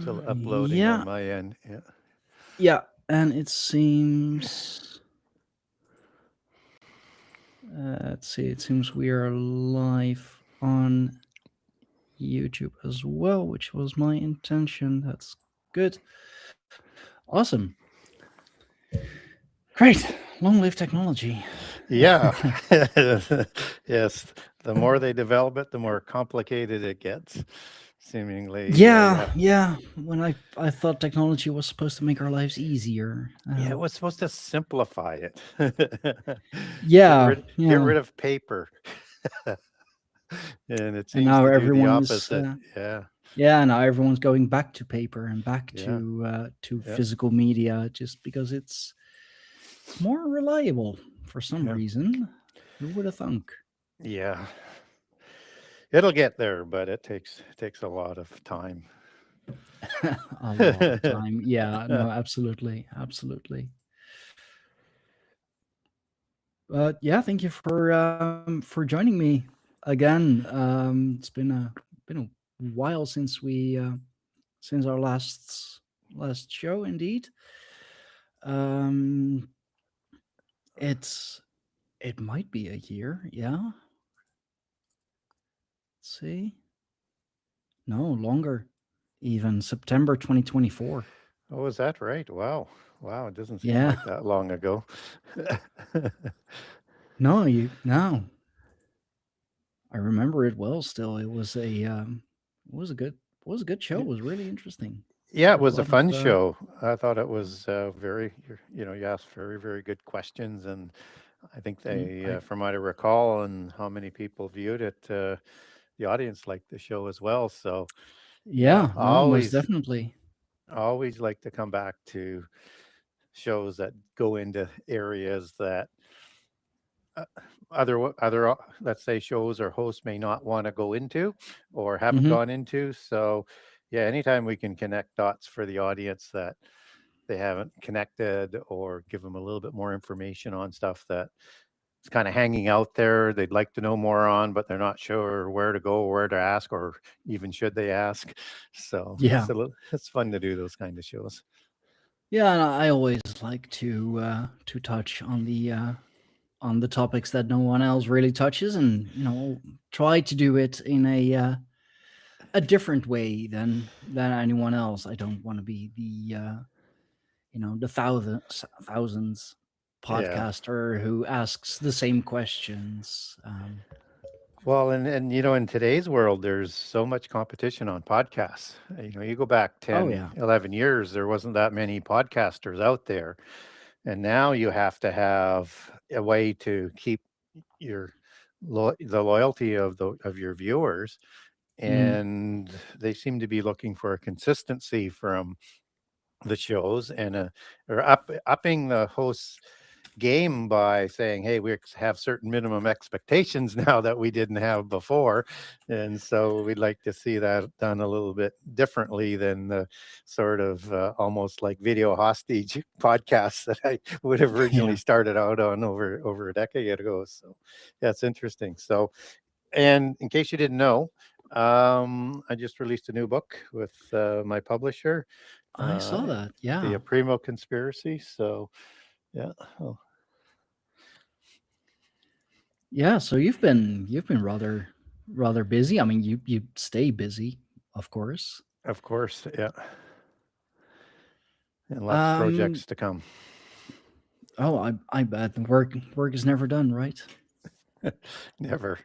Still uploading on Yeah, my end. Yeah. yeah, and it seems. Let's see. It seems we are live on YouTube as well, which was my intention. That's good. Awesome. Great. Long live technology. Yeah. Yes. The more they develop it, the more complicated it gets. Seemingly, Yeah, yeah. yeah. When I thought technology was supposed to make our lives easier. Yeah, it was supposed to simplify it. Yeah, Get yeah. rid of paper. And it And seems now to do the everyone is. opposite. Yeah. Yeah, now everyone's going back to paper and back Yeah. to Yeah. physical media just because it's more reliable for some Yeah. reason. Who would have thunk? Yeah. It'll get there, but it takes a lot of time. A lot of time. Yeah, no, absolutely, absolutely. But yeah, thank you for joining me again. It's been a while since our last show, indeed. Um, it's it might be a year. Yeah. Let's see. No, longer. Even September 2024. Oh, is that right? Wow. Wow. It doesn't seem Yeah. like that long ago. No, no. I remember it well still. It was a good show. It was really interesting. Yeah, it There's a was a lot of fun show. I thought it was very, you asked very, very good questions. And I think they, I from what I recall and how many people viewed it, the audience liked the show as well. So, yeah, yeah, no, most definitely. always like to come back to shows that go into areas that uh, let's say shows or hosts may not want to go into or haven't Hmm. gone into. So yeah, anytime we can connect dots for the audience that they haven't connected or give them a little bit more information on stuff that it's kind of hanging out there they'd like to know more on, but they're not sure where to go or where to ask or even should they ask. So Yeah. it's fun to do those kind of shows. Yeah, and I always like to touch on the topics that no one else really touches, and try to do it in a different way than anyone else. I don't want to be the thousands Yeah. podcaster who asks the same questions. Well, and in today's world, there's so much competition on podcasts. You go back Oh 10, yeah, 11 years, there wasn't that many podcasters out there. And now you have to have a way to keep your the loyalty of your viewers. mm, And they seem to be looking for a consistency from the shows and or upping the host's game by saying, "Hey, we have certain minimum expectations now that we didn't have before," and so we'd like to see that done a little bit differently than the sort of almost like video hostage podcasts that I would have originally yeah. started out on over a decade ago. So, yeah, it's interesting. So, and in case you didn't know, I just released a new book with my publisher, I uh, saw that. the Yeah, Opprimo Conspiracy. So, yeah. Oh, yeah. So you've been rather busy. I mean, you stay busy, of course. of course. Yeah. And lots of Um. projects to come. Oh, I bet the work is never done, right? Never.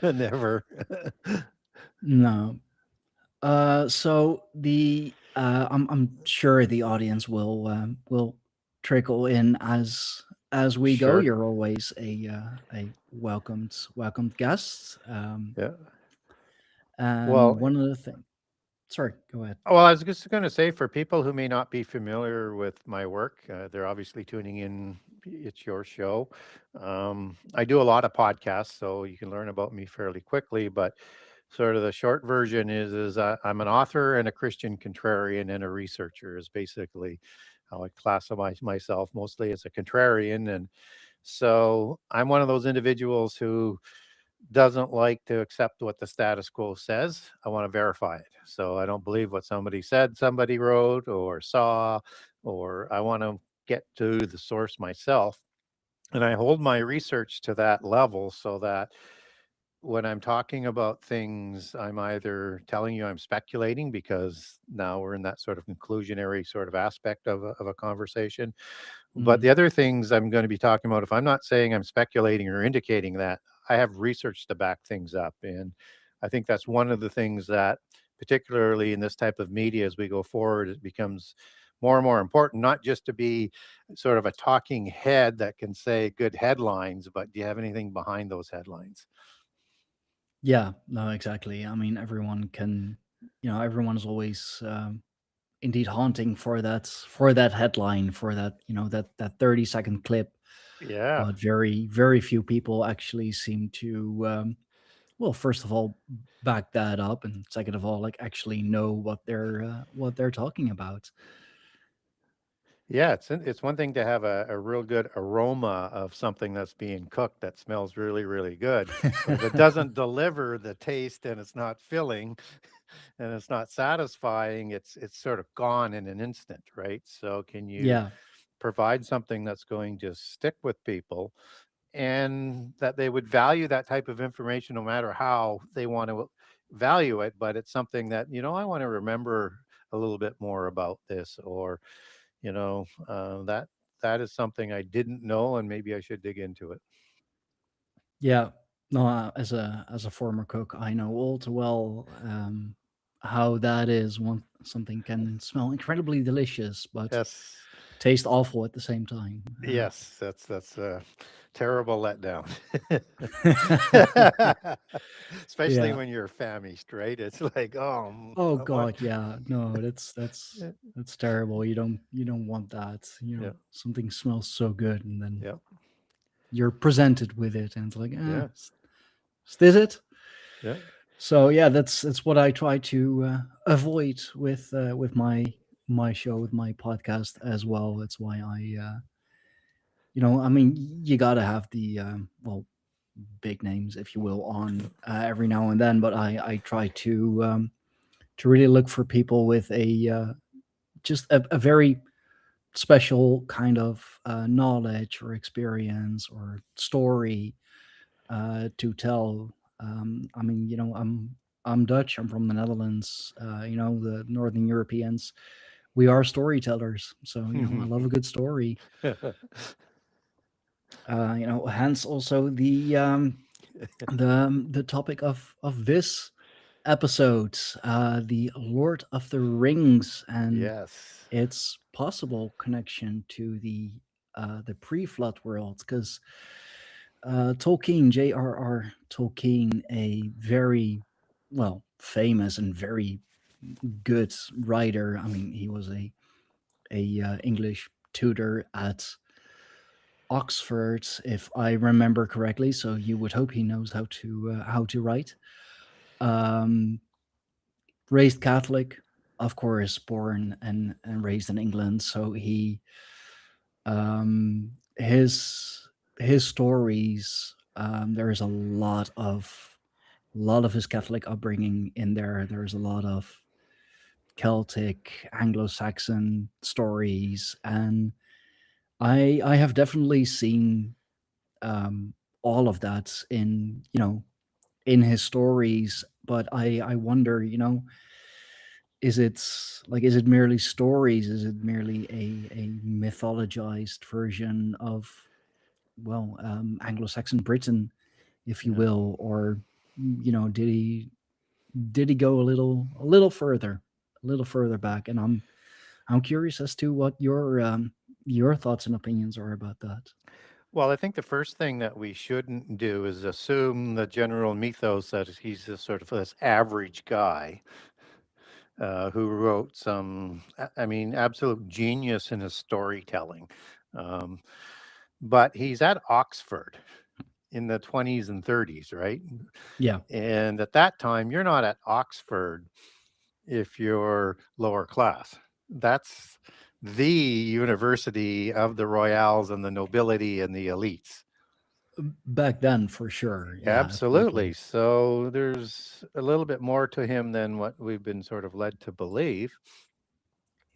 Never. No. So I'm sure the audience will trickle in as we go. Sure. You're always a welcomed guest. Yeah. And Well, one other thing. Sorry, go ahead. I was just going to say for people who may not be familiar with my work, they're obviously tuning in. It's your show. I do a lot of podcasts, so you can learn about me fairly quickly. But sort of the short version is I'm an author and a Christian contrarian and a researcher. Is basically how I classify myself, mostly as a contrarian. And so I'm one of those individuals who doesn't like to accept what the status quo says. I want to verify it. So I don't believe what somebody said, somebody wrote or saw, or I want to get to the source myself. And I hold my research to that level so that when I'm talking about things, I'm either telling you I'm speculating because now we're in that sort of conclusionary sort of aspect of a conversation. But Mm. the other things I'm going to be talking about, if I'm not saying I'm speculating or indicating that, I have research to back things up. And I think that's one of the things that, particularly in this type of media, as we go forward, it becomes more and more important, not just to be sort of a talking head that can say good headlines, but do you have anything behind those headlines? Yeah, no, exactly. I mean, everyone can, everyone's always indeed haunting for that headline, for that, that 30-second clip. Yeah. But very, very few people actually seem to, well, first of all, back that up, and second of all, like actually know what they're talking about. Yeah, it's one thing to have a real good aroma of something that's being cooked that smells really, really good. But if it doesn't deliver the taste and it's not filling and it's not satisfying, it's sort of gone in an instant, right? So can you Yeah, provide something that's going to stick with people and that they would value that type of information no matter how they want to value it, but it's something that, I want to remember a little bit more about this, or that is something I didn't know, and maybe I should dig into it. yeah. No, as a former cook, I know all too well how that is. One something can smell incredibly delicious, but Yes, taste awful at the same time. yes, that's a terrible letdown. Especially Yeah. when you're famished, right? It's like, oh, Oh what? God, yeah. No, that's terrible. You don't want that. Yeah, Something smells so good, and then yeah, you're presented with it, and it's like, yeah, is this it? yeah. So yeah, that's what I try to avoid with my show, with my podcast as well. That's why I mean, you gotta have the well, big names, if you will, on every now and then. But I try to really look for people with a just a very special kind of knowledge or experience or story to tell. I mean, I'm Dutch. I'm from the Netherlands. The Northern Europeans. We are storytellers, so I love a good story. Hence also the topic of this episode, the Lord of the Rings, and Yes. its possible connection to the pre-flood world, because Tolkien, J.R.R. Tolkien, a very well famous and very good writer. I mean, he was a English tutor at Oxford, if I remember correctly. So you would hope he knows how to write. Um, Raised Catholic, of course, born and raised in England. So his stories, there is a lot of his Catholic upbringing in there. There's a lot of Celtic, Anglo-Saxon stories, and I have definitely seen all of that in his stories. But I wonder, is it merely stories? Is it merely a mythologized version of, well, Anglo-Saxon Britain, if you Yeah. will, or did he go a little further back? And I'm curious as to what your thoughts and opinions are about that. Well, I think the first thing that we shouldn't do is assume the general mythos that he's a sort of this average guy who wrote I mean, absolute genius in his storytelling. Um, but he's at Oxford in the 20s and 30s, right? Yeah, And at that time, you're not at Oxford if you're lower class. That's the university of the royals and the nobility and the elites. Back then, for sure. Yeah, Absolutely. totally. So there's a little bit more to him than what we've been sort of led to believe.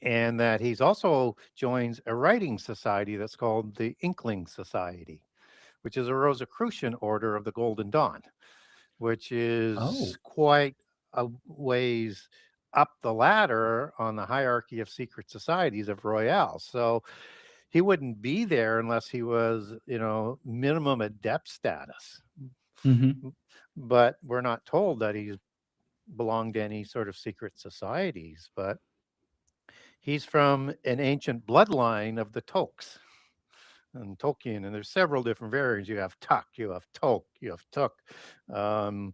And that he's also joins a writing society that's called the Inkling Society, which is a Rosicrucian order of the Golden Dawn, which Oh. is quite a ways up the ladder on the hierarchy of secret societies of Royale. So he wouldn't be there unless he was, minimum adept status. Hmm. But we're not told that he's belonged to any sort of secret societies. But he's from an ancient bloodline of the Tolks and Tolkien, and there's several different variants. You have Tuck, you have Tolk, you have Took, um,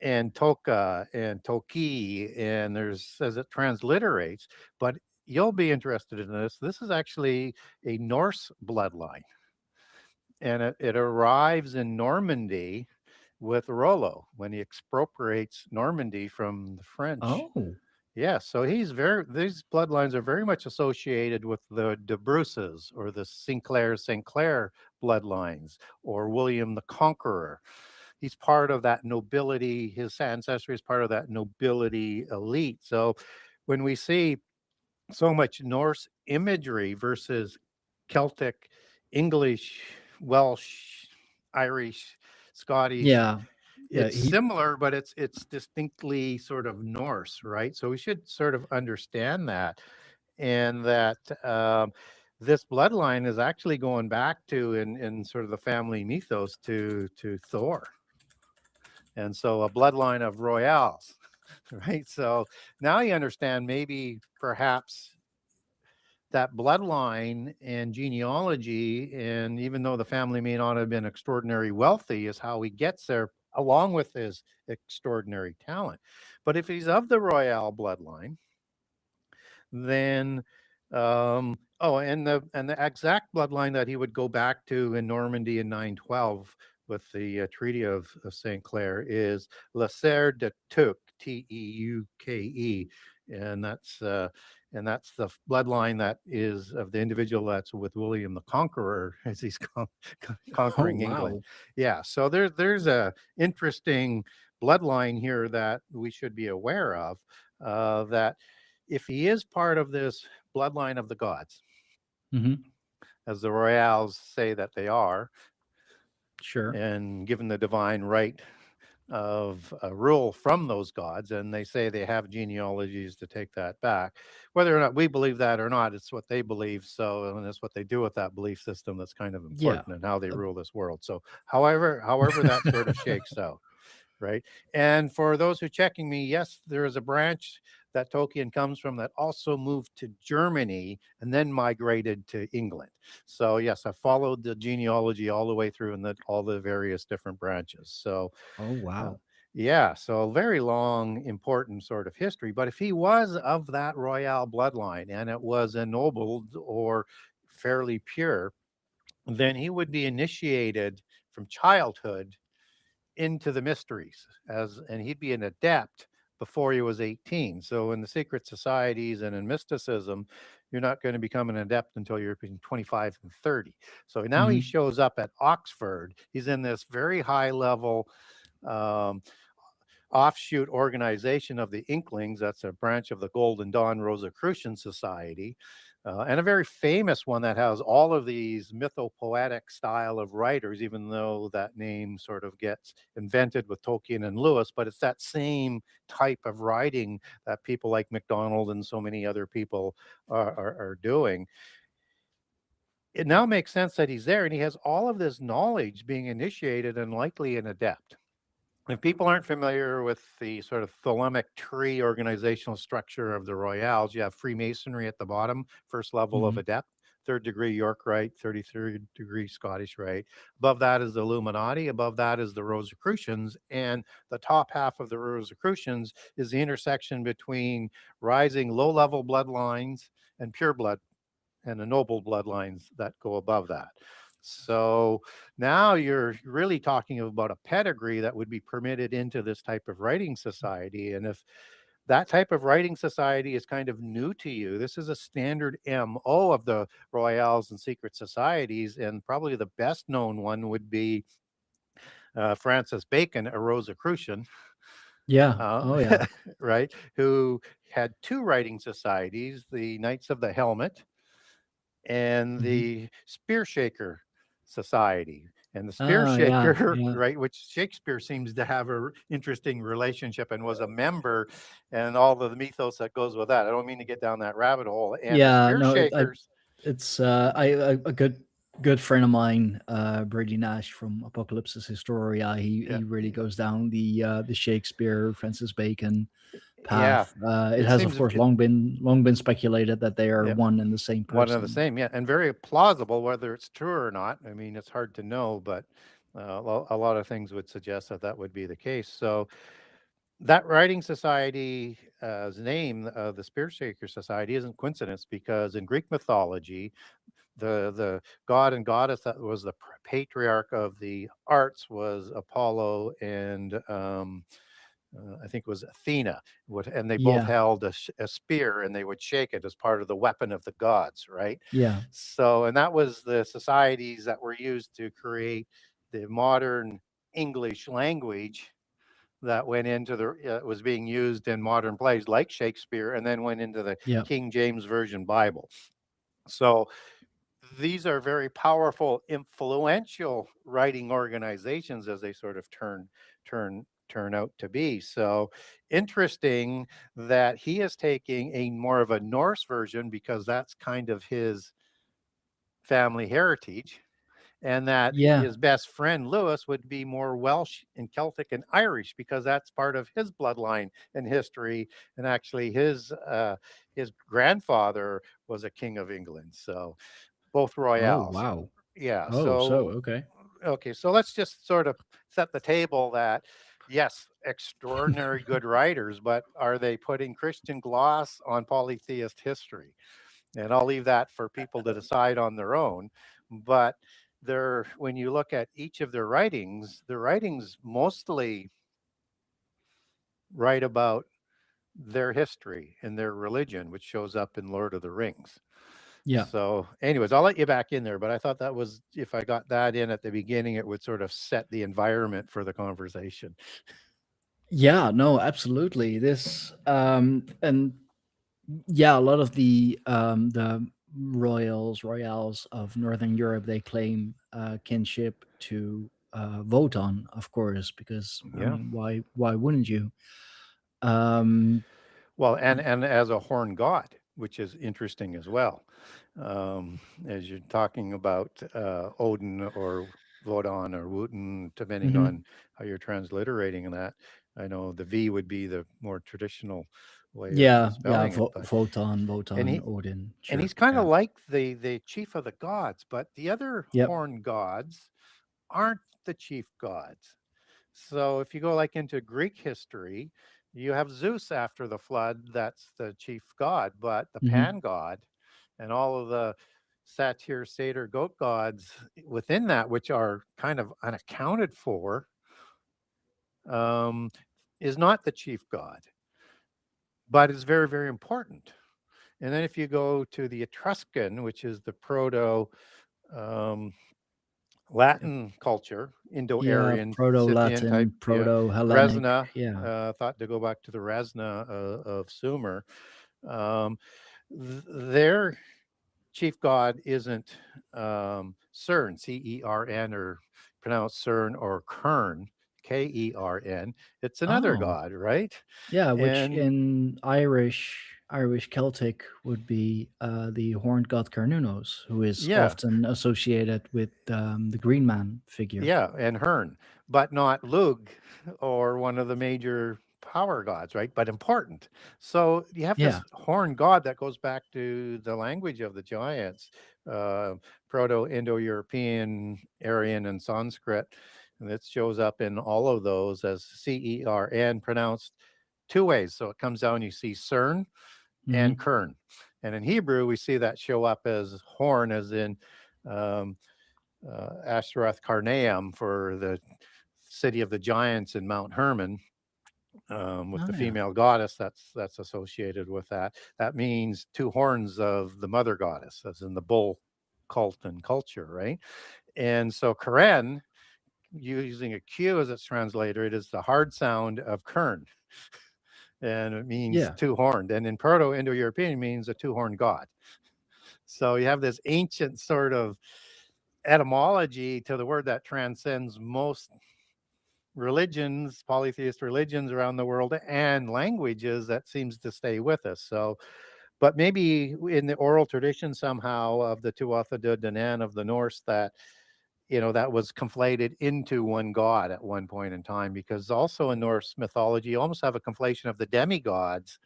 and Toka and Toki, and there's as it transliterates. But you'll be interested in this. This is actually a Norse bloodline, and it arrives in Normandy with Rollo when he expropriates Normandy from the French. Oh. Yeah, so these bloodlines are very much associated with the De Bruces or the Sinclair bloodlines or William the Conqueror. He's part of that nobility, his ancestry is part of that nobility elite. So when we see so much Norse imagery versus Celtic, English, Welsh, Irish, Scottish, Yeah. Yeah. it's similar, but it's distinctly sort of Norse, right? So we should sort of understand that, and that this bloodline is actually going back to in sort of the family mythos to Thor, and so a bloodline of royals, right? So now you understand maybe perhaps that bloodline and genealogy, and even though the family may not have been extraordinarily wealthy, is how he gets there, along with his extraordinary talent. But if he's of the Royale bloodline, then and the exact bloodline that he would go back to in Normandy in 912 with the Treaty of St. Clair is Le Serre de Tuque, Teuke, and that's the bloodline that is of the individual that's with William the Conqueror as he's Oh, conquering England. wow. Yeah, so there's a interesting bloodline here that we should be aware of. That if he is part of this bloodline of the gods, Hmm. as the Royals say that they are, Sure. and given the divine right of rule from those gods, and they say they have genealogies to take that back. Whether or not we believe that or not, it's what they believe. So, and it's what they do with that belief system that's kind of Yeah. important in how they Uh, rule this world. So, however that sort of shakes out. Right. And for those who checking me, yes, there is a branch that Tolkien comes from that also moved to Germany and then migrated to England. So yes, I followed the genealogy all the way through and all the various different branches. So oh, uh, wow. yeah, so a very long, important sort of history. But if he was of that royal bloodline and it was ennobled or fairly pure, then he would be initiated from childhood into the mysteries and he'd be an adept before he was 18. So in the secret societies and in mysticism, you're not going to become an adept until you're between 25 and 30. So now he Hmm. shows up at Oxford. He's in this very high level um, offshoot organization of the Inklings. That's a branch of the Golden Dawn Rosicrucian Society, and a very famous one that has all of these mythopoetic style of writers, even though that name sort of gets invented with Tolkien and Lewis, but it's that same type of writing that people like MacDonald and so many other people are doing. It now makes sense that he's there and he has all of this knowledge being initiated and likely an adept. If people aren't familiar with the sort of thelemic tree organizational structure of the Royals, you have Freemasonry at the bottom, first level of Hmm. adept, third degree York Rite, 33rd degree Scottish Rite. Above that is the Illuminati. Above that is the Rosicrucians. And the top half of the Rosicrucians is the intersection between rising low level bloodlines and pure blood and the noble bloodlines that go above that. So now you're really talking about a pedigree that would be permitted into this type of writing society. And if that type of writing society is kind of new to you. This is a standard MO of the royales and secret societies, and probably the best known one would be Francis Bacon, a Rosicrucian, Yeah. Oh yeah. right, who had two writing societies, the Knights of the Helmet and Hmm. the Spear Shaker Society. And the Spear Oh yeah. Shaker, Yeah. right, which Shakespeare seems to have a interesting relationship and was a member, and all of the mythos that goes with that. I don't mean to get down that rabbit hole. And the Yeah. Spear No, Shakers, it's a good friend of mine, Brady Nash from Apocalypse Historia. yeah, He really goes down the Shakespeare, Francis Bacon yeah, path. It it has, of seems, course, long been speculated that they are yeah, one and the same one of the person. same, yeah, and very plausible. Whether it's true or not, I mean, it's hard to know, but a lot of things would suggest that that would be the case. So that writing society's name, the Spear Shaker Society, isn't coincidence, because in Greek mythology, the god and goddess that was the patriarch of the arts was Apollo and I think it was Athena, and they both Yeah. held a spear, and they would shake it as part of the weapon of the gods, right? Yeah. So, and that was the societies that were used to create the modern English language that went into the was being used in modern plays like Shakespeare, and then went into the Yeah. King James Version Bible. So these are very powerful, influential writing organizations as they sort of turn out to be. So interesting that he is taking a more of a Norse version, because that's kind of his family heritage, and that Yeah. his best friend Lewis would be more Welsh and Celtic and Irish, because that's part of his bloodline and history. And actually, his grandfather was a king of England, so both Oh royales. wow. Yeah. Oh, so So okay. okay, so let's just sort of set the table that yes, extraordinary good writers, but are they putting Christian gloss on polytheist history? And I'll leave that for people to decide on their own. But they're, when you look at each of their writings mostly write about their history and their religion, which shows up in Lord of the Rings. Yeah. So, anyways, I'll let you back in there, but I thought that was, if I got that in at the beginning, it would sort of set the environment for the conversation. Yeah, no, absolutely. This and yeah, a lot of the royals of Northern Europe, they claim kinship to Wotan, of course, because I Yeah. mean, why wouldn't you? Um, Well, and as a horn god, which is interesting as well. As you're talking about Odin or Wodan or Wotan, depending on mhm. how you're transliterating that. I know the V would be the more traditional way of Yeah, yeah, spelling it, but and Wotan, Odin, and sure, he's kind of yeah, like the chief of the gods, but the other yep, horn gods aren't the chief gods. So if you go like into Greek history, you have Zeus after the flood, that's the chief god, but the hmm, pan god and all of the satyr, satyr, goat gods within that, which are kind of unaccounted for, um, is not the chief god, but is very, very important. And then if you go to the Etruscan, which is the proto um, yep, Latin culture, yeah, Indo-Aryan, Scythian type, Proto-Latin, yeah, Proto-Hellenic, Resna, yeah, thought to go back to the Resna of Sumer. Um, their chief god isn't Cern, Cern, or pronounced Cern, or Kern, Kern. It's another oh. god, right? Yeah, which And in Irish Celtic would be the horned god Cernunnos, who is yeah, often associated with the Green Man figure. yeah, and Hern, but not Lug or one of the major power gods, right? But important. So you have Yeah, this horn god that goes back to the language of the giants, uh, Proto-Indo-European, Aryan, and Sanskrit, and it shows up in all of those as Cern, pronounced two ways. So it comes down, you see Cern and hmm, Kern, and in Hebrew we see that show up as horn, as in um, Ashtaroth Karnaim for the city of the giants in Mount Hermon. with Oh the yeah. female goddess that's associated with that. That means two horns of the mother goddess, as in the bull cult and culture, right? And so Karen, using a Q as its translator, it is the hard sound of Kern, and it means Yeah. two horned. And in Proto Indo European, it means a two horned god. So you have this ancient sort of etymology to the word that transcends most religions, polytheist religions around the world, and languages that seems to stay with us. So, but maybe in the oral tradition somehow of the Tuatha De Danann of the Norse, that that was conflated into one god at one point in time, because also in Norse mythology, you almost have a conflation of the demigods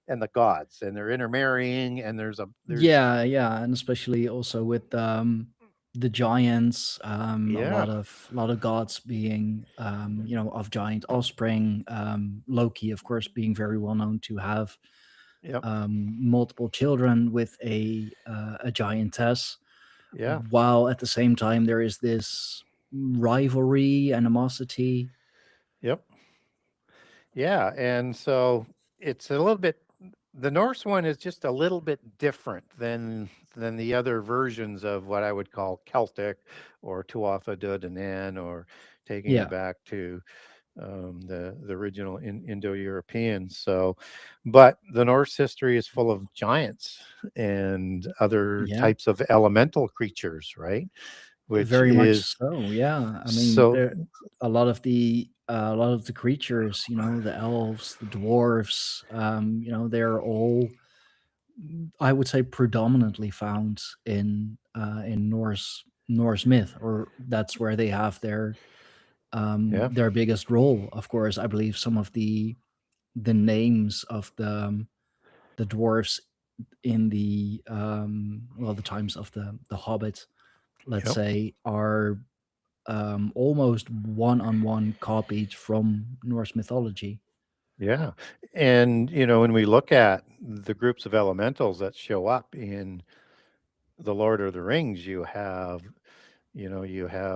and the gods, and they're intermarrying, and there's Yeah, yeah, and especially also with the giants, a yeah, lot of gods being of giant offspring. Loki, of course, being very well known to have yep, multiple children with a giantess, yeah, while at the same time there is this rivalry, animosity. yep. Yeah, and so it's a little bit, the Norse one is just a little bit different than the other versions of what I would call Celtic or Tuatha De Danann, or taking it Yeah, back to the original Indo-European. So, but the Norse history is full of giants and other yeah. types of elemental creatures, right? Which Very much is so, yeah. I mean, so, there a lot of the creatures, the elves, the dwarves, they're all, I would say, predominantly found in Norse myth, or that's where they have yeah, their biggest role. Of course, I believe some of the names of the dwarves in the times of the Hobbit, let's yep. say, are almost one-on-one copied from Norse mythology. Yeah. And, when we look at the groups of elementals that show up in the Lord of the Rings, you have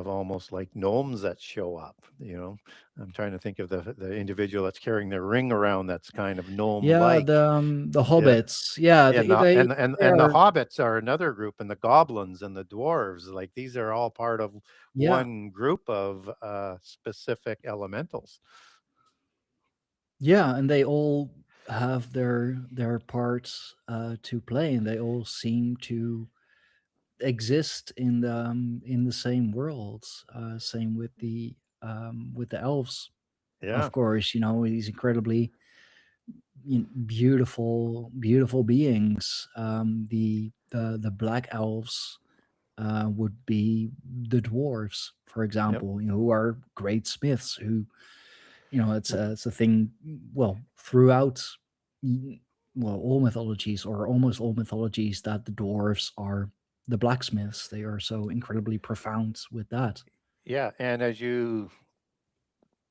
almost like gnomes that show up, I'm trying to think of the individual that's carrying their ring around, that's kind of gnome Yeah, like. the Yeah. hobbits. Yeah, And the and and they and the are. hobbits are another group, and the goblins and the dwarves, like these are all part of Yeah, one group of specific elementals. yeah, and they all have their parts to play, and they all seem to exist in the same worlds. Same with the elves. Yeah. Of course, these incredibly beautiful beings. The black elves would be the dwarves, for Yep. example, who are great smiths. Who, w- it's a thing. Well, throughout, y- all mythologies, or almost all mythologies, that the dwarves are the blacksmiths. They are so incredibly profound with that. yeah, and as you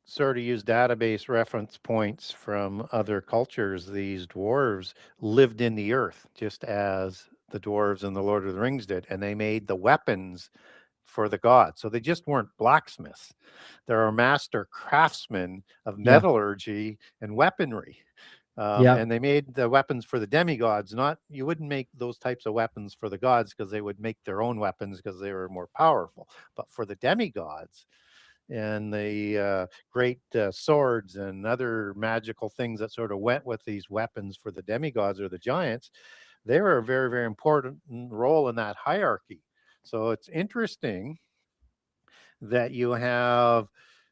sort of use database reference points from other cultures, these dwarves lived in the earth just as the dwarves in the Lord of the Rings did, and they made the weapons for the gods. So they just weren't blacksmiths. They're master craftsmen of Yeah, metallurgy and weaponry. yeah, And they made the weapons for the demigods. Not, you wouldn't make those types of weapons for the gods, because they would make their own weapons because they were more powerful. But for the demigods, and the great swords and other magical things that sort of went with these weapons for the demigods or the giants, they were a very, very important role in that hierarchy. So it's interesting that you have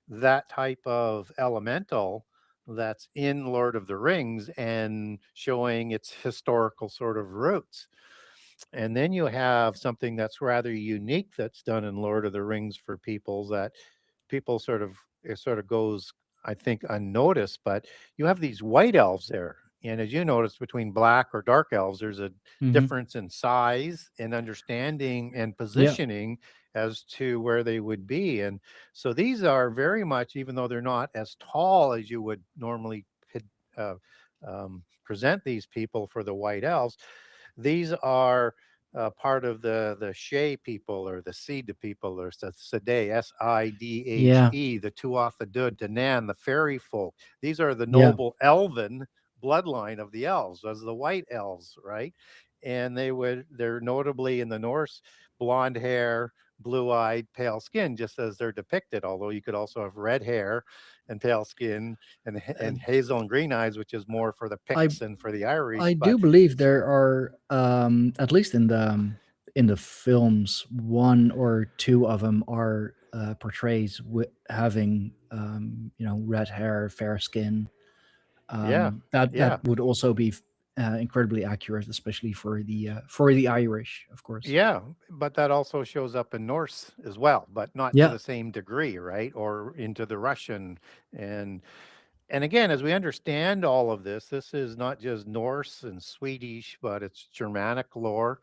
that type of elemental that's in Lord of the Rings and showing its historical sort of roots. And then you have something that's rather unique that's done in Lord of the Rings for people, that people sort of, it sort of goes, I think, unnoticed, but you have these white elves there. And as you notice, between black or dark elves, there's a hmm, difference in size and understanding and yeah, positioning as to where they would be. And so these are very much, even though they're not as tall as you would normally uh, present these people for the white elves, these are part of the Shea people or the Seed people or Sidhe, Yeah. Sidhe, the Tuatha Dud, Danan, the fairy folk. These are the Yeah. noble Elven bloodline of the elves, as the white elves, right? And they're notably in the Norse, blonde hair, blue-eyed, pale skin, just as they're depicted. Although you could also have red hair and pale skin Uh, and hazel and green eyes, which is more for the I Picts and for the Irish. I But do believe there are, at least in the films, one or two of them are portrayed with having, red hair, fair skin. yeah, That yeah. would also be incredibly accurate, especially for the Irish, of course. Yeah, but that also shows up in Norse as well, but not to Yeah. the same degree, right? Or into the Russian. And and again, as we understand all of this, this is not just Norse and Swedish, but it's Germanic lore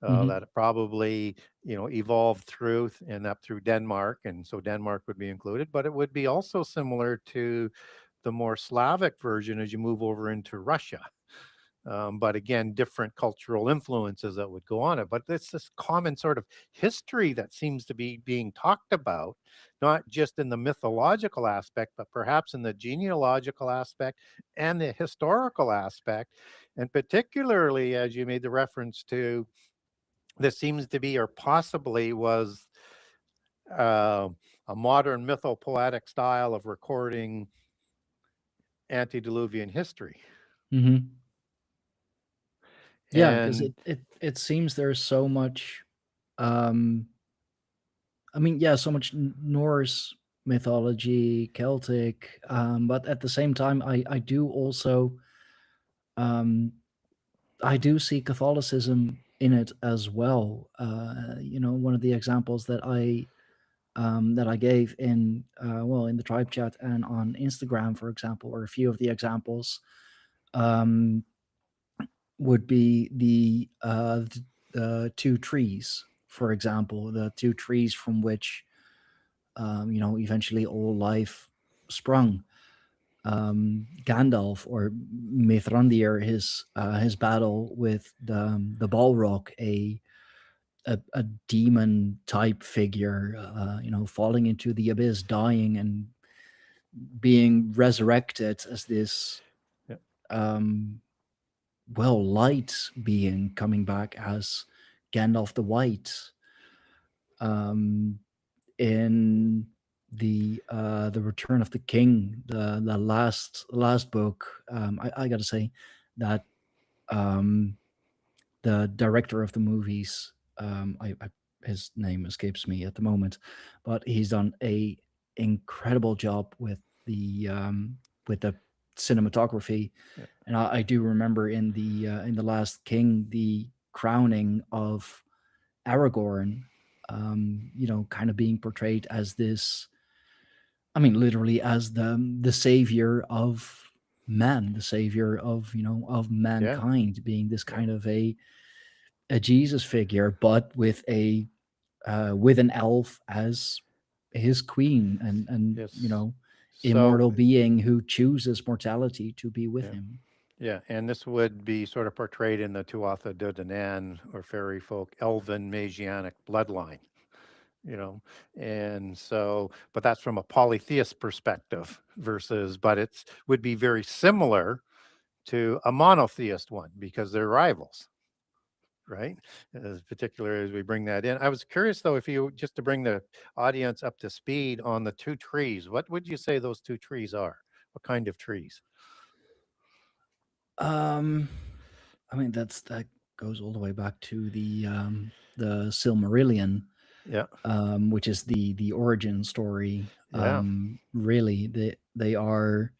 Hmm. that probably, evolved through and up through Denmark, and so Denmark would be included, but it would be also similar to the more Slavic version as you move over into Russia. But again, different cultural influences that would go on it. But it's this common sort of history that seems to be being talked about, not just in the mythological aspect, but perhaps in the genealogical aspect and the historical aspect. And particularly, as you made the reference to, this seems to be, or possibly was, uh, a modern mythopoetic style of recording antediluvian history. Hmm. Yeah, because And it seems there's so much. Um, I mean, yeah, so much Norse mythology, Celtic, but at the same time, I do also, um, I do see Catholicism in it as well. One of the examples that I gave in, in the tribe chat and on Instagram, for example, or a few of the examples, um, would be the two trees, for example, the two trees from which, eventually all life sprung. Gandalf, or Mithrandir, his battle with the Balrog, a demon type figure, falling into the abyss, dying and being resurrected as this, yeah, um, light being, coming back as Gandalf the White. Um, in the Return of the King, the last book, I got to say that, um, the director of the movies, his name escapes me at the moment, but he's done a incredible job with the cinematography. yeah, And I do remember in the Last King, the crowning of Aragorn, kind of being portrayed as this. I mean, literally as the savior of man, the savior of, of yeah, mankind, being this yeah. kind of a Jesus figure, but with an elf as his queen, and Yes. So, immortal being who chooses mortality to be with yeah, him. yeah, and this would be sort of portrayed in the Tuatha De Danann or fairy folk Elven Magianic bloodline, you know, and so, but that's from a polytheist perspective versus, but it's would be very similar to a monotheist one because they're rivals, right? As particular as we bring that in. I was curious though, if you just to bring the audience up to speed on the two trees, what would you say those two trees are? What kind of trees? Um, I mean, that goes all the way back to the Silmarillion, Yeah, which is the origin story. yeah. Really, they are.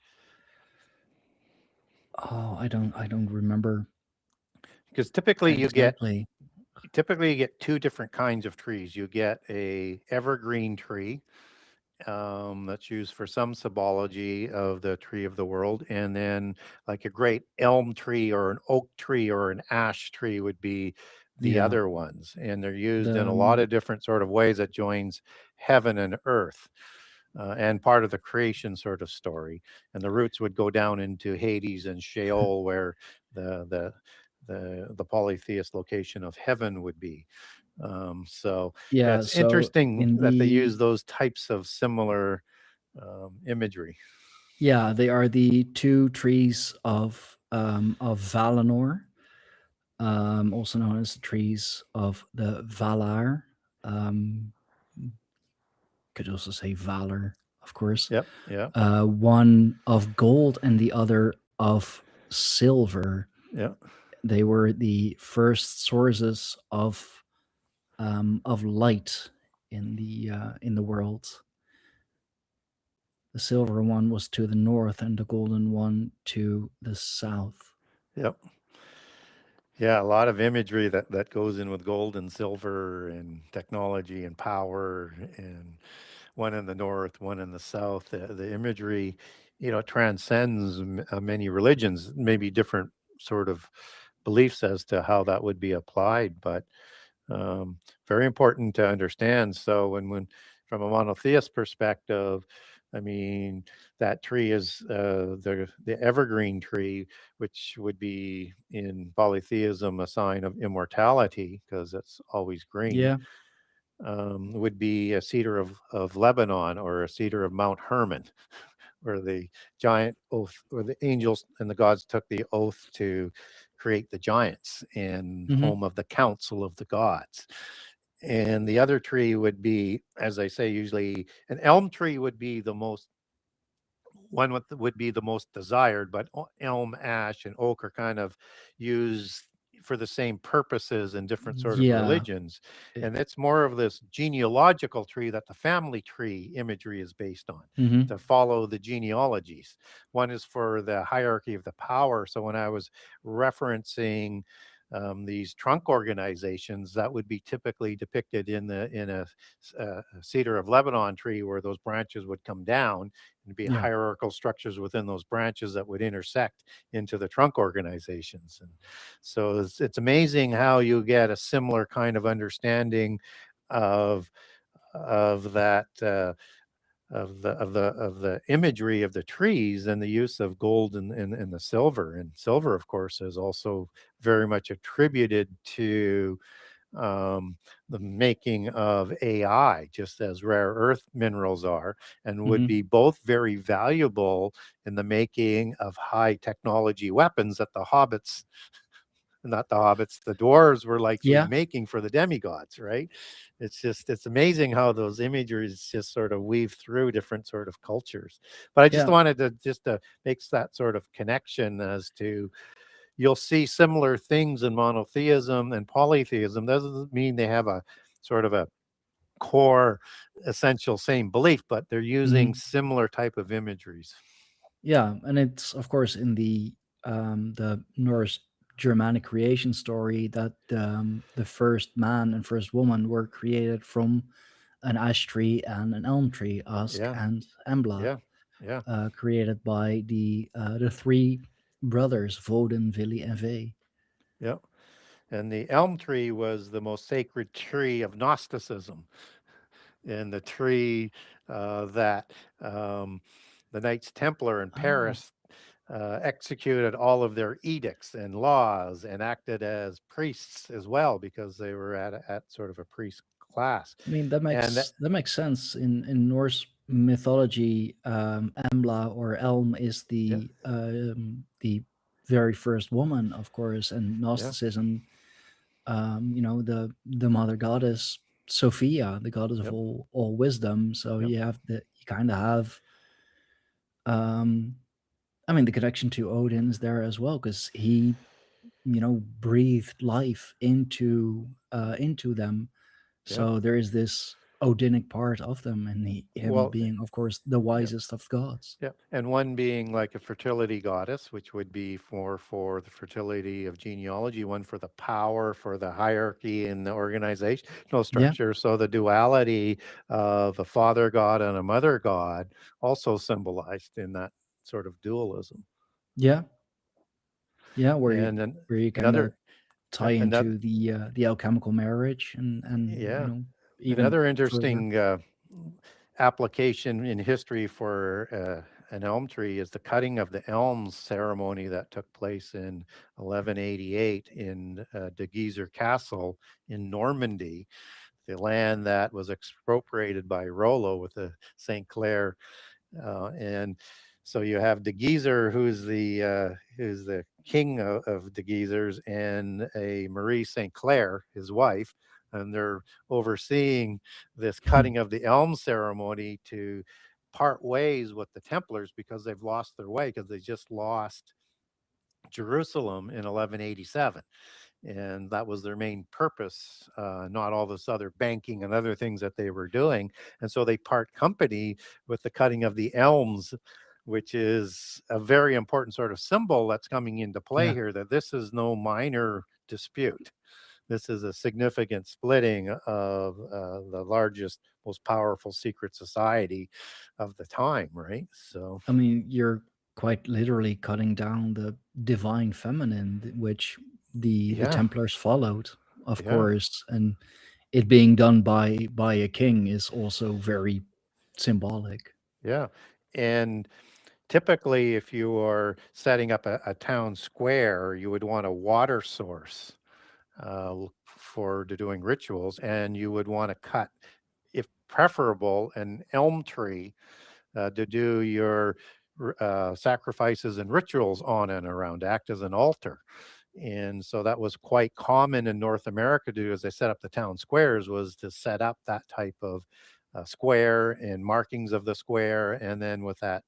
Oh, I don't remember Because exactly. typically you get two different kinds of trees. You get a evergreen tree, that's used for some symbology of the tree of the world, and then like a great elm tree or an oak tree or an ash tree would be the Yeah, other ones, and they're used in the a lot of different sort of ways that joins heaven and earth. And part of the creation sort of story, and the roots would go down into Hades and Sheol, where the the the polytheist location of heaven would be. So yeah, Yeah, it's so interesting in that they the use those types of similar imagery. yeah, they are the two trees of Valinor, also known as the trees of the Valar. Um, could also say Valor, of course. Yep. Yeah. One of gold and the other of silver. Yeah. They were the first sources of light in the world. The silver one was to the north, and the golden one to the south. Yep. Yeah, a lot of imagery that goes in with gold and silver and technology and power, and one in the north, one in the south. The imagery, transcends many religions, maybe different sort of beliefs as to how that would be applied, but um, very important to understand. So when from a monotheist perspective, I mean, that tree is the evergreen tree, which would be in polytheism a sign of immortality because it's always green. Yeah. Would be a cedar of Lebanon or a cedar of Mount Hermon, where the giant oath, or the angels and the gods took the oath to create the giants, and Hmm. home of the council of the gods. And the other tree would be, as I say, usually an elm tree would be the most one would be the most desired, but elm, ash, and oak are kind of used for the same purposes in different sort of Yeah. religions. It, And it's more of this genealogical tree that the family tree imagery is based on, hmm. to follow the genealogies. One is for the hierarchy of the power. So when I was referencing these trunk organizations, that would be typically depicted in a cedar of Lebanon tree, where those branches would come down and be Yeah. hierarchical structures within those branches that would intersect into the trunk organizations. And so it's amazing how you get a similar kind of understanding of that of the imagery of the trees and the use of gold and the silver. And silver, of course, is also very much attributed to the making of AI, just as rare earth minerals are, and would Hmm. be both very valuable in the making of high technology weapons that the hobbits, not the hobbits, the dwarves were likely Yeah. making for the demigods, right? It's amazing how those imageries just sort of weave through different sort of cultures. But I just Yeah. wanted to make that sort of connection as to, you'll see similar things in monotheism and polytheism. Doesn't mean they have a sort of a core essential same belief, but they're using Hmm. similar type of imageries. Yeah, and it's of course in the Norse Germanic creation story that the first man and first woman were created from an ash tree and an elm tree, Ask Yeah, and Embla, yeah, yeah, created by the three brothers Woden, Vili, and Ve. yeah. And the elm tree was the most sacred tree of Gnosticism, and the tree that the Knights Templar in Oh, Paris executed all of their edicts and laws and acted as priests as well, because they were at sort of a priest class. I mean And that makes sense in Norse mythology. Embla or Elm is yeah, the very first woman, of course, and yeah, Gnosticism. The mother goddess Sophia, the goddess of yep, all wisdom. So yep, you kind of have, um, I mean, the connection to Odin is there as well because he, breathed life into them. yeah. So there is this Odinic part of them, and him Well, being, of course, the yeah. wisest of gods. Yeah, and one being like a fertility goddess, which would be for the fertility of genealogy, one for the power, for the hierarchy in the organizational Yeah, structure. So the duality of a father god and a mother god also symbolized in that sort of dualism. yeah, yeah. And then Where you kind of another, tie another, into the alchemical marriage and yeah, even another further. interesting application in history for an elm tree is the cutting of the elms ceremony that took place in 1188 in De Geyser Castle in Normandy, the land that was expropriated by Rollo with the St. Clair. And so you have De Geyser, who's the king of De Geysers, and a Marie St. Clair, his wife, and they're overseeing this cutting of the elm ceremony to part ways with the Templars because they've lost their way, because they just lost Jerusalem in 1187. And that was their main purpose, not all this other banking and other things that they were doing. And so they part company with the cutting of the elms, which is a very important sort of symbol that's coming into play Yeah. here, that this is no minor dispute. This is a significant splitting of the largest, most powerful secret society of the time, right? So, I mean, you're quite literally cutting down the divine feminine, which the yeah, Templars followed, of yeah, course, and it being done by a king is also very symbolic. yeah. And typically, if you are setting up a town square, you would want a water source for doing rituals, and you would want to cut, if preferable, an elm tree to do your sacrifices and rituals on and around, act as an altar. And so that was quite common in North America to do, as they set up the town squares, was to set up that type of square and markings of the square, and then with that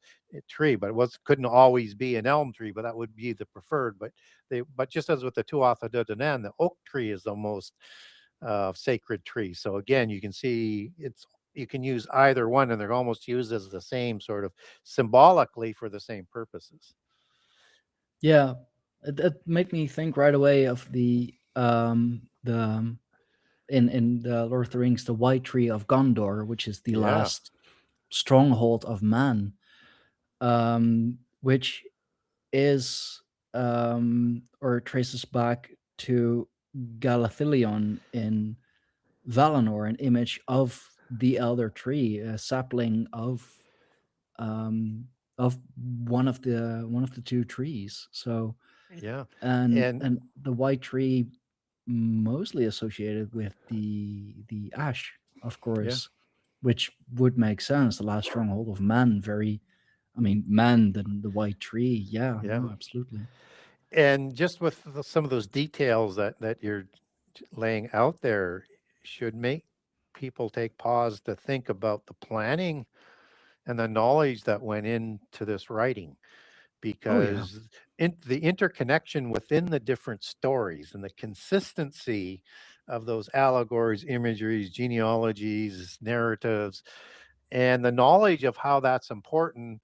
tree. But it couldn't always be an elm tree, but that would be the preferred. But just as with the Tuatha De Danann, the oak tree is the most sacred tree. So again, you can see you can use either one, and they're almost used as the same sort of symbolically for the same purposes. Yeah, it made me think right away of in the Lord of the Rings, the White Tree of Gondor, which is the Yeah, last stronghold of man, which is or traces back to Galathilion in Valinor, an image of the elder tree, a sapling um, of one of the two trees. So yeah, and and the white tree mostly associated with the ash, of yeah, course, which would make sense. The last stronghold of man, very, I mean, man, the white tree. Yeah, yeah. no, absolutely. And just with some of those details that you're laying out there should make people take pause to think about the planning and the knowledge that went into this writing, Oh yeah. because the interconnection within the different stories and the consistency of those allegories, imageries, genealogies, narratives, and the knowledge of how that's important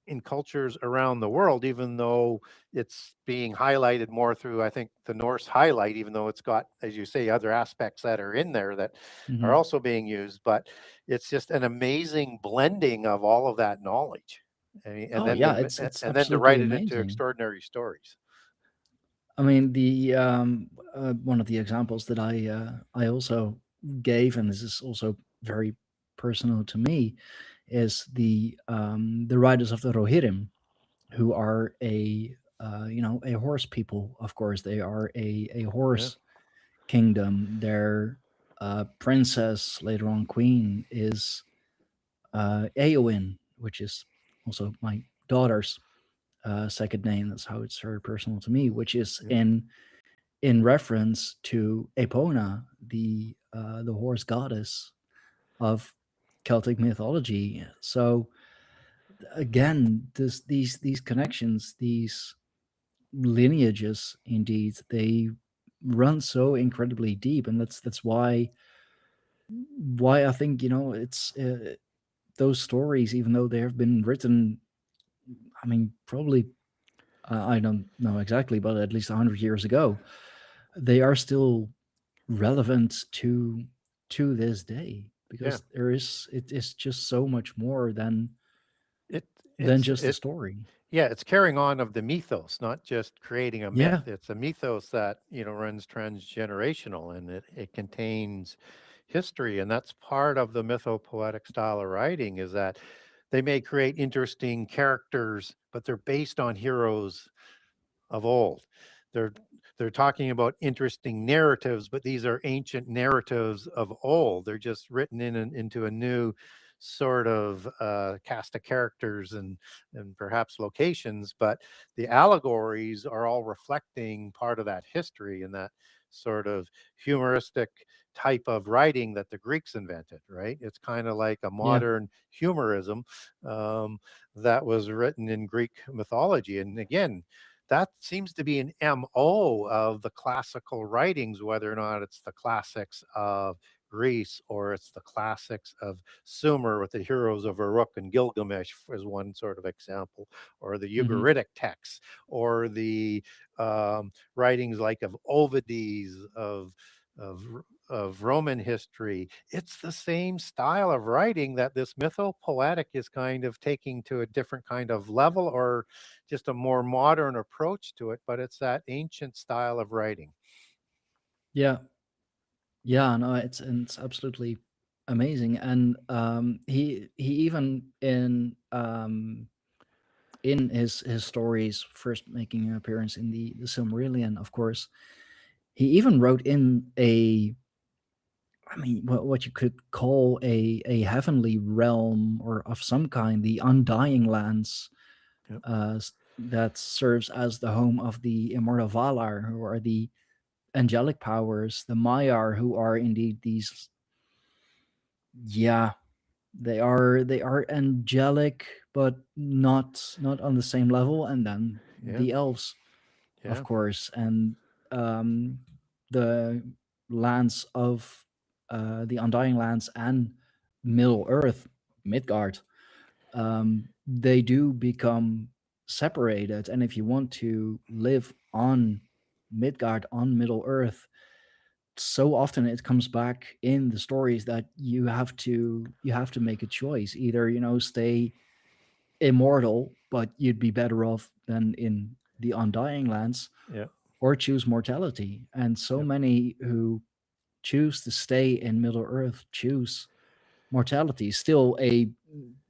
in cultures around the world, even though it's being highlighted more through, I think, the Norse highlight, even though it's got, as you say, other aspects that are in there that are Hmm. also being used. But it's just an amazing blending of all of that knowledge. Oh yeah, it's and then to absolutely write it into amazing. extraordinary stories. I mean, the one of the examples that I also gave, and this is also very personal to me, is the riders of the Rohirrim, who are a horse people. Of course, they are a Yeah, horse kingdom. Their princess, later on queen, is Eowyn, which is also my daughter's second name. That's how it's very personal to me, which is yeah, in reference to Epona, the horse goddess of Celtic mythology. So again, these connections, these lineages, indeed, they run so incredibly deep, and that's why I think it's those stories, even though they have been written, I mean, probably I don't know exactly, but at least 100 years ago, they are still relevant to this day yeah. because it is just so much more It than it's just a it story. Yeah, it's carrying on of the mythos, not just creating a myth. Yeah. It's a mythos that, runs transgenerational, and it contains history. And that's part of the mythopoetic style of writing, is that they may create interesting characters, but they're based on heroes of old. They're they're talking about interesting narratives, but these are ancient narratives of old. They're just written into a new sort of cast of characters and perhaps locations, but the allegories are all reflecting part of that history and that sort of humoristic type of writing that the Greeks invented, right? It's kind of like a Yeah. modern humorism um, that was written in Greek mythology. And again, that seems to be an MO of the classical writings, whether or not it's the classics of Greece or it's the classics of Sumer with the heroes of Uruk and Gilgamesh as one sort of example, or the Hmm. Ugaritic texts, or the writings like of Ovides, of of Roman history. It's the same style of writing that this mythopoetic is kind of taking to a different kind of level, or just a more modern approach to it, but it's that ancient style of writing. Yeah. Yeah, no, it's absolutely amazing. And he even in his stories, first making an appearance in the Silmarillion, of course, he even wrote in a, I mean, what you could call a heavenly realm or of some kind, the Undying Lands, Yep. that serves as the home of the immortal Valar, who are the angelic powers, the Maiar, who are indeed these, yeah, they are angelic, but not on the same level. And then Yeah. the elves, of Yeah. course, and um, the lands of the Undying Lands and Middle Earth, Midgard, they do become separated. And if you want to live on Midgard, on Middle Earth, so often it comes back in the stories that you have to make a choice. Either, stay immortal, but you'd be better off than in the Undying Lands, Yeah. or choose mortality. And so Yep. many who choose to stay in Middle Earth choose mortality. Still a,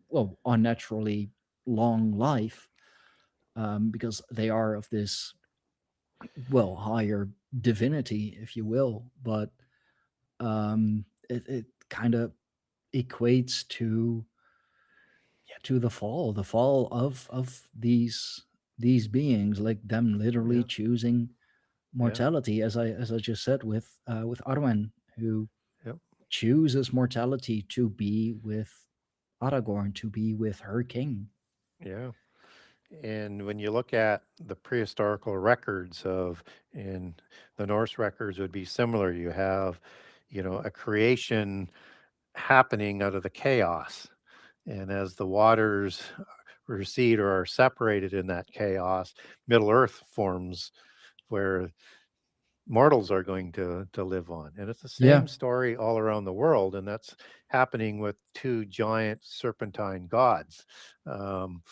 well, unnaturally long life, because they are of this, well, higher divinity, if you will. But it kind of equates to, yeah, to the fall of these beings, like them literally Yeah. choosing Yeah. mortality, as I just said, with Arwen, who Yep. chooses mortality to be with Aragorn, to be with her king. Yeah. And when you look at the prehistorical records of, in the Norse records would be similar. You have, a creation happening out of the chaos. And as the waters recede or are separated in that chaos, Middle Earth forms where mortals are going to live on. And it's the Yeah. same story all around the world. And that's happening with two giant serpentine gods um,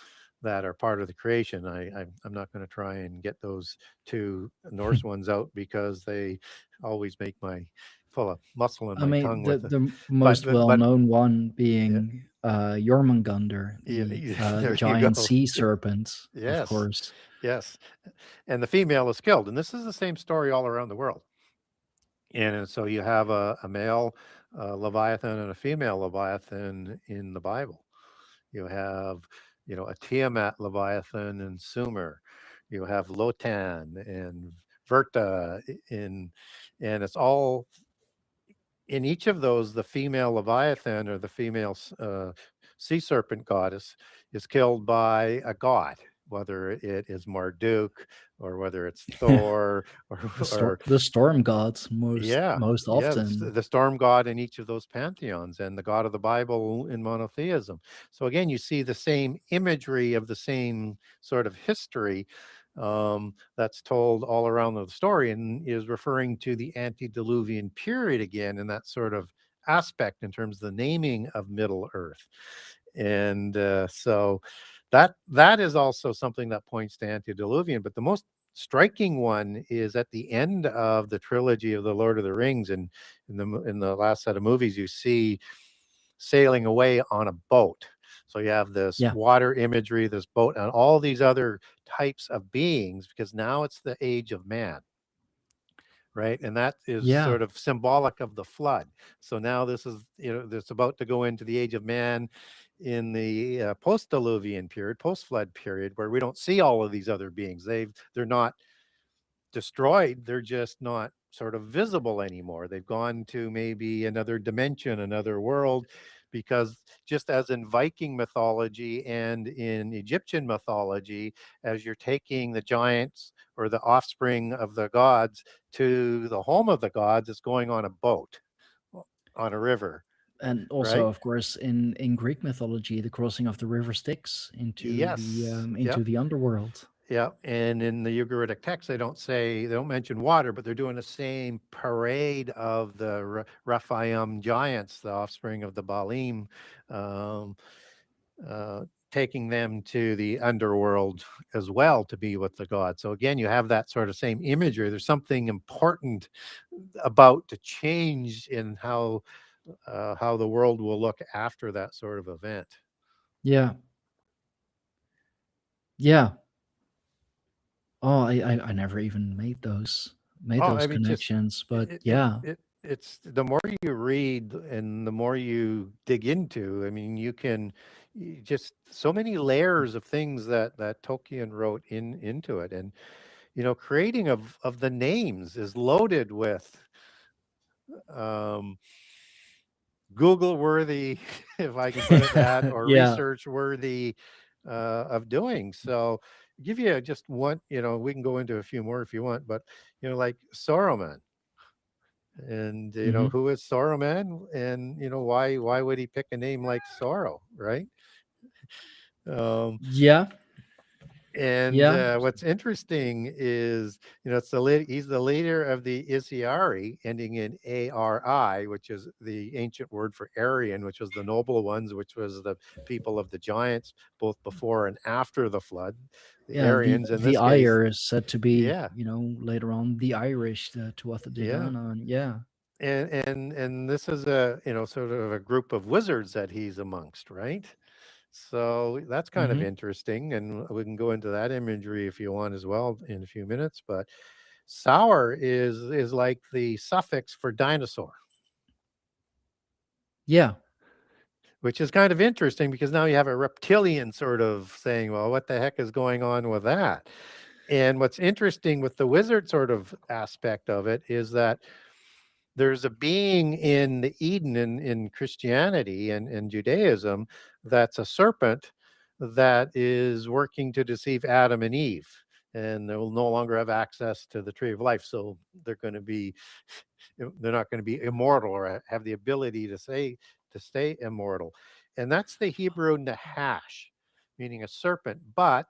that are part of the creation. I'm not going to try and get those two Norse ones out because they always make my full of muscle in I my mean, tongue the with it. the But most but well-known one yeah, being Jormungandr, yeah, the there you giant go. sea serpent, of Yes, course. yes. And the female is killed. And this is the same story all around the world. And so you have a male Leviathan and a female Leviathan in the Bible. You have, a Tiamat Leviathan in Sumer. You have Lotan and Verta and it's all in each of those. The female Leviathan or the female sea serpent goddess is killed by a god, whether it is Marduk or whether it's Thor or, or The storm gods, most yeah, most yeah, often. the storm god in each of those pantheons and the god of the Bible in monotheism. So again, you see the same imagery of the same sort of history that's told all around the story and is referring to the antediluvian period again in that sort of aspect in terms of the naming of Middle Earth. And so that is also something that points to antediluvian. But the most striking one is at the end of the trilogy of the Lord of the Rings, and in the last set of movies, you see sailing away on a boat. So you have this Yeah. water imagery, this boat, and all these other types of beings, because now it's the age of man, right? And that is Yeah. sort of symbolic of the flood. So now this is, it's about to go into the age of man in the post-diluvian period, post-flood period, where we don't see all of these other beings. They're not destroyed, they're just not sort of visible anymore. They've gone to maybe another dimension, another world, because just as in Viking mythology and in Egyptian mythology, as you're taking the giants or the offspring of the gods to the home of the gods, it's going on a boat on a river, And also, right? of course, in Greek mythology, the crossing of the river Styx Yes. into Yep. the underworld. Yeah, and in the Ugaritic text, they don't mention water, but they're doing the same parade of the Rephaim giants, the offspring of the Baalim, um, taking them to the underworld as well to be with the gods. So again, you have that sort of same imagery. There's something important about to change in how the world will look after that sort of event. Yeah. Yeah. Oh, I never even made Oh, those I mean, just connections, but it, it, yeah. it it's the more you read and the more you dig into, I mean, just so many layers of things that Tolkien wrote into it. And, creating of the names is loaded with um, Google worthy, if I can put it that, or Yeah. research worthy of doing. So give you just one, we can go into a few more if you want, but, like Saruman. And Mhm. who is Saruman, and why would he pick a name like Sorrow, right? Um, Yeah. and Yeah. what's interesting is he's the leader of the Isiari, ending in Ari, which is the ancient word for Aryan, which was the noble ones, which was the people of the giants, both before and after the flood, the Yeah, Aryans in the this case. Ire is said to be, Yeah, later on the Irish, the Tuatha De yeah. Danann, yeah. And this is a sort of a group of wizards that he's amongst, right? So that's kind of Mhm. interesting, and we can go into that imagery if you want as well in a few minutes. But sour is like the suffix for dinosaur, Yeah. which is kind of interesting because now you have a reptilian sort of saying, well, what the heck is going on with that? And what's interesting with the wizard sort of aspect of it is that there's a being in the Eden in Christianity and Judaism that's a serpent that is working to deceive Adam and Eve. And they will no longer have access to the tree of life. So they're going to be, they're not going to be immortal or have the ability to stay immortal. And that's the Hebrew Nahash, meaning a serpent. But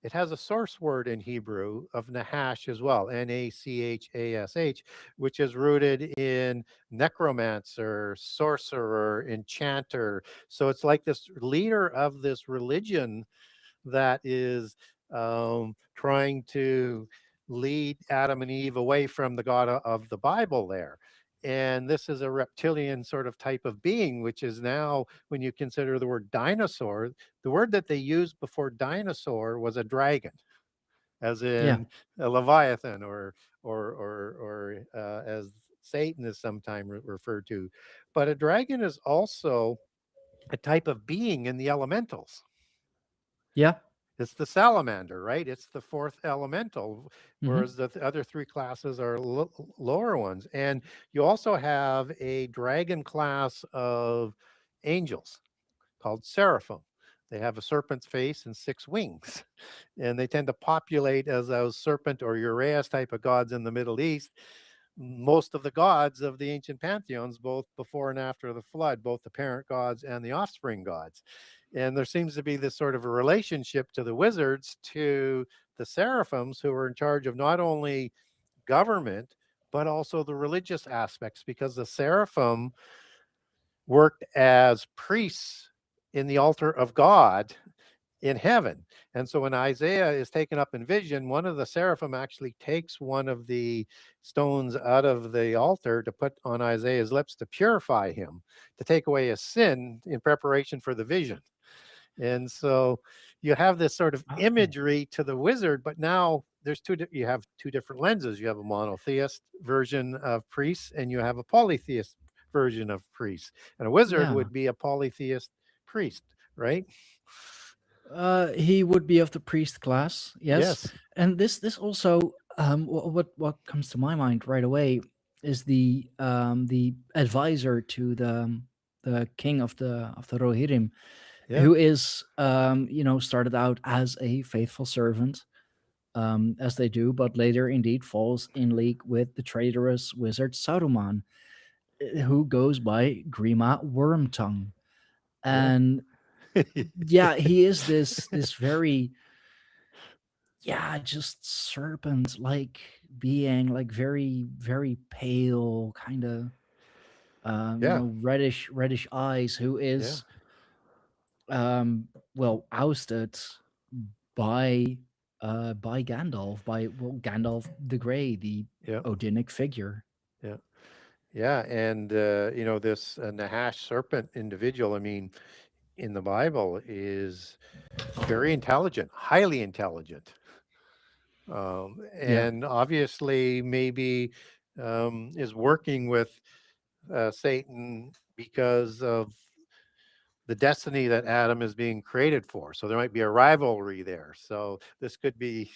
it has a source word in Hebrew of Nahash as well, Nachash, which is rooted in necromancer, sorcerer, enchanter. So it's like this leader of this religion that is trying to lead Adam and Eve away from the God of the Bible there. And this is a reptilian sort of type of being, which is now, when you consider the word dinosaur, the word that they used before dinosaur was a dragon, as Yeah. in a leviathan, or as Satan is sometimes referred to. But a dragon is also a type of being in the elementals. Yeah. It's the salamander, right? It's the fourth elemental, Mhm. whereas the other three classes are lower ones. And you also have a dragon class of angels called seraphim. They have a serpent's face and 6 wings, and they tend to populate as those serpent or uraeus type of gods in the Middle East. Most of the gods of the ancient pantheons, both before and after the flood, both the parent gods and the offspring gods. And there seems to be this sort of a relationship to the wizards, to the seraphims, who are in charge of not only government, but also the religious aspects, because the seraphim worked as priests in the altar of God in heaven. And so when Isaiah is taken up in vision, one of the seraphim actually takes one of the stones out of the altar to put on Isaiah's lips to purify him, to take away his sin in preparation for the vision. And so you have this sort of Oh, imagery to the wizard, but now there's you have two different lenses. You have a monotheist version of priests, and you have a polytheist version of priests. And a wizard yeah. would be a polytheist priest, right? He would be of the priest class, yes. Yes. And this also, what comes to my mind right away is the advisor to the king of the Rohirrim, Yeah. who is started out as a faithful servant, as they do, but later indeed falls in league with the traitorous wizard Saruman, who goes by Grima Wormtongue. Yeah. And yeah, he is this very, yeah, just serpent like being, like very, very pale, kind of Yeah. reddish eyes, who Yeah. is well ousted by Gandalf, by Gandalf the Grey, the Yeah. Odinic figure. Yeah. Yeah. And, this Nahash serpent individual, I mean, in the Bible is very intelligent, highly intelligent. Yeah. And obviously, maybe is working with Satan because of the destiny that Adam is being created for. So there might be a rivalry there. So this could be,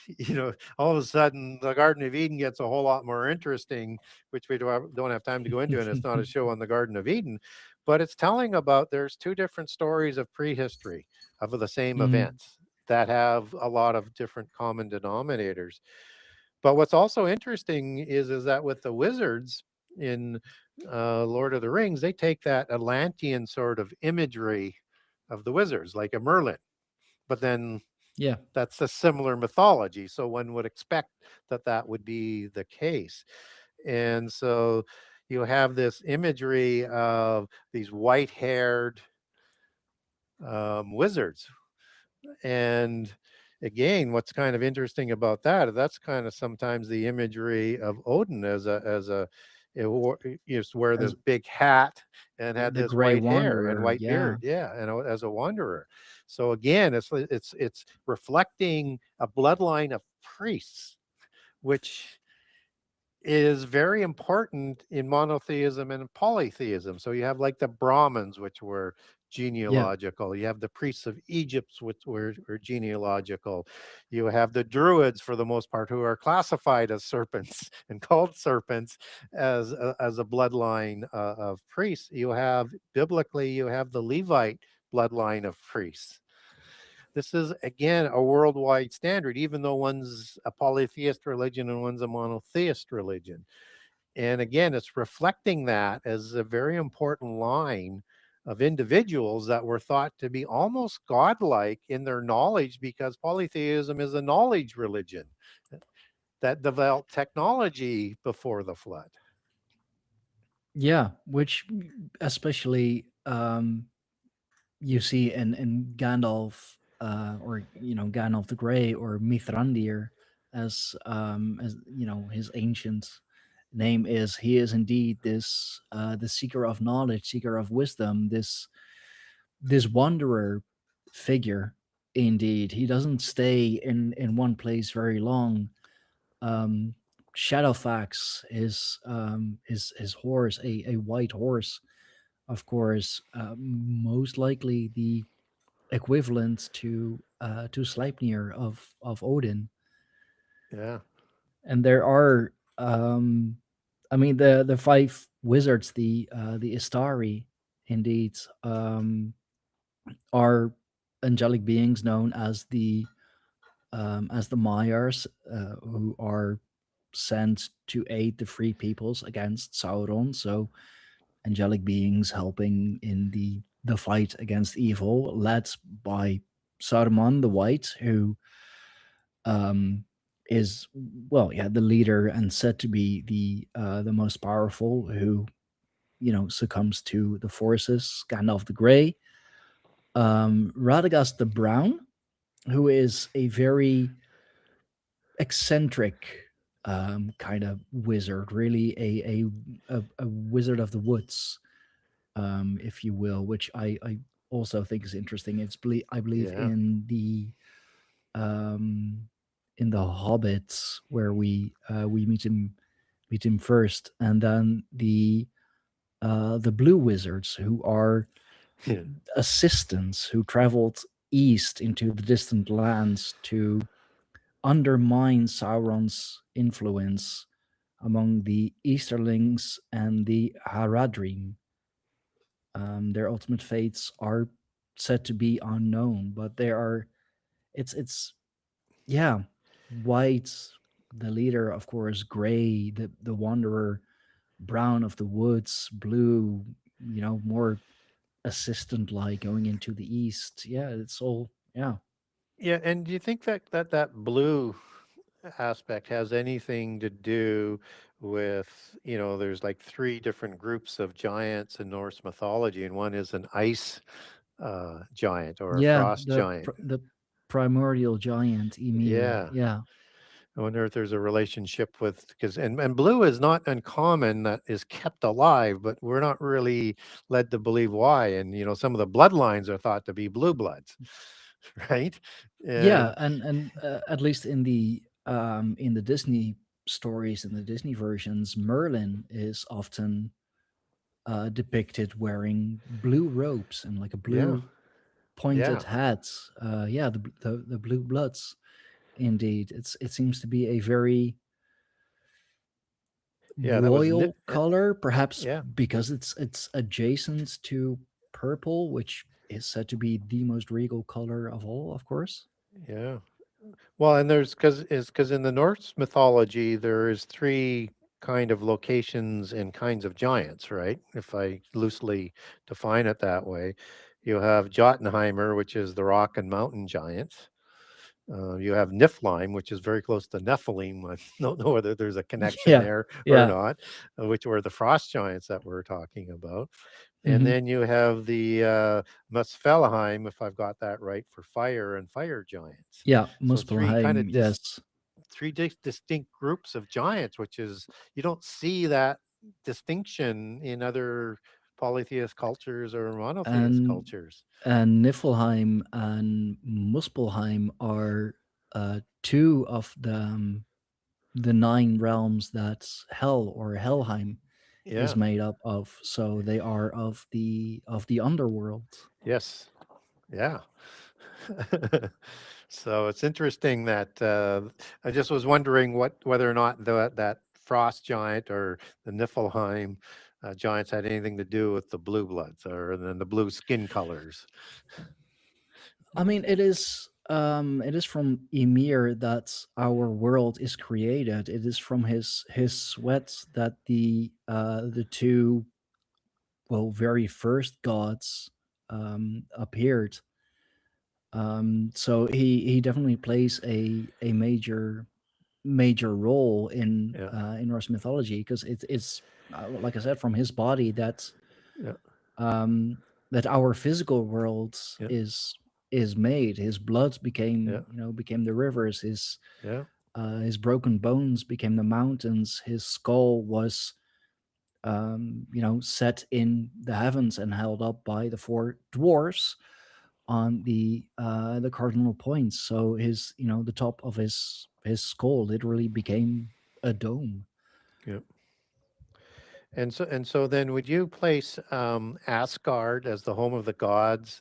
all of a sudden the Garden of Eden gets a whole lot more interesting, which we don't have time to go into, and it's not a show on the Garden of Eden, but it's telling about there's two different stories of prehistory of the same Mhm. events that have a lot of different common denominators. But what's also interesting is that with the wizards in Lord of the Rings, they take that Atlantean sort of imagery of the wizards, like a Merlin. But then Yeah. that's a similar mythology, so one would expect that that would be the case. And so you have this imagery of these white-haired wizards. And again, what's kind of interesting about that, that's kind of sometimes the imagery of Odin as a he used to wear this As big hat and had the this Grey white hair and Wanderer, white yeah. beard. Yeah, and as a wanderer. So again, it's reflecting a bloodline of priests, which is very important in monotheism and polytheism. So you have like the Brahmins, which were Yeah. genealogical. You have the priests of Egypt, which were genealogical. You have the Druids, for the most part, who are classified as serpents and called serpents as a bloodline of priests. You have biblically, you have the Levite bloodline of priests. This is, again, a worldwide standard, even though one's a polytheist religion and one's a monotheist religion. And again, it's reflecting that as a very important line of individuals that were thought to be almost godlike in their knowledge, because polytheism is a knowledge religion that developed technology before the flood. Yeah, which especially you see in Gandalf, or Gandalf the Grey, or Mithrandir, as his ancient name is. He is indeed this the seeker of knowledge, seeker of wisdom, this wanderer figure. Indeed, he doesn't stay in one place very long. um Shadowfax, his horse, a white horse, of course, most likely the equivalent to Sleipnir of Odin. Yeah. And there are, I mean, the five wizards, the Istari, indeed, are angelic beings known as the Maiars, who are sent to aid the free peoples against Sauron. So angelic beings helping in the fight against evil, led by Saruman the White, who is, well, yeah, the leader and said to be the most powerful, who succumbs to the forces. Gandalf the Grey, Radagast the Brown, who is a very eccentric kind of wizard, really a wizard of the woods, if you will, which I also think is interesting. I believe Yeah. in the Hobbits where we meet him first, and then the blue wizards, who are Yeah. assistants who traveled east into the distant lands to undermine Sauron's influence among the Easterlings and the Haradrim. Their ultimate fates are said to be unknown, but there are it's yeah, white, the leader, of course, gray, the wanderer, brown of the woods, blue, more assistant like going into the east. Yeah, it's all yeah. Yeah, and do you think that that blue aspect has anything to do with, there's like three different groups of giants in Norse mythology, and one is an ice giant or a Yeah, frost giant. the primordial giant Ymir. Yeah. Yeah. I wonder if there's a relationship with, because and blue is not uncommon that is kept alive, but we're not really led to believe why. And some of the bloodlines are thought to be blue bloods, right? Yeah, And and at least in the Disney stories, in the Disney versions, Merlin is often depicted wearing blue robes and like a yeah, blue pointed yeah, hat. Yeah, the blue bloods. Indeed, it seems to be a very yeah, that was royal color, perhaps yeah, because it's adjacent to purple, which is said to be the most regal color of all, of course. yeah. Well, and there's because in the Norse mythology there is three kind of locations and kinds of giants, right? If I loosely define it that way, you have Jotunheimer, which is the rock and mountain giants. You have Niflheim, which is very close to Nephilim. I don't know whether there's a connection Yeah, there or yeah. not, which were the frost giants that we're talking about. And Hmm. then you have the Muspelheim, if I've got that right, for fire and fire giants. Yeah, So three kind Muspelheim, of yes. distinct groups of giants, which is you don't see that distinction in other polytheist cultures or monotheist And cultures. Niflheim and Muspelheim are two of the nine realms that Hell or Helheim is Yeah. made up of. So they are of the underworld. Yes. Yeah. So it's interesting that I just was wondering whether or not that frost giant or the Niflheim giants had anything to do with the blue bloods or then the blue skin colors. I mean, it is from Ymir that our world is created. It is from his sweat that the two, well, very first gods appeared. So he definitely plays a major role Yeah. in Norse mythology, because it's like I said, from his body Yeah. um, that our physical world Yeah. is made. His blood Yeah. became the rivers. Yeah. His broken bones became the mountains. His skull was set in the heavens and held up by the four dwarfs on the cardinal points. So the top of his skull literally became a dome. Yeah. And so then would you place Asgard as the home of the gods,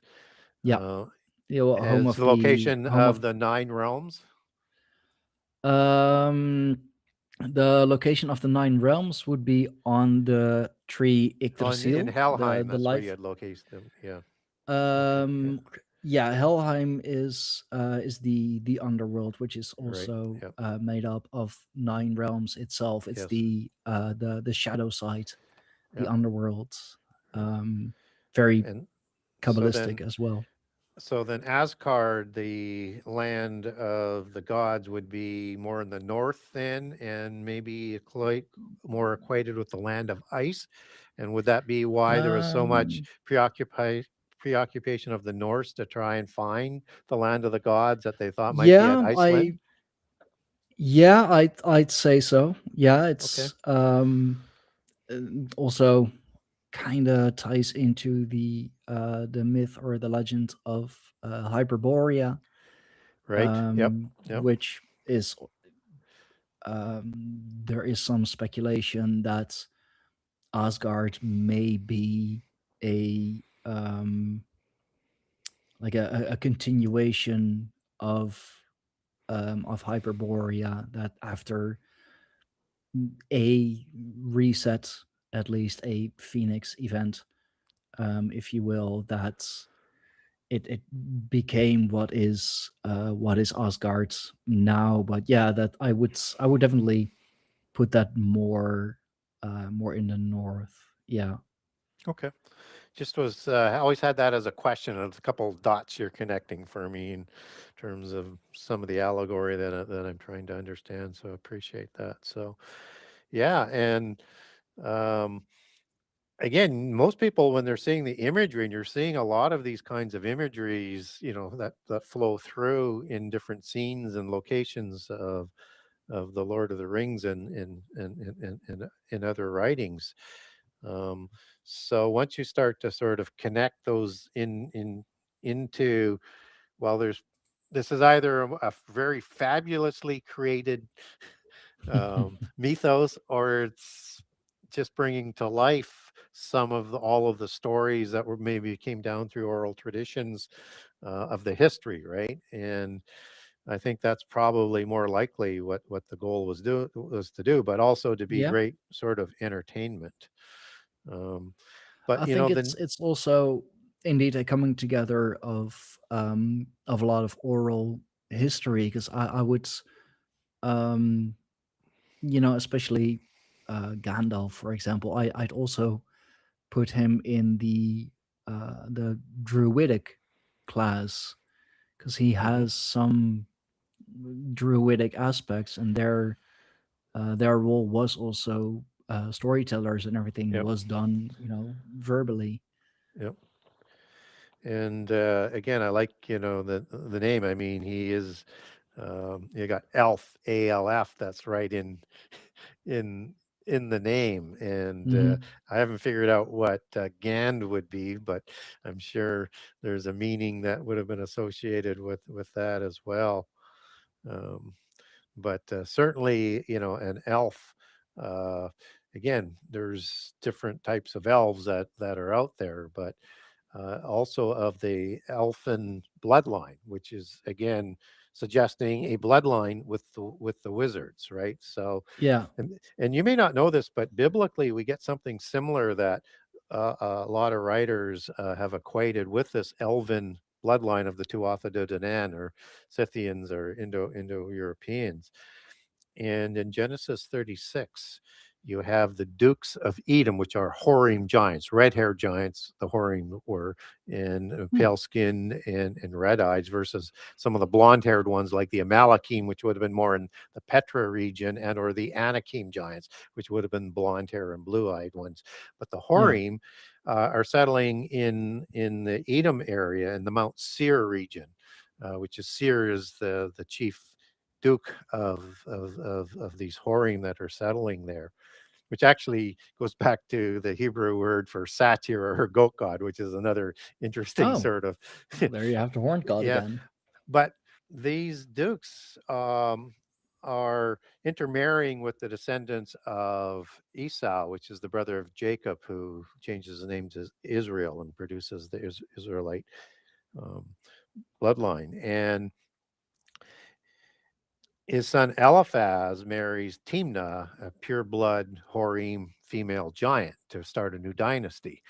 Yeah, uh, home as of the the location home of of the nine realms? um the location of the nine realms would be on the tree On in Yggdrasil, the Helheim, the that's where you life. had located them. Yeah. Okay. Yeah. Um, yeah, Helheim is the underworld, which is Right. also Yeah. made up of nine realms itself. It's Yes. the shadow side, the Yeah. underworld. Very And so kabbalistic then as well. so then Asgard, the land of the gods, would be more in the north then, and maybe quite more equated with the land of ice. And would that be why there was so much Um, preoccupation of the Norse to try and find the land of the gods that they thought might be at yeah, Iceland? I'd say so. Yeah, Okay. it's also kind of ties into the myth or the legend of Hyperborea, Right. Yep. Yep. which is there is some speculation that Asgard may be a like a continuation of Hyperborea, that after a reset, at least a Phoenix event, if you will, that it became what is Asgard now. But yeah, that I would definitely put that more in the north. Yeah. Okay. Just was I always had that as a question, of a couple of dots you're connecting for me in terms of some of the allegory that I'm trying to understand. So I appreciate that. So yeah, and um, again, most people when they're seeing the imagery, and you're seeing a lot of these kinds of imageries, that flow through in different scenes and locations of the Lord of the Rings and in other writings. Um, so once you start to sort of connect those into, well, this is either a very fabulously created mythos, or it's just bringing to life some of all of the stories that were maybe came down through oral traditions of the history, right? And I think that's probably more likely what the goal was to do, but also to be Yeah. great sort of entertainment. Um, but I think then it's also indeed a coming together of a lot of oral history, because I would um especially Gandalf, for example, I'd also put him in the druidic class, because he mhm, has some druidic aspects, and their role was also storytellers, and everything yep, was done verbally. yep. And again, I like the name. I mean, he is you got Elf, ALF. That's right in in the name. And Hmm. I haven't figured out what Gand would be, but I'm sure there's a meaning that would have been associated with that as well. Um, but certainly, an elf. Uh, Again, there's different types of elves that are out there, but also of the elfin bloodline, which is again suggesting a bloodline with the wizards, right? So, Yeah. and you may not know this, but biblically we get something similar that a lot of writers have equated with this elven bloodline of the Tuatha De Danann, or Scythians, or Indo-Europeans. And in Genesis 36, you have the Dukes of Edom, which are Horim giants, red haired giants, the Horim were, and Hmm. pale skin and red eyes, versus some of the blonde haired ones like the Amalekim, which would have been more in the Petra region, and or the Anakim giants, which would have been blonde hair and blue eyed ones. But the Yeah. Horim are settling in the Edom area in the Mount Seir region, which is Seir is the chief duke of these Horim that are settling there, which actually goes back to the Hebrew word for satyr or goat god, which is another interesting Oh, sort of well, there you have the horn god yeah. again. But these dukes are intermarrying with the descendants of Esau, which is the brother of Jacob, who changes the name to Israel and produces the Israelite um, bloodline. And his son Eliphaz marries Timnah, a pure-blood Horim female giant, to start a new dynasty,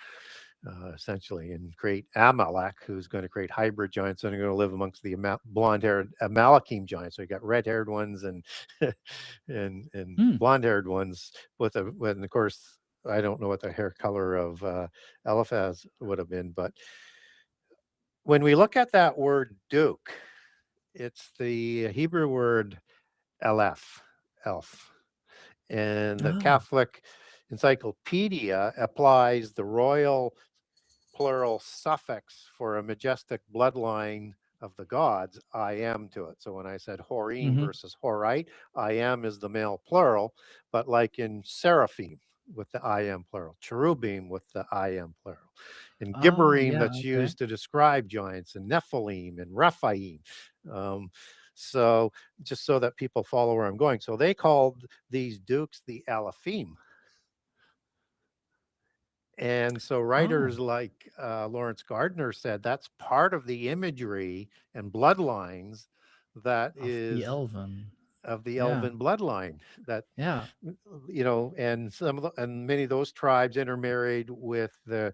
essentially, and create Amalek, who's going to create hybrid giants that are going to live amongst the blonde-haired Amalekim giants. So you got red-haired ones and and Hmm. blonde-haired ones and of course, I don't know what the hair color of Eliphaz would have been, but when we look at that word Duke, it's the Hebrew word Aleph, elf. And the Oh. Catholic Encyclopedia applies the royal plural suffix for a majestic bloodline of the gods, I am, to it. So when I said Horim Hmm. versus Horite, I am is the male plural, but like in seraphim with the I am plural, cherubim with the I am plural. and Oh, Gibborim yeah, that's okay. used to describe giants, and Nephilim and Rephaim. Um, so just so that people follow where I'm going. So they called these dukes the Alephim. And so writers Oh, like Lawrence Gardner said that's part of the imagery and bloodlines that of the is Elven. of the Yeah, Elven bloodline that yeah. and some of and many of those tribes intermarried with the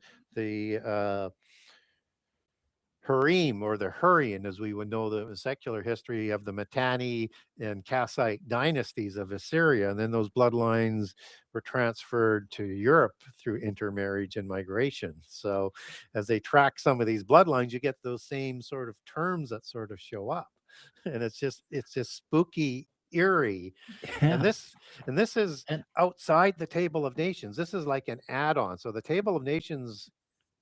Hurim or the Hurrian, as we would know the secular history of the Mitanni and Kassite dynasties of Assyria. And then those bloodlines were transferred to Europe through intermarriage and migration. So as they track some of these bloodlines, you get those same sort of terms that sort of show up. And it's just spooky, eerie. And Yeah. this is And outside the Table of Nations. This is like an add-on. So the Table of Nations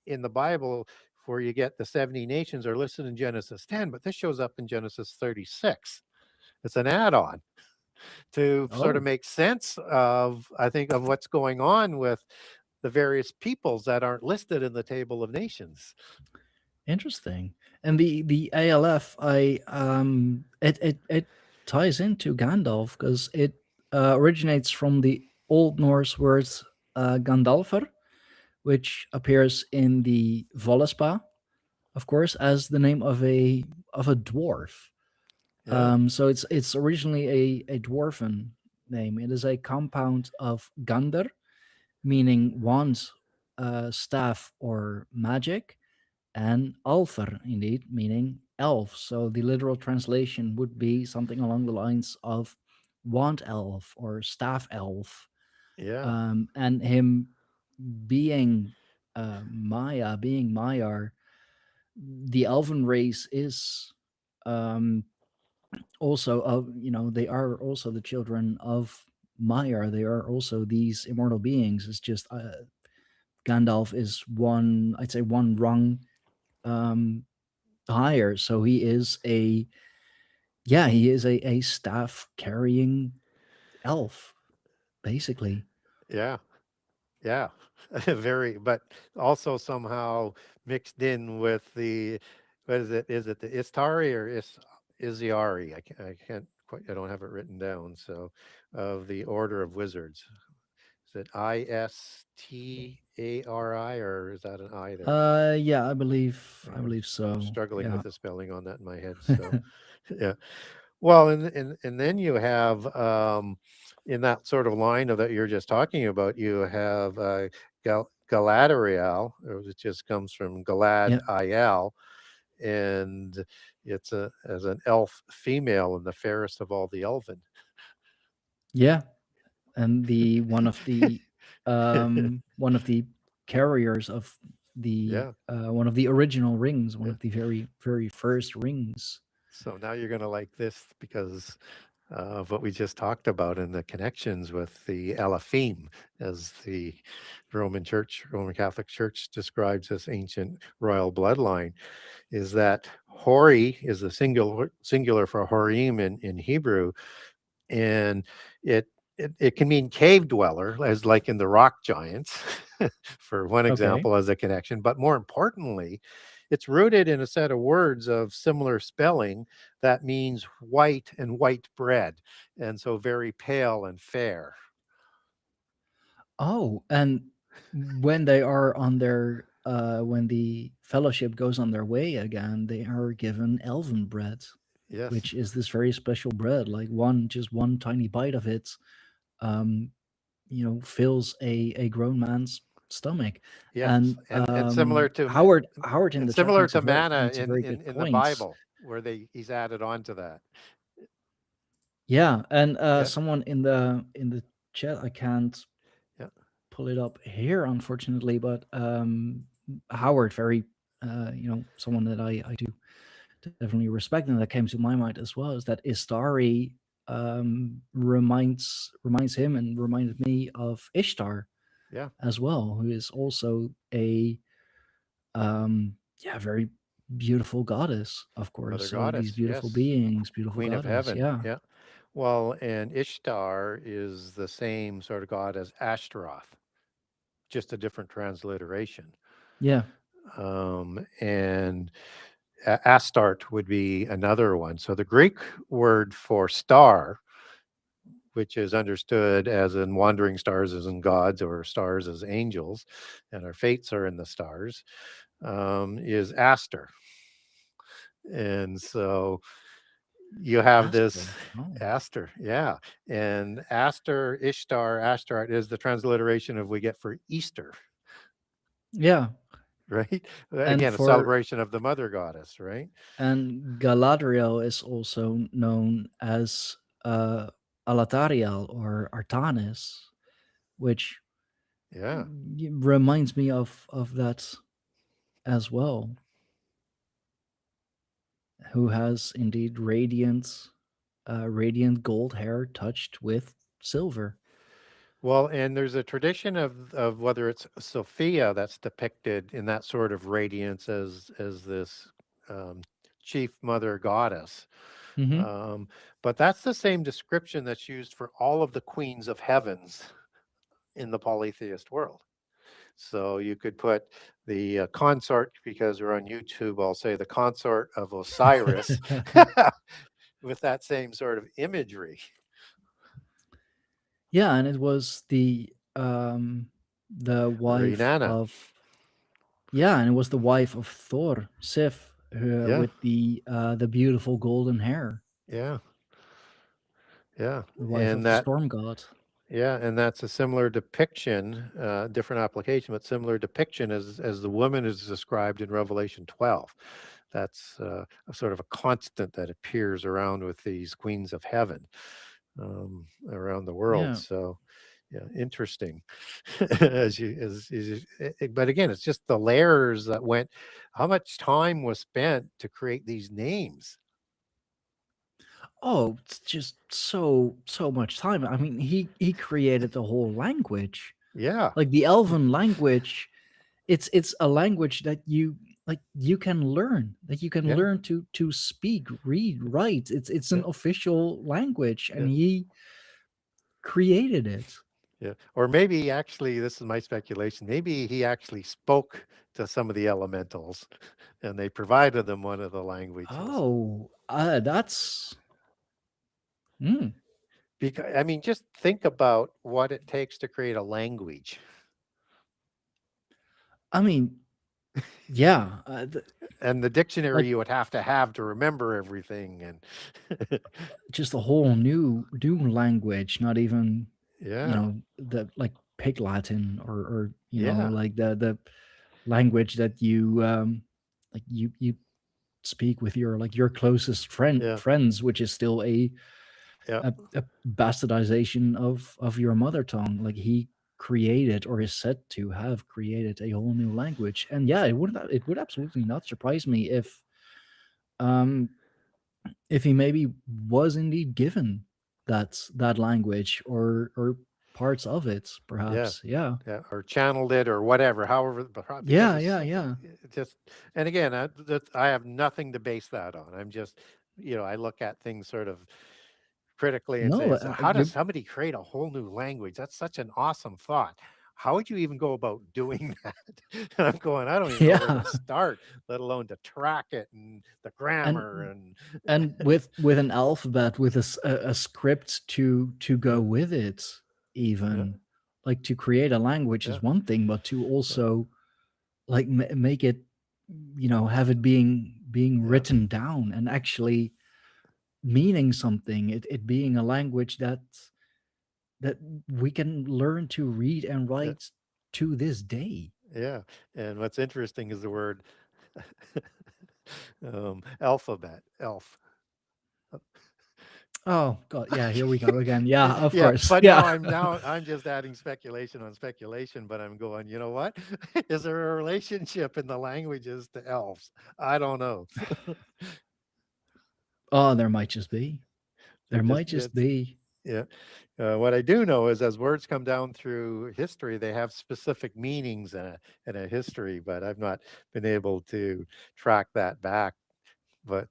in the Bible, where you get the 70 nations, are listed in Genesis 10, but this shows up in Genesis 36. It's an add-on to sort of oh, make sense of, I think, of what's going on with the various peoples that aren't listed in the Table of Nations. interesting. And the ALF, it ties into Gandalf because it originates from the Old Norse word Gandalfur, which appears in the Voluspa, of course, as the name of a dwarf. Yeah, So it's originally a dwarven name. It is a compound of Gandr, meaning wand, staff, or magic, and Alfr, indeed, meaning elf. So the literal translation would be something along the lines of wand elf or staff elf. yeah, And him being Maya, being Maiar, the elven race is um, also of, they are also the children of Maiar. They are also these immortal beings. It's just Gandalf is one, I'd say, one rung um, higher. So he is a staff carrying elf, basically. yeah, yeah. Very, but also somehow mixed in with the, what is it? Is it the Istari or Iziari? I can't quite, I don't have it written down. So, of the Order of Wizards. Is it Istari, or is that an I there? Yeah, I believe I'm so. struggling Yeah. with the spelling on that in my head. So, yeah. Well, and then you have in that sort of line of that you're just talking about, you have Galadriel, which just comes from Galad Yeah. Il, and it's a as an elf female and the fairest of all the elven. Yeah. And the one of the carriers of the Yeah, one of the original rings, one yeah. of the very very first rings. So now you're going to like this because of what we just talked about and the connections with the Alephim, as the Roman Catholic Church describes this ancient royal bloodline, is that Hori is the singular for Horim in Hebrew, and it it can mean cave dweller, as like in the rock giants, for one Okay. example, as a connection. But more importantly, it's rooted in a set of words of similar spelling that means white and white bread, and so very pale and fair. Oh, and when they are on their when the fellowship goes on their way again, they are given elven bread, Yes, which is this very special bread. Like one tiny bite of it, um, fills a grown man's stomach. yes, And and similar to Howard in the chat makes a very manna makes a very good in the point. Bible, where they he's added on to that. Yeah, and Yeah, someone in the chat, I can't yeah, pull it up here, unfortunately, but Howard, very someone that I do definitely respect, and that came to my mind as well, is that Istari reminds him and reminded me of Ishtar yeah. as well, who is also a very beautiful goddess, of course. Mother So these goddess, beautiful yes, beings, beautiful Queen of goddess, Heaven, yeah, yeah. Well, and Ishtar is the same sort of god as Ashtaroth, just a different transliteration. yeah, And Astarte would be another one. So the Greek word for star, which is understood as in wandering stars as in gods, or stars as angels, and our fates are in the stars, is Aster. And so you have this Aster. Oh, Aster, yeah. And Aster, Ishtar, Ashtart is the transliteration of we get for Easter, yeah. right? And Again, a for celebration of the mother goddess, right? and Galadriel is also known as uh, Alatariel or Artanis, which Yeah. reminds me of that as well. Who has indeed radiant gold hair touched with silver. Well, and there's a tradition of whether it's Sophia that's depicted in that sort of radiance as this um, chief mother goddess. Hmm. Um, but that's the same description that's used for all of the queens of heavens in the polytheist world. So you could put the consort, because we're on YouTube, I'll say the consort of Osiris with that same sort of imagery. Yeah, and it was the wife Rinana. of yeah, and it was the wife of Thor, Sif, Yeah, with the beautiful golden hair, yeah, yeah. the wife And of the that, storm god. yeah, and that's a similar depiction, different application, but similar depiction as the woman is described in Revelation 12. That's a sort of a constant that appears around with these queens of heaven around the world. Yeah. So, yeah, interesting. But again, it's just the layers that went. How much time was spent to create these names? Oh, it's just so much time. I mean, he created the whole language. Yeah, Like the Elven language, it's a language that you can learn, that you can yeah, learn to speak, read, write. It's yeah, an official language, and yeah. he created it. Yeah, or maybe actually, this is my speculation. Maybe he actually spoke to some of the elementals, and they provided them one of the languages. Oh, that's mm, Because I mean, just think about what it takes to create a language, I mean, yeah, and the dictionary like you would have to remember everything. And just a whole new language, not even yeah, the like pig Latin or yeah, like the language that you speak with your like your closest yeah, friends, which is still yeah, a bastardization of your mother tongue. Like he created or is said to have created a whole new language. And yeah, it would absolutely not surprise me um if he maybe was indeed given that language or parts of it, yeah. perhaps. Yeah. Yeah, or channeled it or whatever, however, because Yeah, it's yeah, yeah. just, and again, I have nothing to base that on. I'm just, I look at things sort of critically and No, say, so how does you're somebody create a whole new language? That's such an awesome thought. How would you even go about doing that? And I'm going, I don't even know where to yeah. start, let alone to track it and the grammar and and and with an alphabet, with a script to go yeah, with it, yeah, even like to create a language yeah, is one thing, but to yeah, also like make it, have it being yeah, written down and actually meaning something, it being a language that we can learn to read and yeah, write to this day. yeah. And what's interesting is the word alphabet, elf. Oh god, yeah, here we go again. Yeah, of Yeah, course. but Yeah. now I'm just adding speculation on speculation, but I'm going, you know what? Is there a relationship in the languages to elves? I don't know. Oh, there might just be. They're There just might just it's be. yeah. What I do know is as words come down through history, they have specific meanings in a history, but I've not been able to track that back but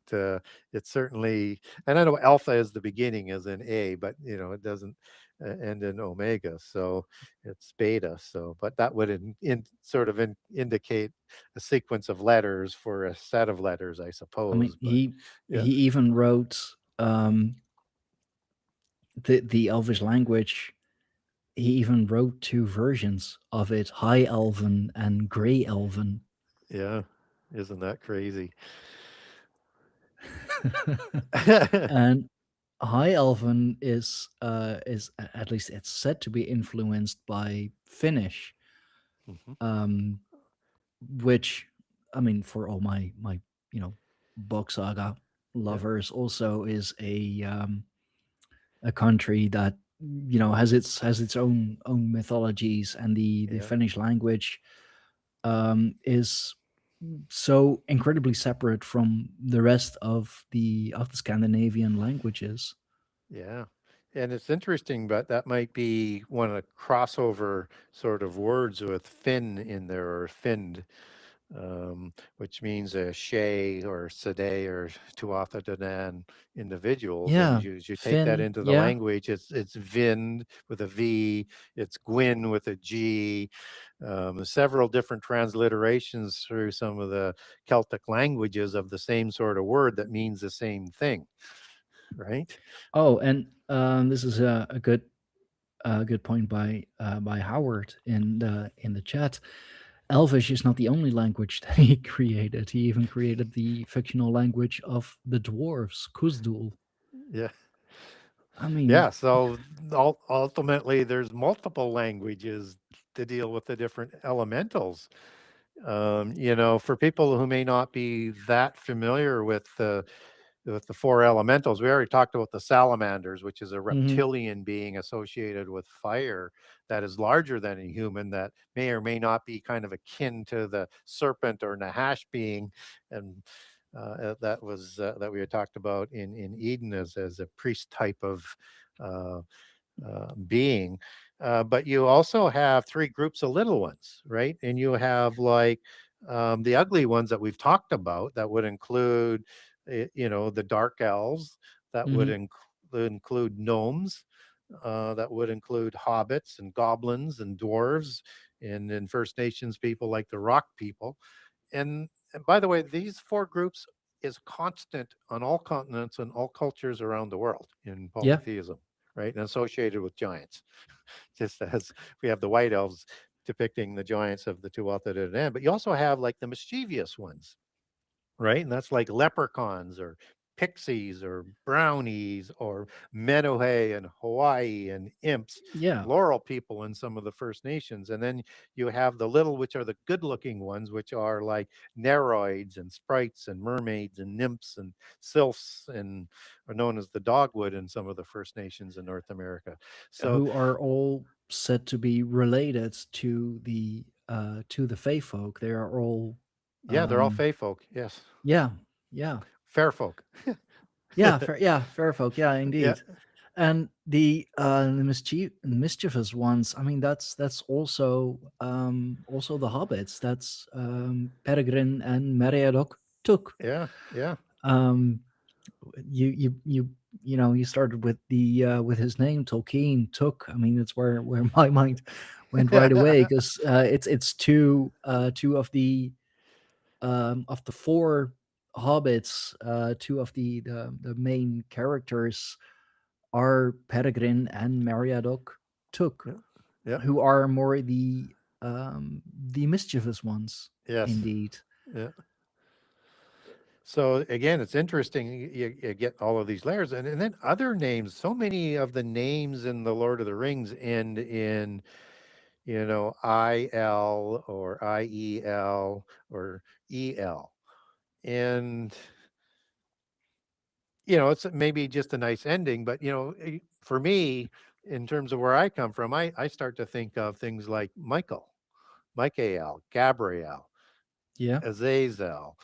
it's certainly, and I know alpha is the beginning as in A, but it doesn't end in omega, so it's beta. So, but that would sort of indicate a sequence of letters for a set of letters, I I mean, suppose. But he yeah, even wrote the Elvish language. He even wrote two versions of it: High Elven and Grey Elven. yeah, isn't that crazy? And High Elven is at least it's said to be influenced by Finnish, Mhm. um, which, I mean, for all my book saga Yeah, lovers, also is a country that has its own mythologies, and the yeah, Finnish language is so incredibly separate from the rest of the Scandinavian languages. yeah. And it's interesting, but that might be one of the crossover sort of words with Finn in there, or Find, which means a Shay or Sade or Tuatha De Danann individuals. And Yeah, as you take that Finn. into the Yeah, language, it's Vind with a V, it's Gwyn with a G. Several different transliterations through some of the Celtic languages of the same sort of word that means the same thing, right? oh, and this is a good point by Howard in the chat. Elvish is not the only language that he created. He even created the fictional language of the dwarves, Kuzdul. Yeah. I mean, Yeah, so ultimately, there's multiple languages to deal with the different elementals. For people who may not be that familiar with the four elementals, we already talked about the salamanders, which is a mhm, reptilian being associated with fire that is larger than a human, that may or may not be kind of akin to the serpent or Nahash being, and that we had talked about in Eden as a priest type of uh, being. But you also have three groups of little ones, right? And you have like the ugly ones that we've talked about that would include, the dark elves, that would mhm. include gnomes, that would include hobbits and goblins and dwarves, and in First Nations people like the rock people. And by the way, these four groups is constant on all continents and all cultures around the world in Yeah. polytheism, right? And associated with giants, just as we have the white elves depicting the giants of the Tuatha De Danann, but you also have like the mischievous ones, right? And that's like leprechauns or pixies or brownies or Menuhe and Hawaii and imps, Yeah. laurel people in some of the First Nations. And then you have the little, which are the good looking ones, which are like neroids and sprites and mermaids and nymphs and sylphs, and are known as the dogwood in some of the First Nations in North America. So Who are all said to be related to the Fae folk. They are all, yeah, they're all um, Fey folk. Yes. yeah, yeah, Fair folk. yeah, fair folk. Yeah, Yeah. indeed. And the mischievous ones. I mean, that's also the hobbits. That's Peregrine and Meriadoc Took. Yeah. Yeah. Um, you started with his name Tolkien Took. I mean, that's where my mind went right away, because it's two of the four hobbits. Two of the main characters are Peregrine and Meriadoc Took, Yeah. Yeah. who are more the mischievous ones, Yes. indeed. Yeah. So again, it's interesting. You get all of these layers, and then other names. So many of the names in the Lord of the Rings end in, IL or IEL or EL, and it's maybe just a nice ending. But for me, in terms of where I come from, I start to think of things like Michael, Gabriel, Yeah, Azazel,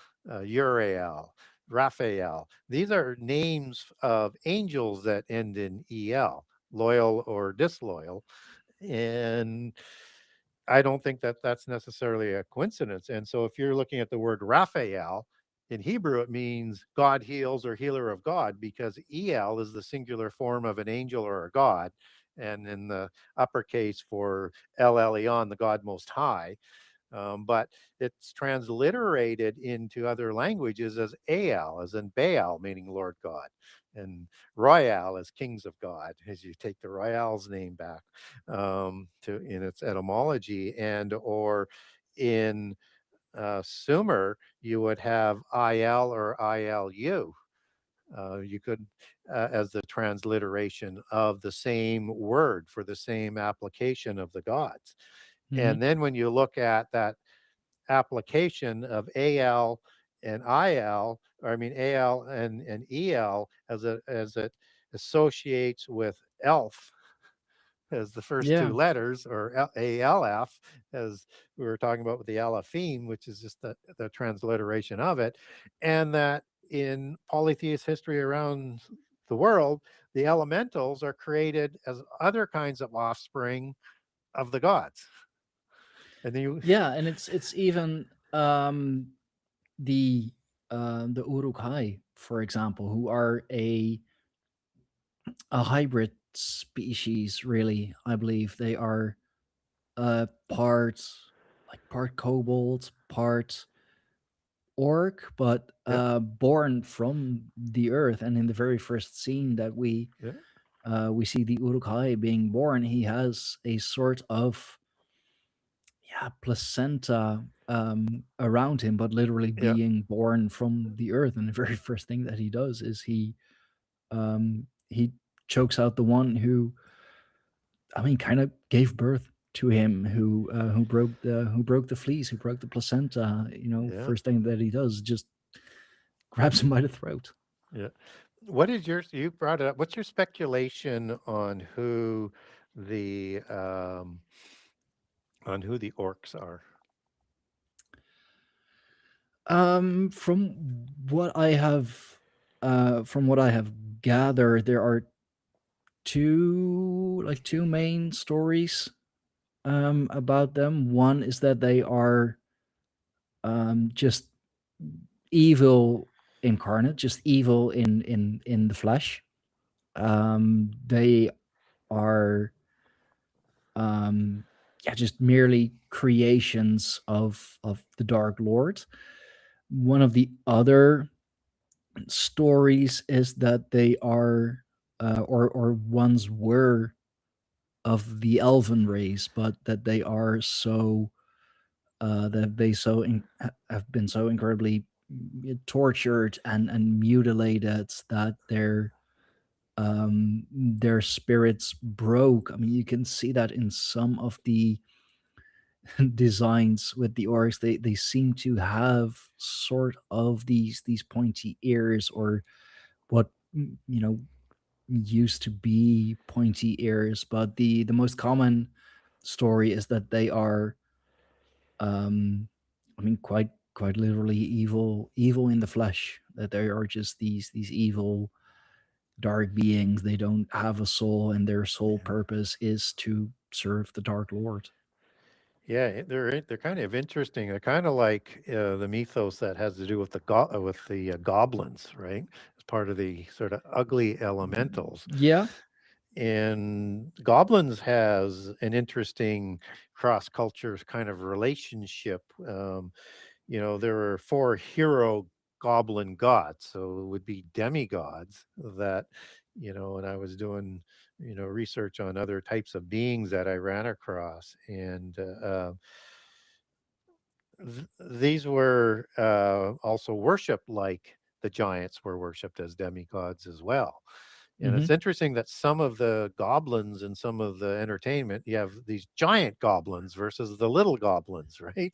Uriel, Raphael. These are names of angels that end in EL, loyal or disloyal. And I don't think that that's necessarily a coincidence. And so if you're looking at the word Raphael, in Hebrew, it means God heals or healer of God, because El is the singular form of an angel or a god. And in the uppercase for El Elyon, the God Most High. But it's transliterated into other languages as Aal, as in Baal, meaning Lord God, and Royal as kings of God, as you take the Royal's name back to in its etymology, and or in Sumer, you would have Il or Ilu. You could, as the transliteration of the same word for the same application of the gods. Hmm. And then when you look at that application of Al and Il, or I mean Al and El, as it associates with elf as the first Yeah. two letters, or ALF, as we were talking about with the Alephine, which is just the transliteration of it. And that in polytheist history around the world, the elementals are created as other kinds of offspring of the gods. And then you, Yeah, and it's even the Uruk-hai, for example, who are a hybrid species. Really, I believe they are part part kobold, part orc, but yeah, born from the earth. And in the very first scene that yeah, we see the Uruk-hai being born, he has a sort of placenta around him, but literally yeah, being born from the earth. And the very first thing that he does is he chokes out the one who, I mean, kind of gave birth to him, who broke the fleece, who broke the placenta. yeah, First thing that he does is just grabs him by the throat. yeah. What is your, you brought it up, what's your speculation the um on who the orcs are? From what I have, gathered, there are two main stories about them. One is that they are just evil incarnate, just evil in the flesh. They are just merely creations of the Dark Lord. One of the other stories is that they are or once were of the elven race, but that they are so that they have been so incredibly tortured and mutilated that their spirits broke. I mean, you can see that in some of the designs with the orcs. They seem to have sort of these pointy ears, or what used to be pointy ears. But the most common story is that they are, I mean, quite literally evil in the flesh. That they are just these evil dark beings. They don't have a soul, and their sole Yeah, purpose is to serve the Dark Lord. yeah, they're kind of interesting. They're kind of like the mythos that has to do with the goblins, right? As part of the sort of ugly elementals. Yeah. And goblins has an interesting cross culture kind of relationship. There are four hero goblin gods, so it would be demigods that, and I was doing, research on other types of beings that I ran across. And these were also worshipped like the giants were worshipped as demigods as well. And Hmm. it's interesting that some of the goblins and some of the entertainment, you have these giant goblins versus the little goblins, right?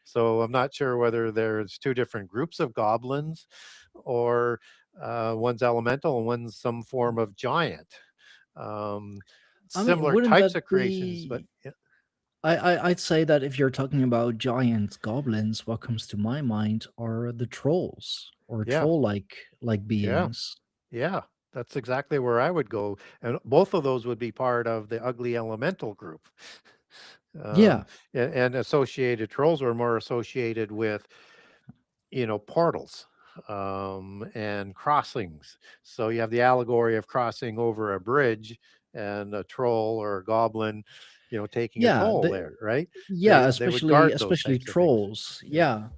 So I'm not sure whether there's two different groups of goblins, or one's elemental and one's some form of giant. Um, I mean, Similar wouldn't types that of creations, but be? I'd say that if you're talking about giant goblins, what comes to my mind are the trolls, or yeah, troll like yeah. beings. Yeah, that's exactly where I would go. And both of those would be part of the ugly elemental group. Yeah. Um, and associated trolls are more associated with, portals. and crossings. So you have the allegory of crossing over a bridge and a troll or a goblin, taking a Yeah, toll there, right? yeah, They would especially guard those especially types of things. trolls. Yeah.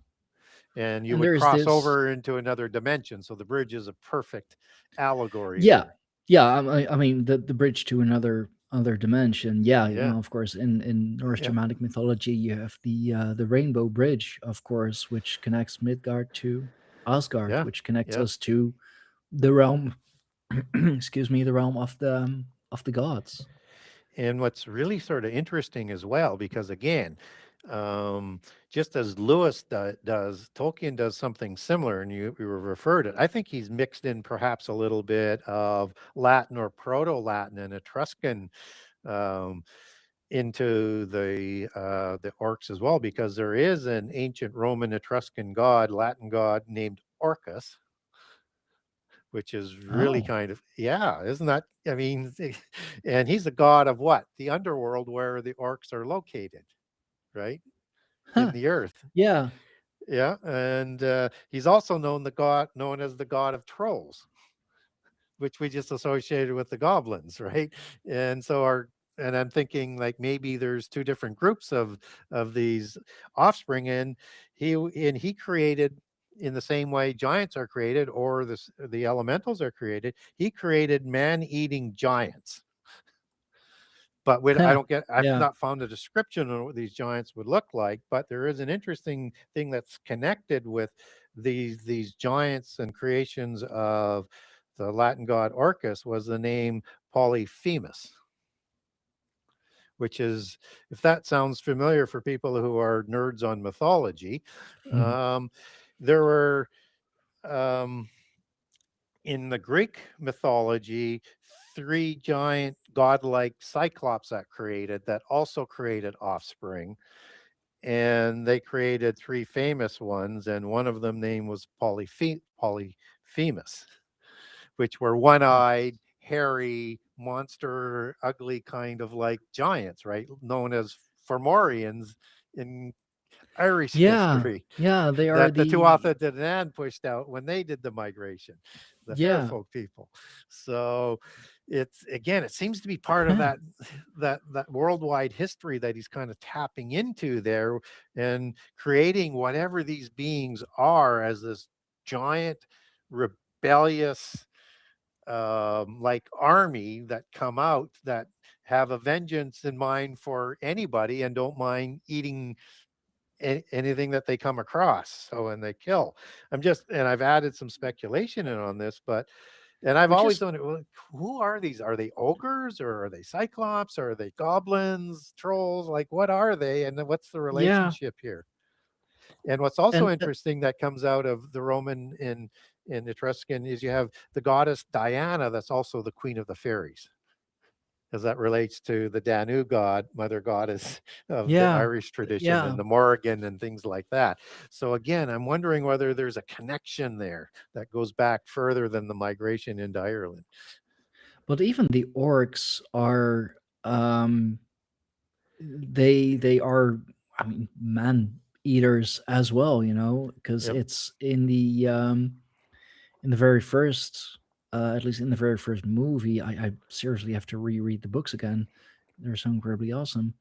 Yeah, And you and would there's cross this. over into another dimension. So the bridge is a perfect allegory Yeah, there. yeah. I mean, the bridge to another dimension. Yeah, Yeah. of course, in Norse Yeah. Germanic mythology, you have the Rainbow Bridge, of course, which connects Midgard to Asgard, Yeah. which connects Yeah. us to the realm. Excuse me, the realm of the gods. And what's really sort of interesting as well, because again, just as Lewis does, Tolkien does something similar, and you referred it. I think he's mixed in perhaps a little bit of Latin or Proto-Latin and Etruscan um, into the orcs as well, because there is an ancient Roman Etruscan god, Latin god named Orcus, which is really Oh, kind of, yeah, isn't that, I mean, and he's the god of what? The underworld where the orcs are located, right? In huh. the earth. Yeah, Yeah, and he's also known as the god of trolls, which we just associated with the goblins, right? And so and I'm thinking like maybe there's two different groups of these offspring, and he created in the same way giants are created, or the elementals are created. He created man-eating giants. But huh. I've Yeah, not found a description of what these giants would look like, but there is an interesting thing that's connected with these giants and creations of the Latin god Orcus was the name Polyphemus, which is, if that sounds familiar for people who are nerds on mythology, um, there were um, in the Greek mythology, three giant godlike cyclops that also created offspring. And they created three famous ones, and one of them name was Polyphemus, which were one-eyed, hairy, monster, ugly kind of like giants, right? Known as Fomorians in Irish yeah, history, yeah. They are that the the Tuatha De Danann pushed out when they did the migration, the fair yeah. folk people. So it's, again, it seems to be part of that worldwide history that he's kind of tapping into there and creating whatever these beings are as this giant rebellious like army that come out that have a vengeance in mind for anybody and don't mind eating anything that they come across. So, and they kill. And I've added some speculation in on this, and I've Which always is wondered, well, who are these? Are they ogres, or are they cyclops, or are they goblins, trolls? Like, what are they? And what's the yeah, relationship here? And what's also and interesting that comes out of the Roman in Etruscan is you have the goddess Diana, that's also the queen of the fairies, as that relates to the Danu god, mother goddess of the yeah, Irish tradition, yeah. and the Morrigan and things like that. So again, I'm wondering whether there's a connection there that goes back further than the migration into Ireland. But even the orcs are um they are, I mean, man eaters as well, because Yep. it's in the very first at least in the very first movie. I seriously have to reread the books again. They're so incredibly awesome.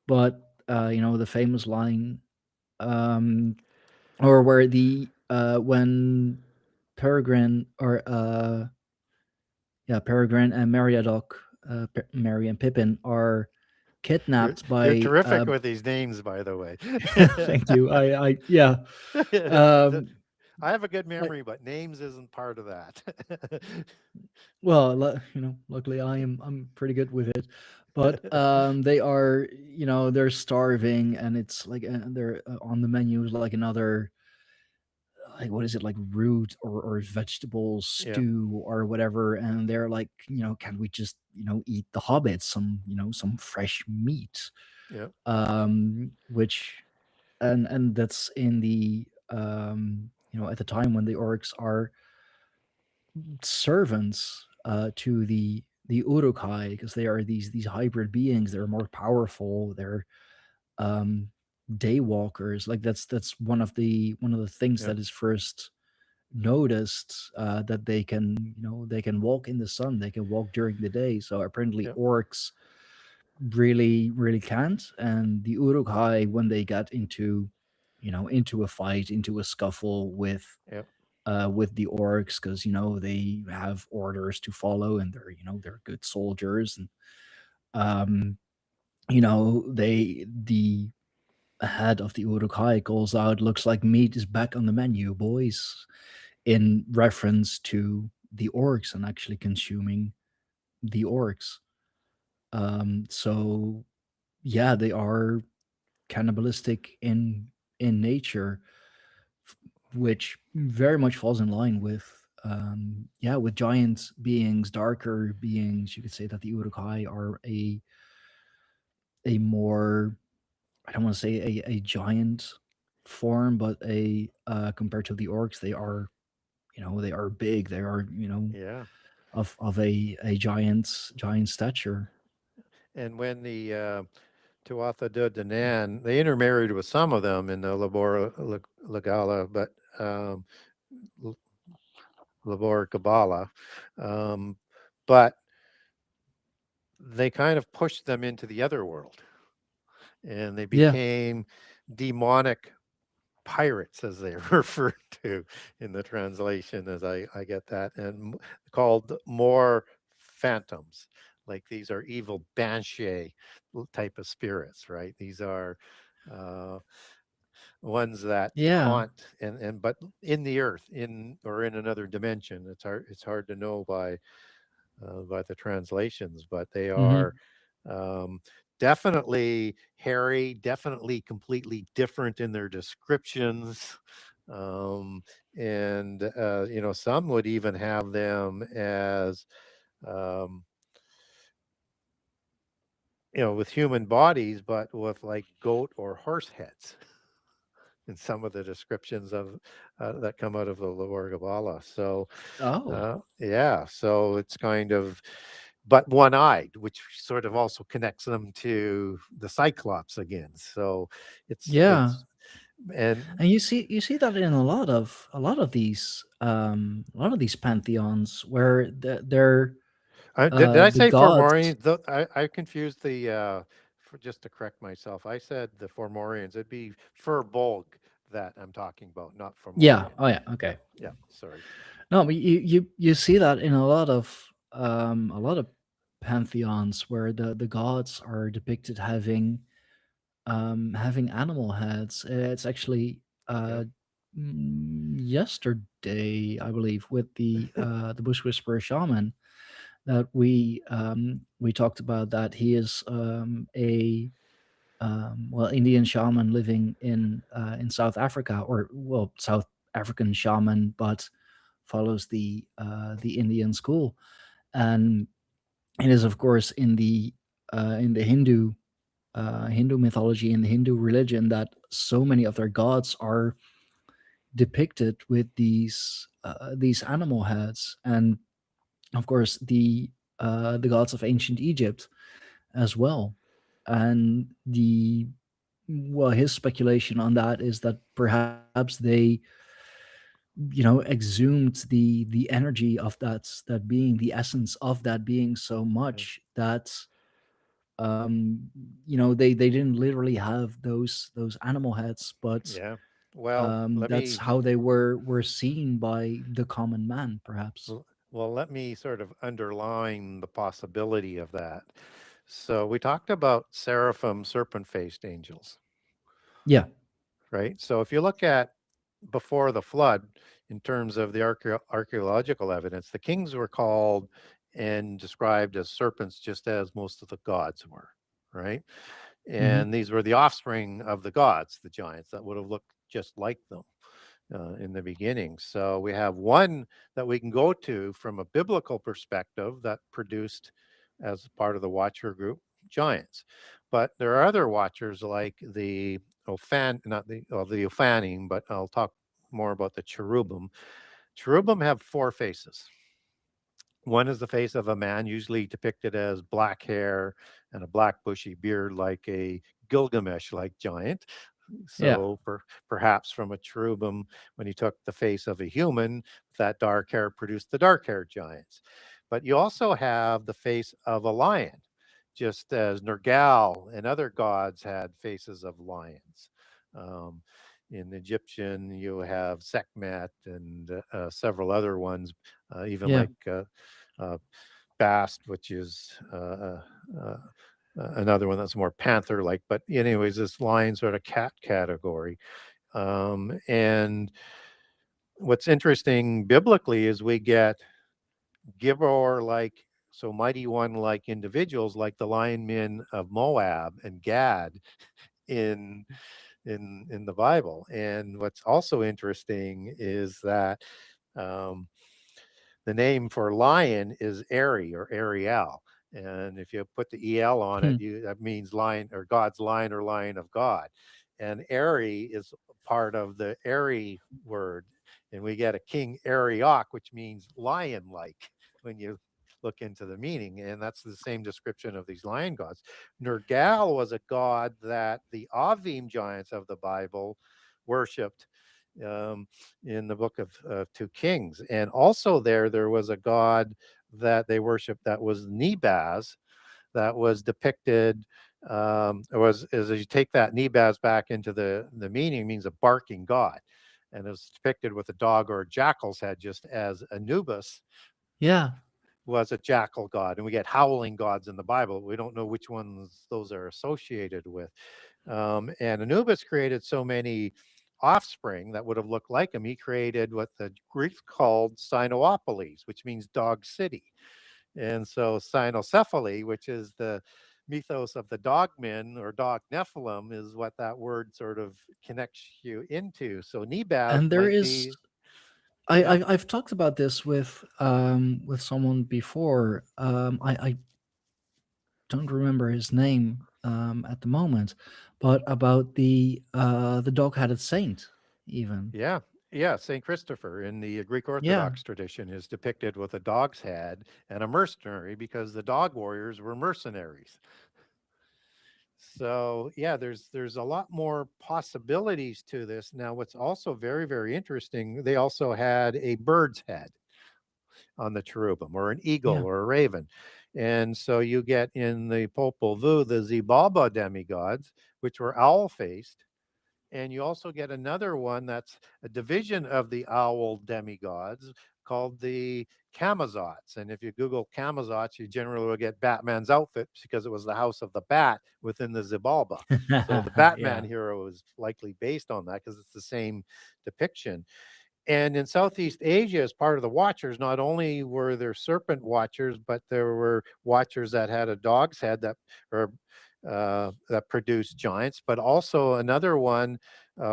But the famous line, um or where the when Peregrine or yeah, Peregrine and Meriadoc, Merry and Pippin are You're kidnapped you're by terrific with these names, by the way. thank you. I yeah. The- Um I have a good I, memory, but names isn't part of that. well, luckily I'm pretty good with it. But they are, they're starving, and it's like they're on the menu is like another, like, what is it, like root or vegetable Yeah, stew or whatever, and they're like, can we just eat the hobbits, some fresh meat, yeah, which, and that's in the at the time when the orcs are servants to the urukai, because they are these hybrid beings. They're more powerful. They're um daywalkers. Like that's one of the things yeah, that is first noticed that they can, they can walk in the sun, they can walk during the day. So apparently Yep. orcs really can't. And the Uruk-hai, when they get into, into a fight, into a scuffle Yep. with the orcs, because they have orders to follow, and they're, they're good soldiers. And um the head of the Uruk-hai calls out, "Looks like meat is back on the menu, boys," in reference to the orcs and actually consuming the orcs. So yeah, they are cannibalistic in nature, which very much falls in line with, yeah, with giant beings, darker beings. You could say that the Uruk-hai are a more, I don't want to say a giant form, but a compared to the orcs, they are, they are big. They are, Yeah. of a giant stature. And when the Tuatha De Danann, they intermarried with some of them in the Labor Lagala, but L- Labor Gabala, um, but they kind of pushed them into the other world, and they Yeah. became demonic pirates, as they refer to in the translation, as I get that, and called more phantoms. Like these are evil banshee type of spirits, right? These are uh, ones that Yeah. haunt and but in the earth, in or in another dimension. It's hard to know by the translations, but they are Hmm. um, definitely hairy, definitely completely different in their descriptions. Um, and, some would even have them as, um, with human bodies, but with like goat or horse heads in some of the descriptions of that come out of the Lower Gabala. So, Oh. yeah, so it's kind of, but one-eyed, which sort of also connects them to the Cyclops again. So Yeah. it's and And you see that in a lot of these pantheons where did I the say gods. Formorians? I confused the for just to correct myself. I said the Formorians. It'd be Furbolg that I'm talking about, not Yeah. Formorian. Oh yeah. Yeah, Okay. yeah. Sorry. No, but you see that in a lot of pantheons where the gods are depicted having animal heads. It's actually Yeah. yesterday, I believe, with the Bush Whisperer shaman, that we talked about that he is a Indian shaman living in South Africa, or well, South African shaman, but follows the Indian school. And it is, of course, in the Hindu mythology, in the Hindu religion, that so many of their gods are depicted with these animal heads. And of course, the gods of ancient Egypt as well. And his speculation on that is that perhaps they, exhumed the energy of that being, the essence of that being, so Yeah. much that, they didn't literally have those animal heads, but Yeah. Well, let that's me how they were seen by the common man, perhaps. let me sort of underline the possibility of that. So we talked about seraphim, serpent-faced angels, Yeah. right? So if you look at before the flood, in terms of the archaeological evidence, the kings were called and described as serpents, just as most of the gods were, right? Hmm. And these were the offspring of the gods, the giants that would have looked just like them in the beginning. So we have one that we can go to from a biblical perspective that produced, as part of the Watcher group, giants. But there are other Watchers like the not the Ophanim, but I'll talk more about the cherubim. Cherubim have four faces. One is the face of a man, usually depicted as black hair and a black bushy beard, like a Gilgamesh like giant. Yeah. So perhaps from a cherubim, when he took the face of a human, that dark hair produced the dark haired giants. But you also have the face of a lion, just as Nergal and other gods had faces of lions. Um, in Egyptian, you have Sekhmet and several other ones, even Yeah. like uh, Bast, which is another one that's more panther-like. But anyways, this lion sort of cat category. And what's interesting biblically is we get Gibor like, so mighty one like individuals like the lion men of Moab and Gad in in the Bible. And what's also interesting is that um, the name for lion is Eri or Ariel. And if you put the EL on it, Hmm. that means lion or God's lion or lion of God. And Eri is part of the Eri word. And we get a king Arioch, which means lion like when you look into the meaning. And that's the same description of these lion gods. Nergal was a god that the Avim giants of the Bible worshipped um, in the book of 2 Kings. And also there was a god that they worshiped that was Nebaz, that was depicted. Was as you take that Nebaz back into the meaning, it means a barking god, and it was depicted with a dog or a jackal's head, just as Anubis Yeah. was a jackal god. And we get howling gods in the Bible. We don't know which ones those are associated with. And Anubis created so many offspring that would have looked like him. He created what the Greeks called Sinoopolis, which means dog city. And so Cynocephaly, which is the mythos of the dogmen or dog Nephilim, is what that word sort of connects you into. So Nebaz And there might is be, I, yeah, I've talked about this with someone before. I don't remember his name at the moment, but about the dog-headed saint even. yeah, yeah. Saint Christopher in the Greek Yeah. Orthodox tradition is depicted with a dog's head and a mercenary because the dog warriors were mercenaries. So yeah, there's a lot more possibilities to this. Now, what's also very, very interesting, they also had a bird's head on the cherubim, or an eagle Yeah. or a raven. And so you get in the Popol Vuh the Xibalba demigods, which were owl faced. And you also get another one that's a division of the owl demigods called the Camazots. And if you Google Camazots, you generally will get Batman's outfit because it was the house of the bat within the Xibalba. So the Batman Yeah. hero is likely based on that because it's the same depiction. And in Southeast Asia, as part of the Watchers, not only were there serpent watchers, but there were watchers that had a dog's head or that produced giants, but also another one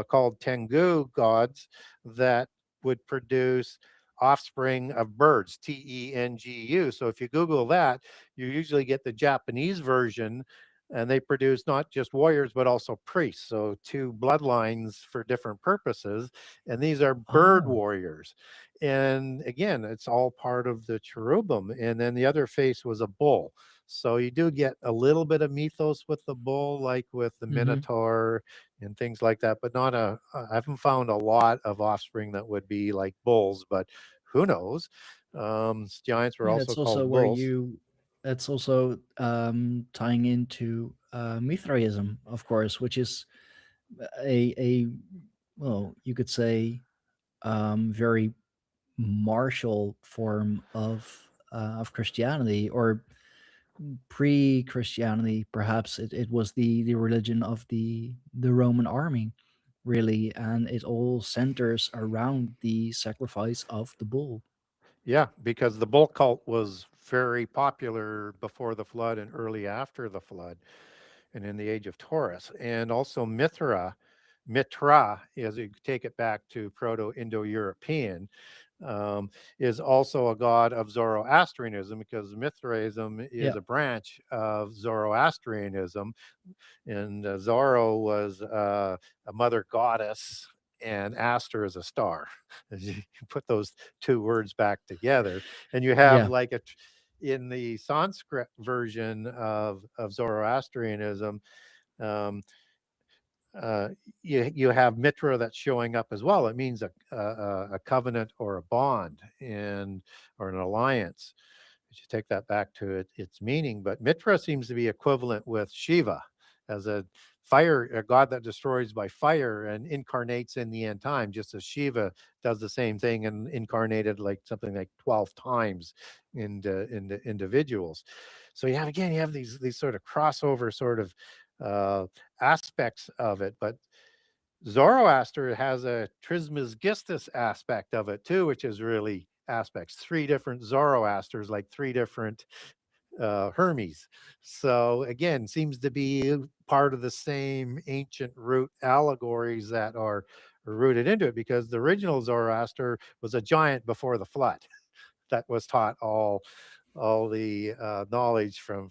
called Tengu gods that would produce offspring of birds, Tengu. So if you Google that, you usually get the Japanese version, and they produce not just warriors but also priests. So two bloodlines for different purposes, and these are bird Oh. warriors. And again, it's all part of the cherubim. And then the other face was a bull. So you do get a little bit of mythos with the bull, like with the Hmm. Minotaur and things like that, but not I haven't found a lot of offspring that would be like bulls, but who knows? Giants were Yeah, also that's also called where bulls. you. That's also tying into Mithraism, of course, which is a well, you could say very martial form of Christianity, or pre-Christianity. Perhaps it was the religion of the Roman army, really, and it all centers around the sacrifice of the bull. Yeah, because the bull cult was very popular before the flood and early after the flood and in the age of Taurus. And also Mitra, as you take it back to Proto-Indo-European, is also a god of Zoroastrianism, because Mithraism Yeah. is a branch of Zoroastrianism. And Zorro was a mother goddess, and Aster is a star. As you put those two words back together, and you have Yeah. like in the Sanskrit version of Zoroastrianism, um, you have Mitra that's showing up as well. It means a covenant or a bond and or an alliance. You should take that back to its meaning. But Mitra seems to be equivalent with Shiva as a god that destroys by fire and incarnates in the end time, just as Shiva does the same thing and incarnated like something like 12 times into individuals. So you have these sort of crossover sort of aspects of it. But Zoroaster has a Trismegistus aspect of it too, which is really aspects. 3 different Zoroasters, like 3 different Hermes. So again, seems to be part of the same ancient root allegories that are rooted into it, because the original Zoroaster was a giant before the flood that was taught all the knowledge from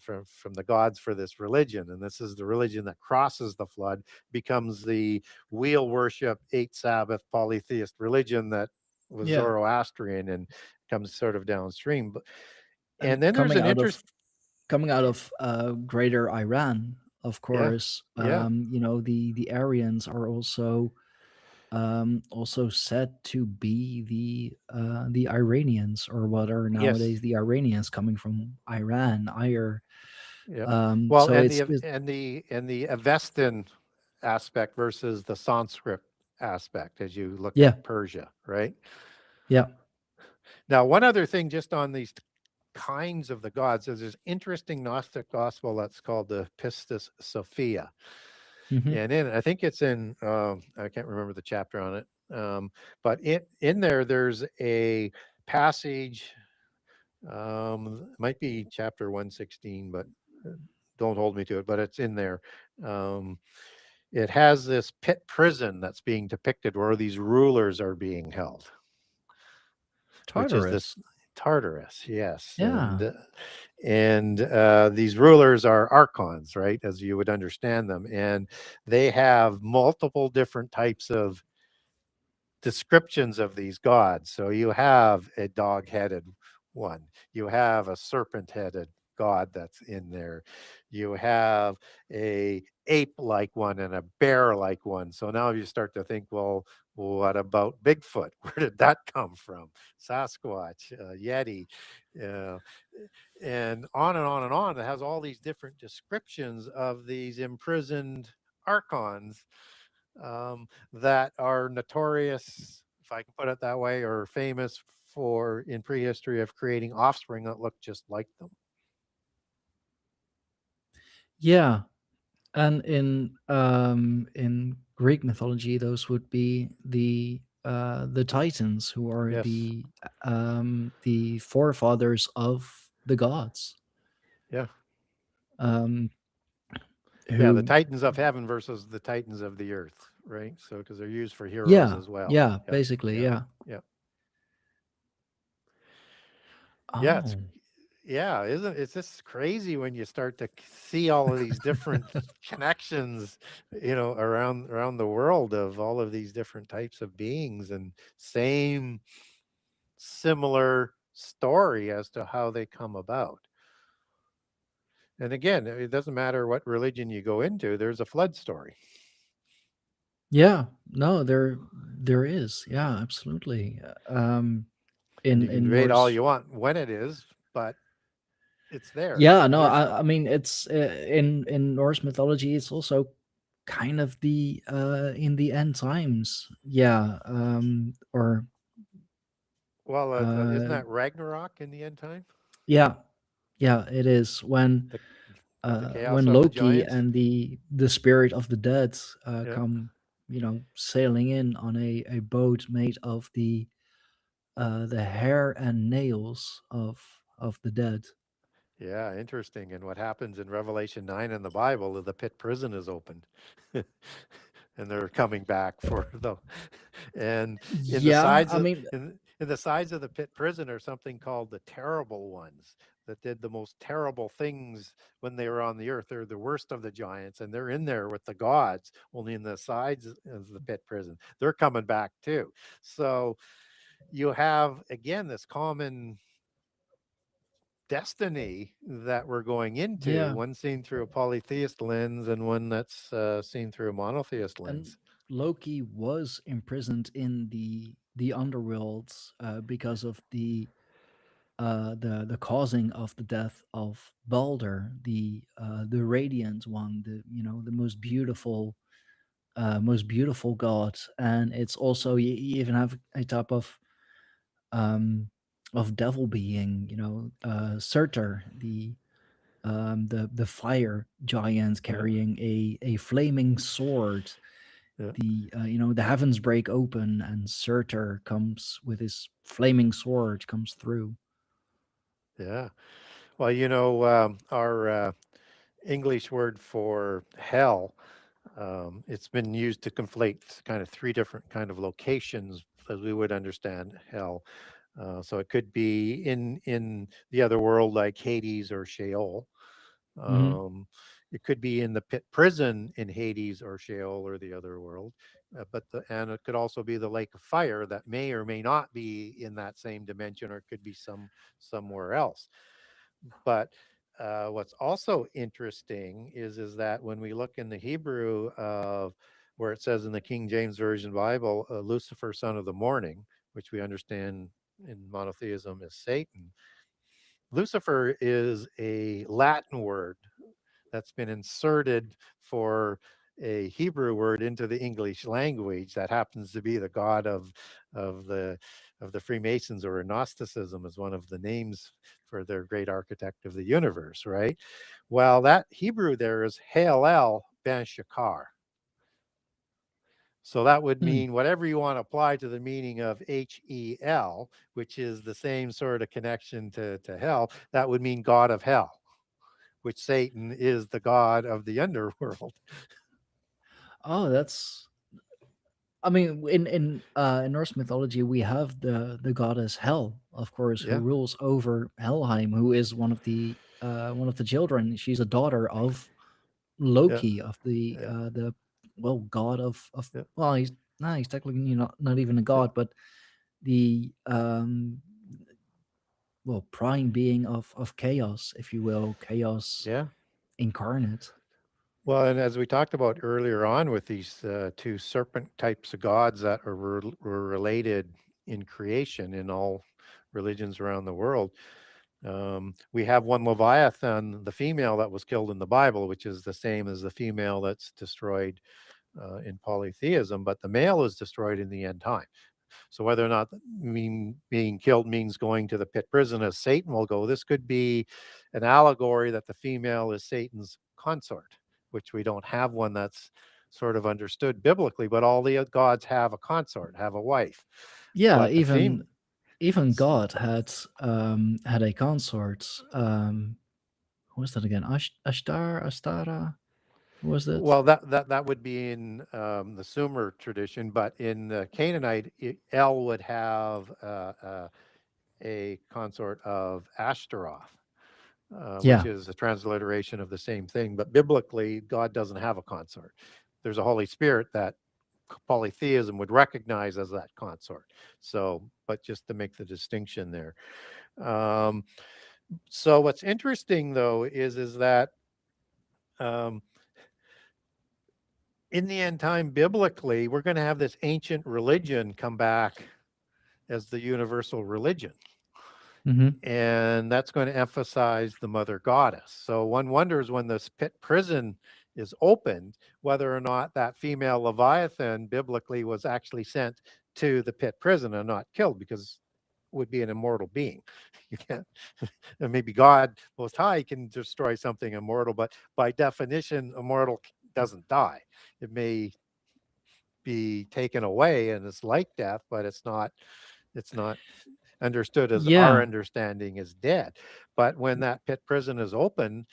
the gods for this religion. And this is the religion that crosses the flood, becomes the wheel worship, 8 Sabbath polytheist religion that was Yeah. Zoroastrian, and comes sort of downstream. But And and then there's an interest. coming out of greater Iran, of Yeah, course, yeah, the Aryans are also said to be the Iranians, or what are yes, nowadays the Iranians, coming from Iran, Ire. yeah. Well, So and it's the Avestan aspect versus the Sanskrit aspect as you look yeah, at Persia, right? yeah. Now, one other thing just on these kinds of the gods is this interesting Gnostic gospel that's called the Pistis Sophia. Hmm. And I think it's in, I can't remember the chapter on it, but in there, there's a passage, might be chapter 116, but don't hold me to it, but it's in there. Um, it has this pit prison that's being depicted where these rulers are being held, which is this Tartarus. Tartarus, yes. Yeah. And these rulers are archons, right, as you would understand them, and they have multiple different types of descriptions of these gods. So you have a dog-headed one, you have a serpent-headed god that's in there, you have a ape-like one and a bear-like one. So now you start to think, well, what about Bigfoot? Where did that come from? Sasquatch, Yeti, uh, and on and on and on. It has all these different descriptions of these imprisoned archons, that are notorious, if I can put it that way, or famous for in prehistory of creating offspring that look just like them. Yeah. And in Greek mythology, those would be the Titans, who are Yes. the forefathers of the gods. Yeah. Um, Yeah. The who Titans of heaven versus the Titans of the earth, right? So, because they're used for heroes Yeah, as well. yeah, Yeah. basically, Yeah. yeah. Yeah. Yeah. Oh, Isn't it's just crazy when you start to see all of these different connections, around the world of all of these different types of beings, and same similar story as to how they come about. And again, it doesn't matter what religion you go into, there's a flood story. yeah. No, there is. Yeah, absolutely. And you can In debate all Norse. you want when it is, but it's there. Yeah, no, There's I mean, it's in Norse mythology, it's also kind of the in the end times. Yeah, or isn't uh that Ragnarok in the end time? yeah, yeah, it is The the chaos when of the Loki giants? and the spirit of the dead Yeah. come, sailing in on a boat made of the hair and nails of the dead. Yeah, interesting. And what happens in Revelation 9 in the Bible is the pit prison is opened. And they're coming back for the and in the Yeah, sides I of mean, in the sides of the pit prison are something called the terrible ones that did the most terrible things when they were on the earth. They're the worst of the giants, and they're in there with the gods, only in the sides of the pit prison. They're coming back too. So you have again this common destiny that we're going into, Yeah, one seen through a polytheist lens and one that's seen through a monotheist and lens. Loki was imprisoned in the underworlds because of the causing of the death of Balder, the radiant one, the the most beautiful god. And it's also, you even have a type um of devil being, Surtur, the fire giant Yeah, carrying a flaming sword. yeah, The heavens break open and Surtur comes with his flaming sword, comes through. yeah. Well, our English word for hell, it's been used to conflate kind of three different kind of locations as we would understand hell. So it could be in the other world like Hades or Sheol. Hmm. Um, it could be in the pit prison in Hades or Sheol or the other world. And it could also be the lake of fire that may or may not be in that same dimension, or it could be somewhere else. But what's also interesting is that when we look in the Hebrew of where it says in the King James Version Bible, Lucifer, son of the morning, which we understand in monotheism as Satan, Lucifer is a Latin word that's been inserted for a Hebrew word into the English language that happens to be the god of the of the Freemasons, or Gnosticism is one of the names for their great architect of the universe, right? Well, that Hebrew there is Halel Ben Shakar. So that would Hmm. mean whatever you want to apply to the meaning of Hel, which is the same sort of connection to hell, that would mean God of hell, which Satan is the god of the underworld. Oh, that's. I mean, in Norse mythology, we have the goddess Hel, of course, who Yeah, rules over Helheim, who is one of the children. She's a daughter of yeah, Loki, of the yeah, god of yeah, well, he's technically not even a yeah, god, but the prime being of chaos, if you will, chaos yeah. incarnate. Well, and as we talked about earlier on with these two serpent types of gods that were related in creation in all religions around the world, we have one Leviathan, the female that was killed in the Bible, which is the same as the female that's destroyed in polytheism, but the male is destroyed in the end time. So whether or not being killed means going to the pit prison as Satan will go, this could be an allegory that the female is Satan's consort, which we don't have one that's sort of understood biblically, but all the gods have a consort, have a wife. Yeah, But the even God had a consort. Who was that again? Astara? Who was that? well, that would be in the Sumer tradition, but in the Canaanite, El would have a consort of Ashtaroth, which Yeah, is a transliteration of the same thing. But biblically, God doesn't have a consort. There's a Holy Spirit that polytheism would recognize as that consort. So, but just to make the distinction there. Um, so what's interesting though is that um, in the end time, biblically, we're going to have this ancient religion come back as the universal religion. hmm, And that's going to emphasize the mother goddess. So one wonders when this pit prison is opened, whether or not that female Leviathan biblically was actually sent to the pit prison and not killed, because it would be an immortal being. You can't, and maybe God Most High can destroy something immortal, but by definition, immortal doesn't die. It may be taken away and it's like death, but it's not understood as our yeah, understanding is dead. But when that pit prison is open,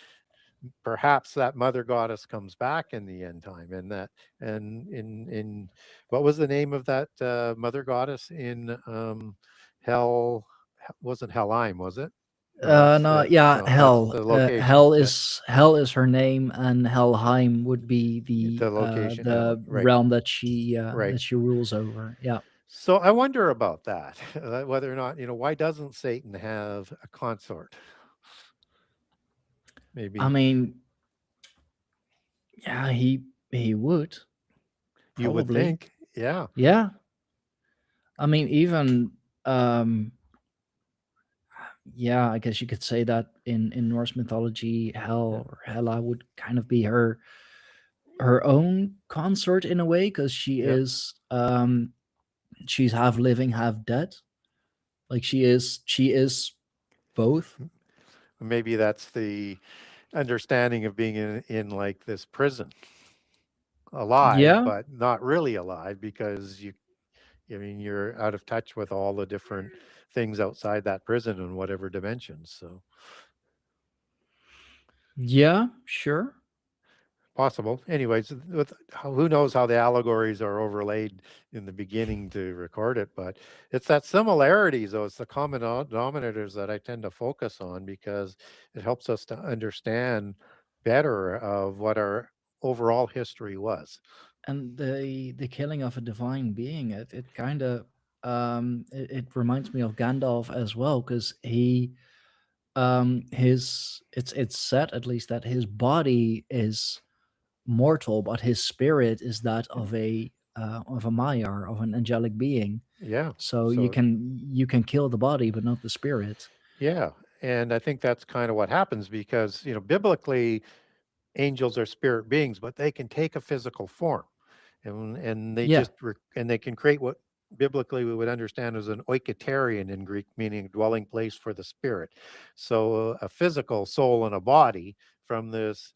perhaps that mother goddess comes back in the end time, and in what was the name of that mother goddess in hell? Wasn't Helheim, was it? No, no, yeah, that's Hell. the location. Yeah, Hell is her name, and Helheim would be the location. Hell, the right, realm right. that she rules over. Yeah. So I wonder about that, whether or not, why doesn't Satan have a consort? Maybe I mean, yeah, he would you would probably. think. Yeah. Yeah. I mean, even um yeah, I guess you could say that in Norse mythology, Yeah. Hel or Hela would kind of be her own consort in a way, because Yeah. she's half living, half dead. Like she is both. Maybe that's the understanding of being in like this prison, alive, Yeah. but not really alive because I mean, you're out of touch with all the different things outside that prison in whatever dimensions. So Yeah, sure. possible. Anyways, with who knows how the allegories are overlaid in the beginning to record it, but it's that similarities, though. It's the common denominators that I tend to focus on because it helps us to understand better of what our overall history was. And the killing of a divine being, it kind of it reminds me of Gandalf as well, because his it's said, at least, that his body is mortal, but his spirit is that of a Maiar, of an angelic being. Yeah. So So you can kill the body, but not the spirit. yeah, and I think that's kind of what happens because biblically angels are spirit beings, but they can take a physical form, and they Yeah. just and they can create what biblically we would understand as an oikoterion in Greek, meaning dwelling place for the spirit. So a physical soul and a body from this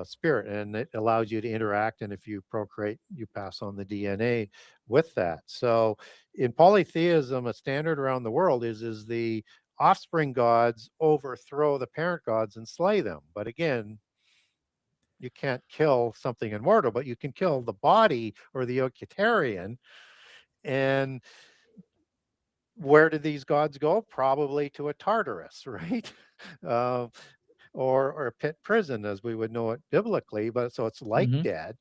spirit, and it allows you to interact. And if you procreate, you pass on the DNA with that. So in polytheism, a standard around the world is the offspring gods overthrow the parent gods and slay them. But again, you can't kill something immortal, but you can kill the body or the Ocyterian. And where do these gods go? Probably to a Tartarus, right? Uh, or a pit prison, as we would know it biblically. But so it's like Hmm. dead.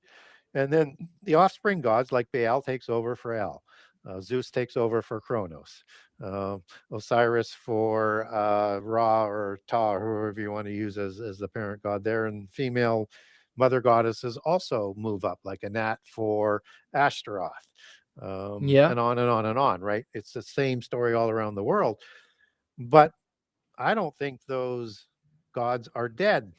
And then the offspring gods, like Baal, takes over for El. Zeus takes over for Kronos. Uh, Osiris for Ra or Ta, or whoever you want to use as the parent god there. And female mother goddesses also move up, like Anat for Ashtaroth, Yeah. and on and on and on, right? It's the same story all around the world. But I don't think those gods are dead.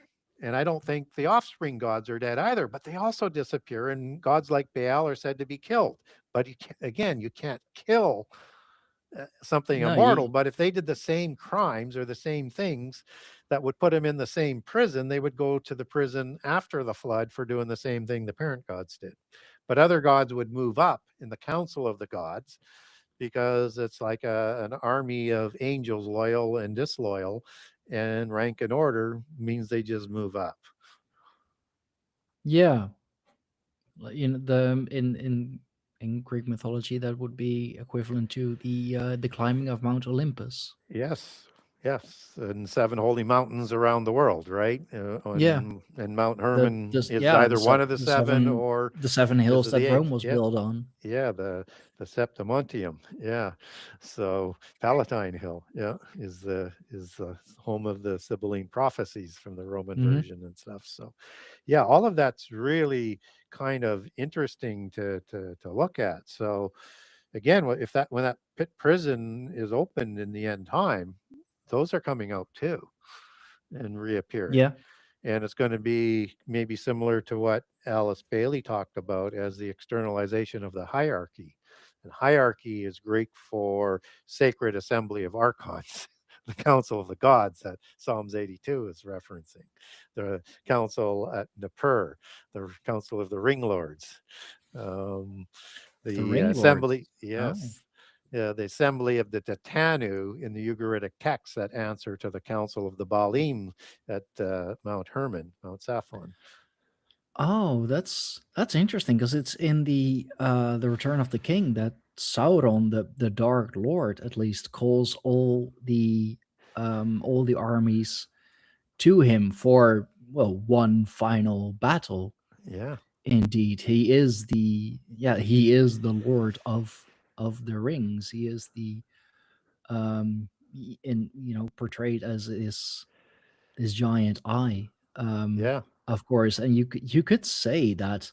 And I don't think the offspring gods are dead either, but they also disappear. And gods like Baal are said to be killed. But again, you can't kill something No, immortal. But if they did the same crimes or the same things that would put them in the same prison, they would go to the prison after the flood for doing the same thing the parent gods did. But other gods would move up in the council of the gods because it's like an army of angels, loyal and disloyal, and rank and order means they just move up. yeah. In Greek mythology, that would be equivalent to the climbing of Mount Olympus. Yes, yes, and seven holy mountains around the world, right? Yeah. And Mount The Hermon this is yeah either one of the the seven seven or the seven is hills it the that Rome eighth? was Yeah, built on. yeah, the Septimontium. Yeah, so Palatine Hill, yeah, is the home of the Sibylline prophecies from the Roman Hmm. version and stuff. So, yeah, all of that's really kind of interesting to look at. So, again, if that when that pit prison is opened in the end time, those are coming out too and reappearing. Yeah. And it's going to be maybe similar to what Alice Bailey talked about as the externalization of the hierarchy. And hierarchy is Greek for sacred assembly of archons, the council of the gods that Psalms 82 is referencing, the council at Nippur, the council of the ring lords, um, The the ring lords. assembly, Oh. yes, the assembly of the Tatanu in the Ugaritic texts that answer to the council of the Baalim at Mount Hermon, Mount Saphon. Oh, that's interesting, because it's in the Return of the King that Sauron, the Dark Lord, at least, calls all the armies to him for, well, one final battle. Yeah, Indeed, he is the Lord of the Rings. He is the portrayed as this. giant eye, Yeah, of course, and you could say that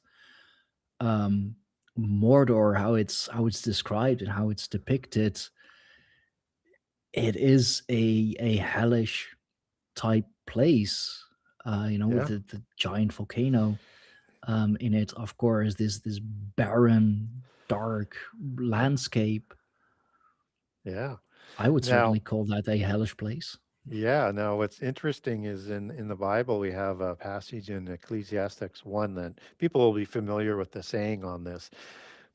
um, Mordor, how it's described and how it's depicted, it is a hellish type place, with yeah, the giant volcano in it. Of course, this barren, dark landscape. yeah. I would Now, certainly call that a hellish place. yeah, now what's interesting is in the Bible we have a passage in Ecclesiastes 1 that people will be familiar with the saying on this,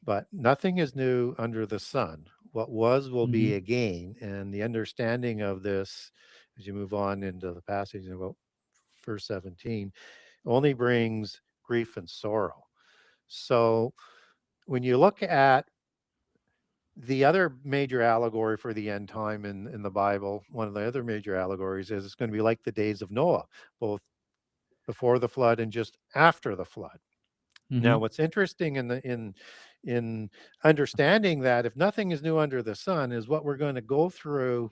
but nothing is new under the sun. What was will be Hmm. again, and the understanding of this as you move on into the passage in about verse 17 only brings grief and sorrow. So when you look at the other major allegory for the end time in the Bible, one of the other major allegories is it's going to be like the days of Noah, both before the flood and just after the flood. Now, Hmm. what's interesting in understanding that if nothing is new under the sun is what we're going to go through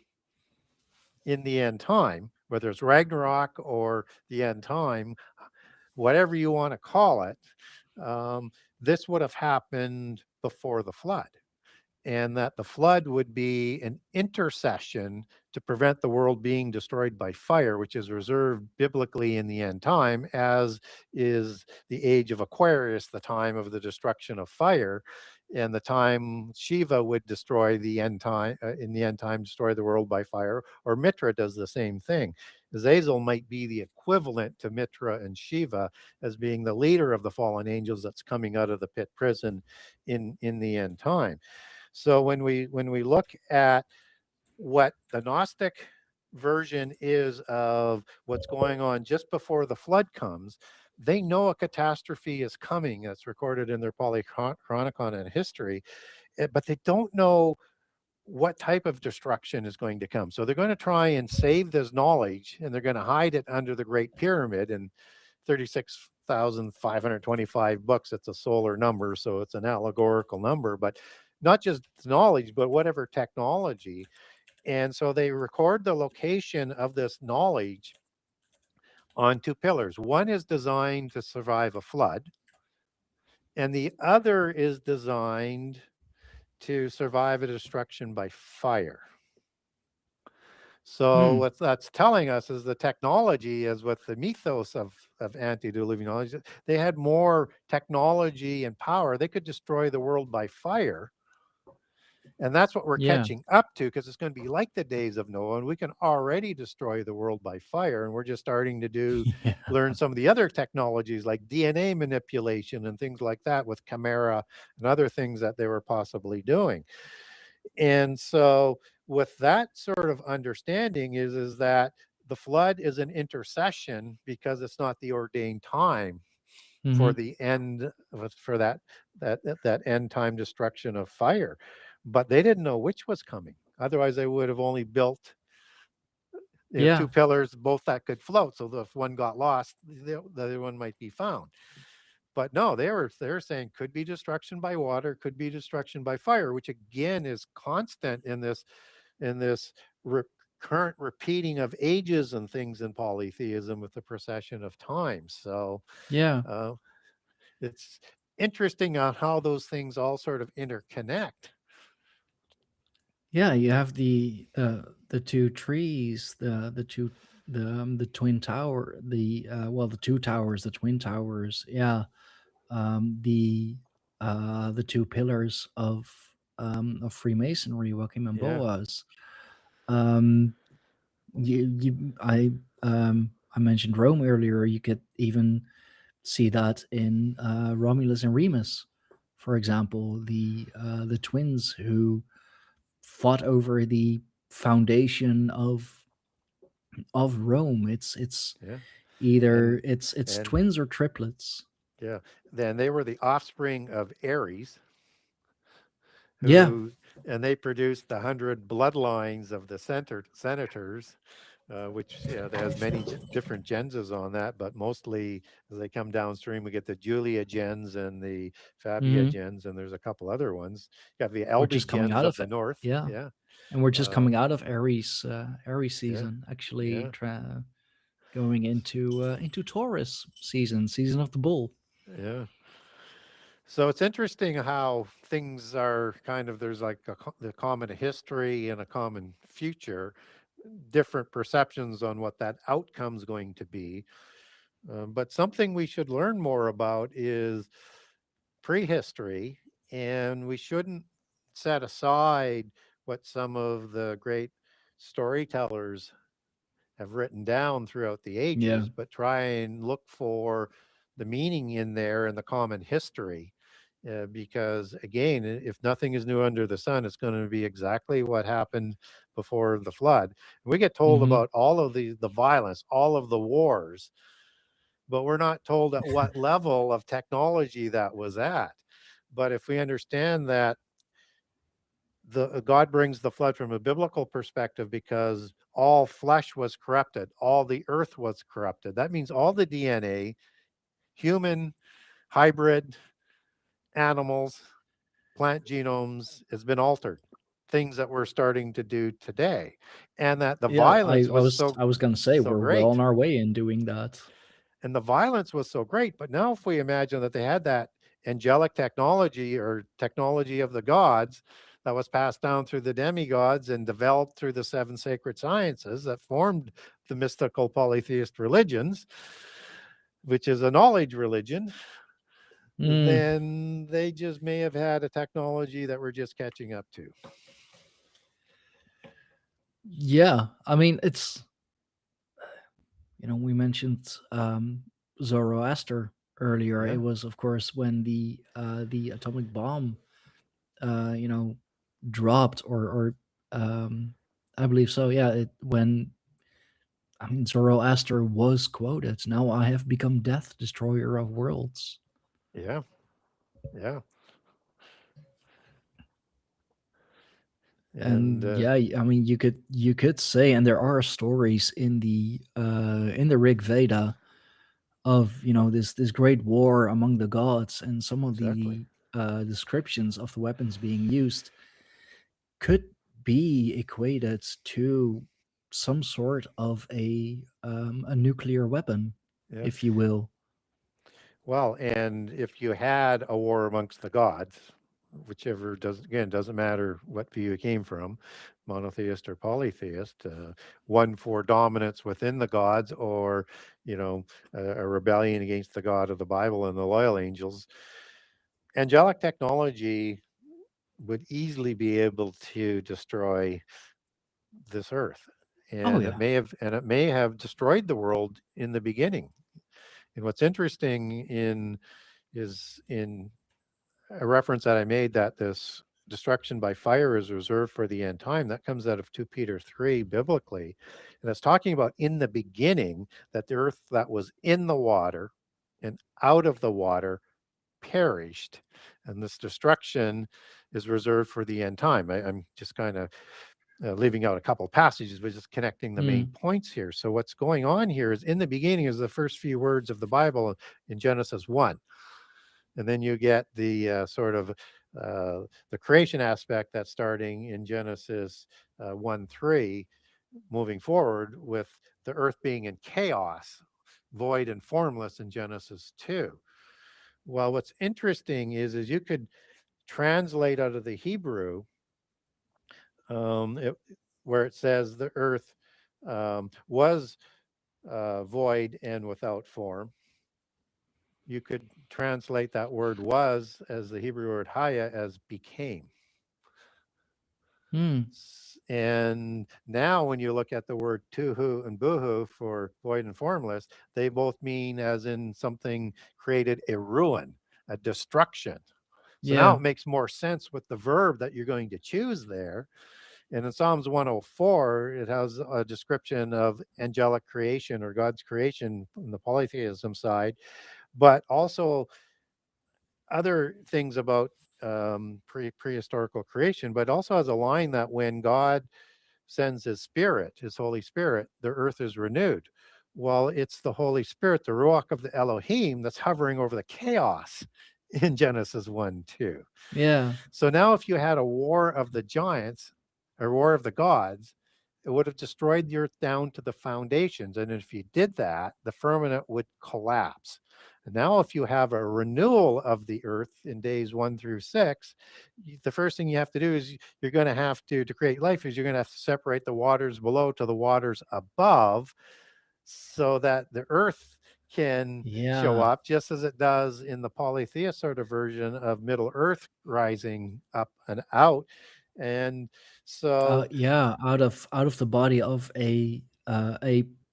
in the end time, whether it's Ragnarok or the end time, whatever you want to call it, um, this would have happened before the flood, and that the flood would be an intercession to prevent the world being destroyed by fire, which is reserved biblically in the end time, as is the age of Aquarius, the time of the destruction of fire, and the time Shiva would destroy the end time, in the end time, destroy the world by fire, or Mitra does the same thing. Azazel might be the equivalent to Mitra and Shiva as being the leader of the fallen angels that's coming out of the pit prison in the end time. So when we look at what the Gnostic version is of what's going on just before the flood comes, they know a catastrophe is coming. That's recorded in their Polychronicon and history, but they don't know what type of destruction is going to come. So they're going to try and save this knowledge, and they're going to hide it under the Great Pyramid. And 36,525 books. It's a solar number, so it's an allegorical number, but not just knowledge, but whatever technology. And so they record the location of this knowledge on two pillars. One is designed to survive a flood, and the other is designed to survive a destruction by fire. So Hmm. what that's telling us is the technology is with the mythos of antediluvian knowledge. They had more technology and power. They could destroy the world by fire. And that's what we're Yeah. catching up to, because it's going to be like the days of Noah, and we can already destroy the world by fire. And we're just starting to Yeah. learn some of the other technologies like DNA manipulation and things like that with Chimera and other things that they were possibly doing. And so with that sort of understanding is that the flood is an intercession because it's not the ordained time for Hmm. the end of, for that end time destruction of fire. But they didn't know which was coming. Otherwise, they would have only built Yeah. two pillars, both that could float. So if one got lost, the other one might be found. But no, they were saying could be destruction by water, could be destruction by fire, which again is constant in this current repeating of ages and things in polytheism with the procession of time. So Yeah. uh, it's interesting on how those things all sort of interconnect. Yeah. You have the two trees, the twin tower, the two towers, the twin towers. Yeah. The two pillars of Freemasonry, Joachim and Yeah, Boaz. Um, I mentioned Rome earlier. You could even see that in Romulus and Remus, for example, the twins who fought over the foundation of Rome. It's yeah, either and it's and twins or triplets. yeah, then they were the offspring of Ares, Yeah, who and they produced the 100 bloodlines of the senators, which there's many different genses on that, but mostly as they come downstream, we get the Julia gens and the Fabia hmm, gens, and there's a couple other ones. You have the we're Elbe just coming gens out of of the it. north. Yeah, Yeah, and we're just uh, coming out of Aries yeah, season. Actually, yeah. going into Taurus season of the bull. Yeah. So it's interesting how things are kind of, there's like the common history and a common future, different perceptions on what that outcome's going to be. But something we should learn more about is prehistory, and we shouldn't set aside what some of the great storytellers have written down throughout the Yeah. ages, but try and look for the meaning in there and the common history. Because again, if nothing is new under the sun, it's going to be exactly what happened before the flood. We get told Hmm. about all of the violence, all of the wars, but we're not told at what level of technology that was at. But if we understand that the God brings the flood from a biblical perspective because all flesh was corrupted, all the earth was corrupted. That means all the DNA, human, hybrid, animals, plant genomes has been altered. Things that we're starting to do today, and that the Yeah, I, violence I was was so I was gonna say so we're well great. on our way in doing that. And the violence was so great. But now, if we imagine that they had that angelic technology or technology of the gods that was passed down through the demigods and developed through the seven sacred sciences that formed the mystical polytheist religions, which is a knowledge religion, Mm, then they just may have had a technology that we're just catching up to. yeah, I mean it's we mentioned Zoroaster earlier. Yeah. It was, of course, when the atomic bomb, you know, dropped, or I believe so. Yeah, when I mean Zoroaster was quoted, "Now I have become death, destroyer of worlds." Yeah. Yeah. And And yeah, I mean you could say, and there are stories in the Rig Veda of this great war among the gods, and some of exactly. the descriptions of the weapons being used could be equated to some sort of a nuclear weapon, Yeah. if you will. Well, and if you had a war amongst the gods, whichever doesn't matter what view it came from, monotheist or polytheist, one for dominance within the gods, or a rebellion against the God of the Bible and the loyal angels, angelic technology would easily be able to destroy this earth, Oh and yeah. it may have destroyed the world in the beginning. And what's interesting in a reference that I made, that this destruction by fire is reserved for the end time, that comes out of 2 Peter 3 biblically. And it's talking about in the beginning that the earth that was in the water and out of the water perished. And this destruction is reserved for the end time. I'm just kind of leaving out a couple of passages, but just connecting the main Mm, points here. So what's going on here is in the beginning is the first few words of the Bible in Genesis 1. And then you get the the creation aspect that's starting in Genesis 1:3, moving forward with the earth being in chaos, void and formless in Genesis 2. Well, what's interesting is you could translate out of the Hebrew, um, it, where it says the earth was void and without form. You could translate that word was as the Hebrew word haya as became. mm, And now when you look at the word tuhu and buhu for void and formless, they both mean as in something created a ruin, a destruction. So now yeah. it makes more sense with the verb that you're going to choose there. And in Psalms 104, it has a description of angelic creation or God's creation from the polytheism side, but also other things about prehistorical creation, but also has a line that when God sends his spirit, his Holy Spirit, the earth is renewed. Well, it's the Holy Spirit, the Ruach of the Elohim, that's hovering over the chaos in Genesis 1:2. Yeah. So now, if you had a war of the giants, or war of the gods, it would have destroyed the earth down to the foundations. And if you did that, the firmament would collapse. And now, if you have a renewal of the earth in days 1 through 6, the first thing you have to do is you're going to have to create life, is you're going to have to separate the waters below to the waters above, so that the earth can show Yeah. up, just as it does in the polytheist sort of version of Middle Earth rising up and out. And so, Yeah, out of the body of a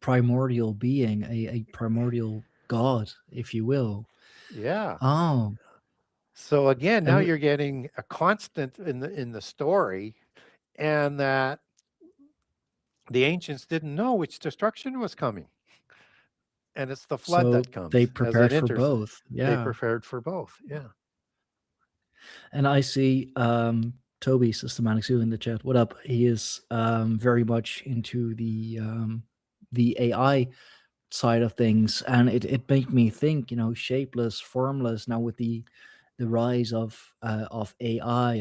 primordial being, a primordial god, if you will. yeah. Oh, So again, now and you're getting a constant in the story, and that the ancients didn't know which destruction was coming. And it's the flood so that they comes as it prepared for enters. both. They Yeah. prepared for both. Yeah. And I see Toby Systematic Zoo in the chat. What up? He is very much into the AI side of things, and it made me think, shapeless, formless. Now with the rise of AI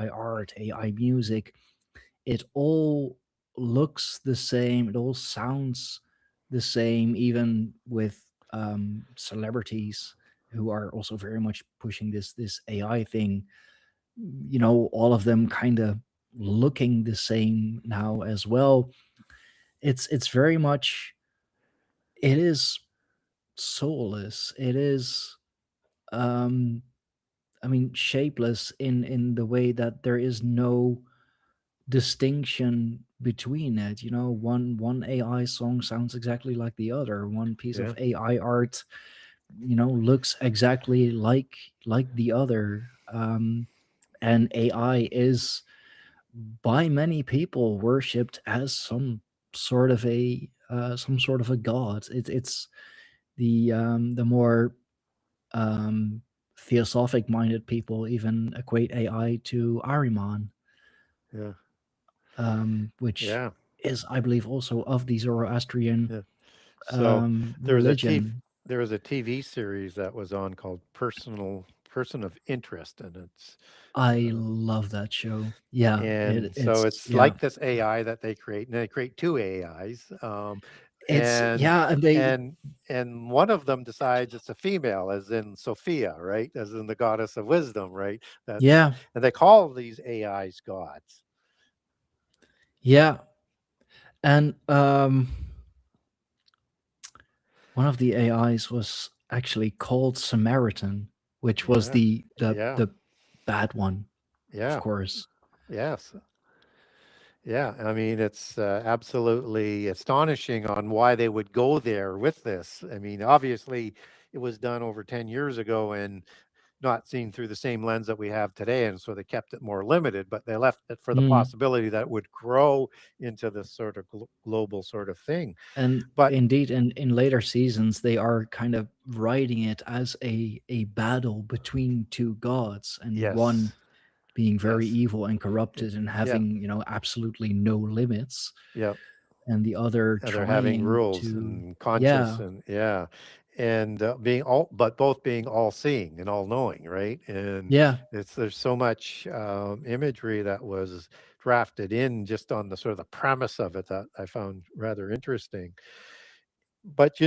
art, AI music, it all looks the same. It all sounds the same, even with celebrities who are also very much pushing this AI thing. All of them kind of looking the same now as well. It's very much, it is soulless. It is um I mean, shapeless in the way that there is no distinction between it. One AI song sounds exactly like the other. One piece of Yeah. AI art, looks exactly like the other. And AI is by many people worshipped as some sort of a god. It's the more um, theosophic minded people even equate AI to Ahriman, Yeah. which Yeah. is, I believe, also of the Zoroastrian Yeah. So there was a TV religion. there was a TV series that was on called Person of Interest, and I uh, love that show. Yeah, so it's it's yeah, like this AI that they create, and they create two AIs, it's and yeah, and they and and one of them decides it's a female, as in Sophia, right, as in the goddess of wisdom, right? That's yeah, And they call these AIs gods. yeah, and one of the AIs was actually called Samaritan, which was Yeah, yeah, the bad one, of yeah, course. yes. Yeah, I mean, it's absolutely astonishing on why they would go there with this. I mean, obviously, it was done over 10 years ago and not seen through the same lens that we have today. And so they kept it more limited, but they left it for the Mm. possibility that it would grow into this sort of global sort of thing. And But indeed, in later seasons, they are kind of writing it as a battle between two gods, and one yes, being very yes, evil and y- corrupted and yeah, having absolutely no limits, yeah. and the other They're having trying rules to, and conscious, yeah, and yeah, and being all, but both being all seeing and all knowing, right? And yeah. there's so much imagery that was drafted in just on the sort of the premise of it that I found rather interesting. But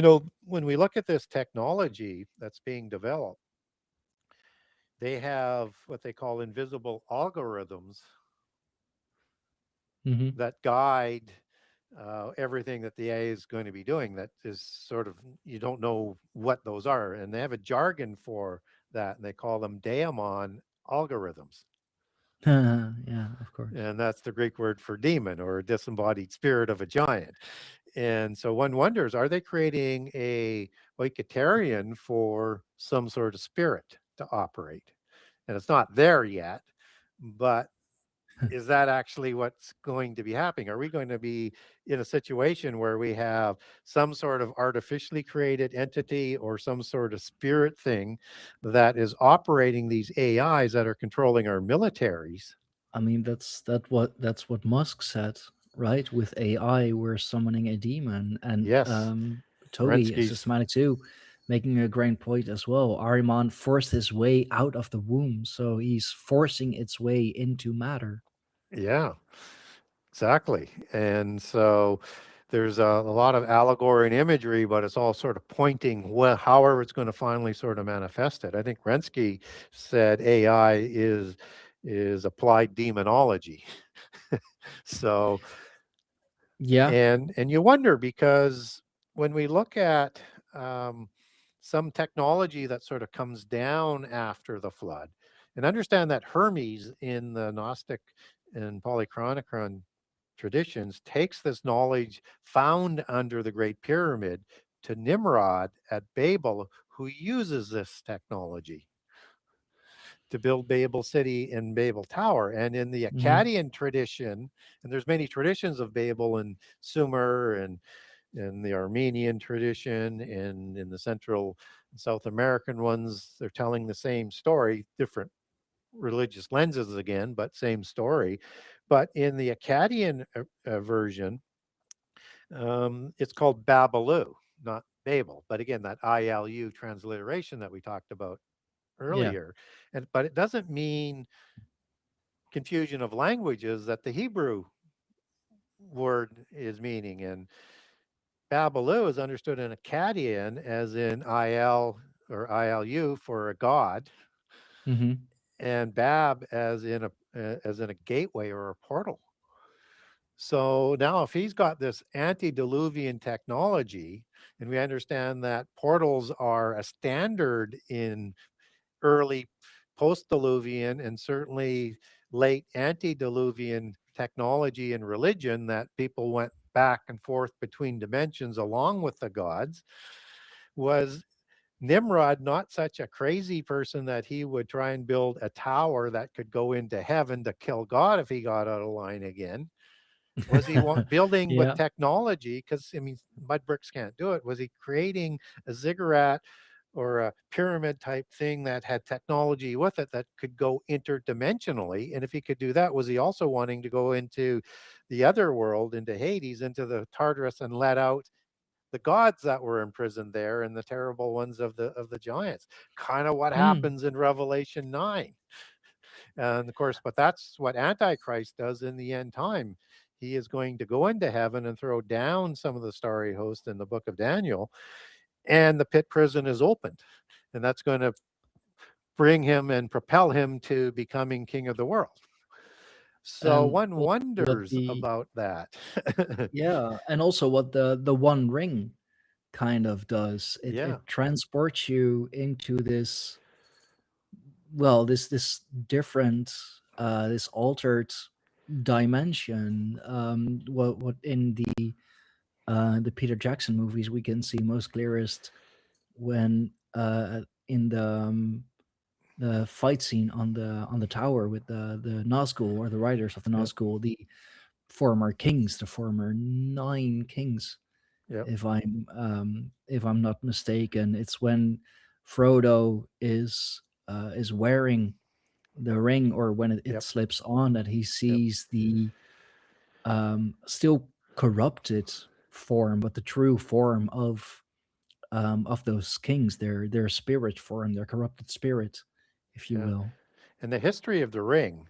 when we look at this technology that's being developed, they have what they call invisible algorithms Hmm. that guide everything that the AI is going to be doing. That is sort of, you don't know what those are, and they have a jargon for that, and they call them daemon algorithms. Yeah, of course. And that's the Greek word for demon, or a disembodied spirit of a giant. And so one wonders, are they creating a Oikotarian for some sort of spirit to operate? And it's not there yet, but is that actually what's going to be happening? Are we going to be in a situation where we have some sort of artificially created entity or some sort of spirit thing that is operating these AIs that are controlling our militaries? I mean, that's what Musk said, right? With AI, we're summoning a demon, and Yes, Toby, Rensky's. Systematic too, making a great point as well. Ahriman forced his way out of the womb, so he's forcing its way into matter. Yeah. Exactly. And so there's a lot of allegory and imagery, but it's all sort of pointing however it's going to finally sort of manifest it. I think Rensky said AI is applied demonology. So Yeah. and you wonder, because when we look at um, some technology that sort of comes down after the flood, and understand that Hermes in the Gnostic and Polychronicon traditions takes this knowledge found under the Great Pyramid to Nimrod at Babel, who uses this technology to build Babel City and Babel Tower. And in the Hmm. Akkadian tradition, and there's many traditions of Babel and Sumer and in the Armenian tradition and in the Central and South American ones, they're telling the same story, different religious lenses again, but same story. But in the Akkadian version, it's called Babalu, not Babel. But again, that ILU transliteration that we talked about Yeah. earlier. But it doesn't mean confusion of languages that the Hebrew word is meaning. And Babalu is understood in Akkadian as in IL or ILU for a god, Hmm. and Bab as in a gateway or a portal. So now, if he's got this antediluvian technology, and we understand that portals are a standard in early post-diluvian and certainly late antediluvian technology and religion, that people went back and forth between dimensions along with the gods, was Nimrod not such a crazy person that he would try and build a tower that could go into heaven to kill God if he got out of line again? Was he building with Yeah. technology? Because I mean, mud bricks can't do it. Was he creating a ziggurat or a pyramid type thing that had technology with it that could go interdimensionally? And if he could do that, was he also wanting to go into the other world, into Hades, into the Tartarus, and let out the gods that were imprisoned there and the terrible ones of the giants? Kind of what Mm. happens in Revelation 9. And of course, but that's what Antichrist does in the end time. He is going to go into heaven and throw down some of the starry host in the book of Daniel, and the pit prison is opened. And that's going to bring him and propel him to becoming king of the world. So And one also what wonders the about that. yeah, and also what the One Ring kind of does. Yeah, It transports you into this, well, this different, this altered dimension. What in the Peter Jackson movies we can see most clearest when in the fight scene on the tower with the Nazgul, or the riders of the yeah, Nazgul, the former kings, the former 9 kings, yeah, if I'm not mistaken. It's when Frodo is wearing the ring, or when it yep, slips on, that he yep, sees the still corrupted form, but the true form of those kings, their spirit form, their corrupted spirit, if you yeah. will. And the history of the ring,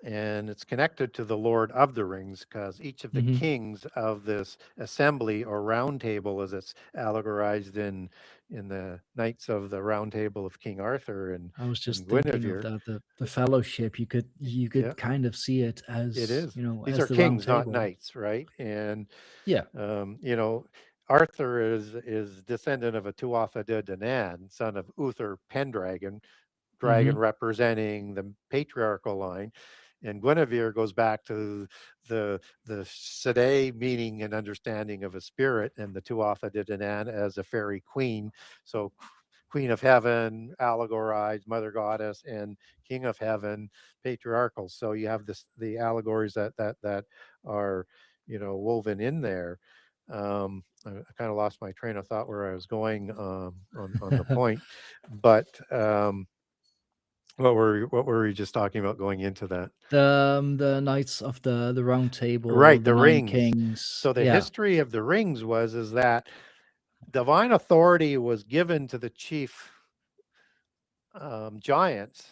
and it's connected to the Lord of the Rings, because each of the Hmm. kings of this assembly or round table, as it's allegorized in the Knights of the Round Table of King Arthur I was and just thinking of Guinevere. that, the fellowship. You Yeah, could kind of see it it as, is. These as are the round kings, not table. knights, right? And Yeah. you know, Arthur is descendant of a Tuatha De Danann, son of Uther Pendragon, dragon Hmm. representing the patriarchal line. And Guinevere goes back to the Sede meaning and understanding of a spirit, and the Tuatha De Danann as a fairy queen. So Queen of Heaven, allegorized, Mother Goddess, and King of Heaven, patriarchal. So you have the allegories that are woven in there. I kind of lost my train of thought where I was going on the point, but what were we just talking about going into that? The knights of the round table, Right, the the nine rings. kings. So the Yeah. history of the rings is that divine authority was given to the chief giants,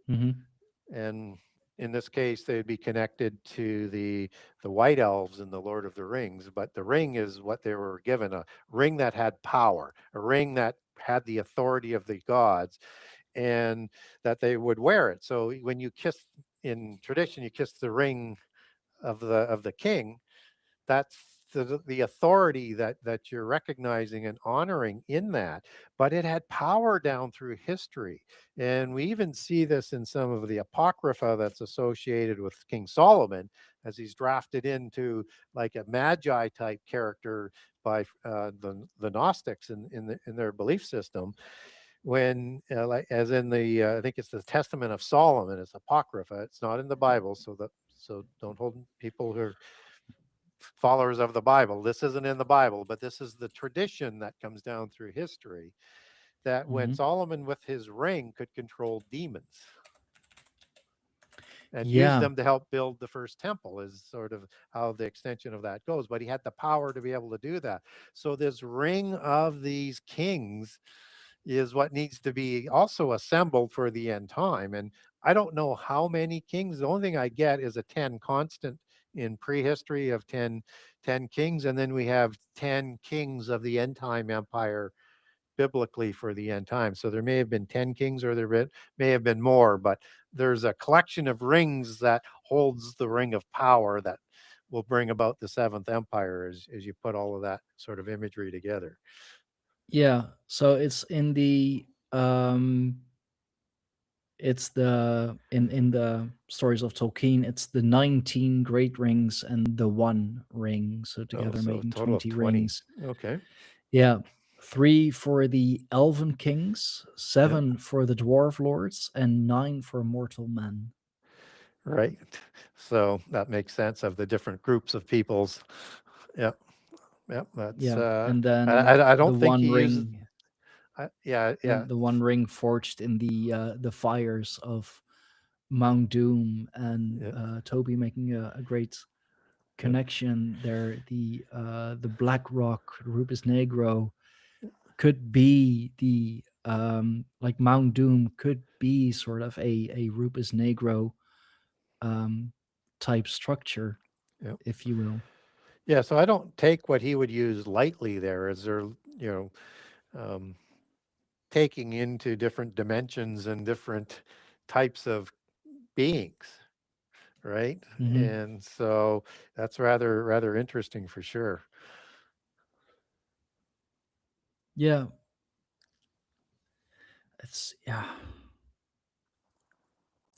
Hmm. and in this case, they'd be connected to the White Elves in the Lord of the Rings. But the ring is what they were given, a ring that had power, a ring that had the authority of the gods, and that they would wear it. So when you kiss, in tradition, you kiss the ring of the king, that's the authority that you're recognizing and honoring in that. But it had power down through history, and we even see this in some of the apocrypha that's associated with King Solomon, as he's drafted into like a magi type character by the Gnostics in their belief system. When like as in the I think it's the Testament of Solomon, it's apocrypha, it's not in the Bible, so don't hold people who are followers of the Bible. This isn't in the Bible, but this is the tradition that comes down through history, that when Hmm. Solomon with his ring could control demons and use Yeah, them to help build the first temple, is sort of how the extension of that goes. But he had the power to be able to do that. So this ring of these kings is what needs to be also assembled for the end time. And I don't know how many kings. The only thing I get is a 10 constant in prehistory of 10 kings. And then we have 10 kings of the end time empire biblically for the end time. So there may have been 10 kings, or may have been more, but there's a collection of rings that holds the ring of power that will bring about the seventh empire, as you put all of that sort of imagery together. yeah. So it's in the it's the in the stories of Tolkien, it's the 19 great rings and the one ring, so Oh, together so a making total of 20 20. rings. Okay. Yeah. 3 for the elven kings, Yeah. 7 for the dwarf lords, and 9 for mortal men. Right. So that makes sense of the different groups of peoples. Yep. Yep. That's Yeah. And I, then I the don't think one he uses ring, yeah, yeah, the one ring forged in the fires of Mount Doom, and yeah, Toby making a great yeah, connection there. The Black Rock Rubus Negro could be the like Mount Doom could be sort of a Rubus Negro um, type structure, yeah. if you will. Yeah, so I don't take what he would use lightly there, as they're, you um, taking into different dimensions and different types of beings, right? Hmm. And so that's rather interesting for sure. Yeah, it's yeah.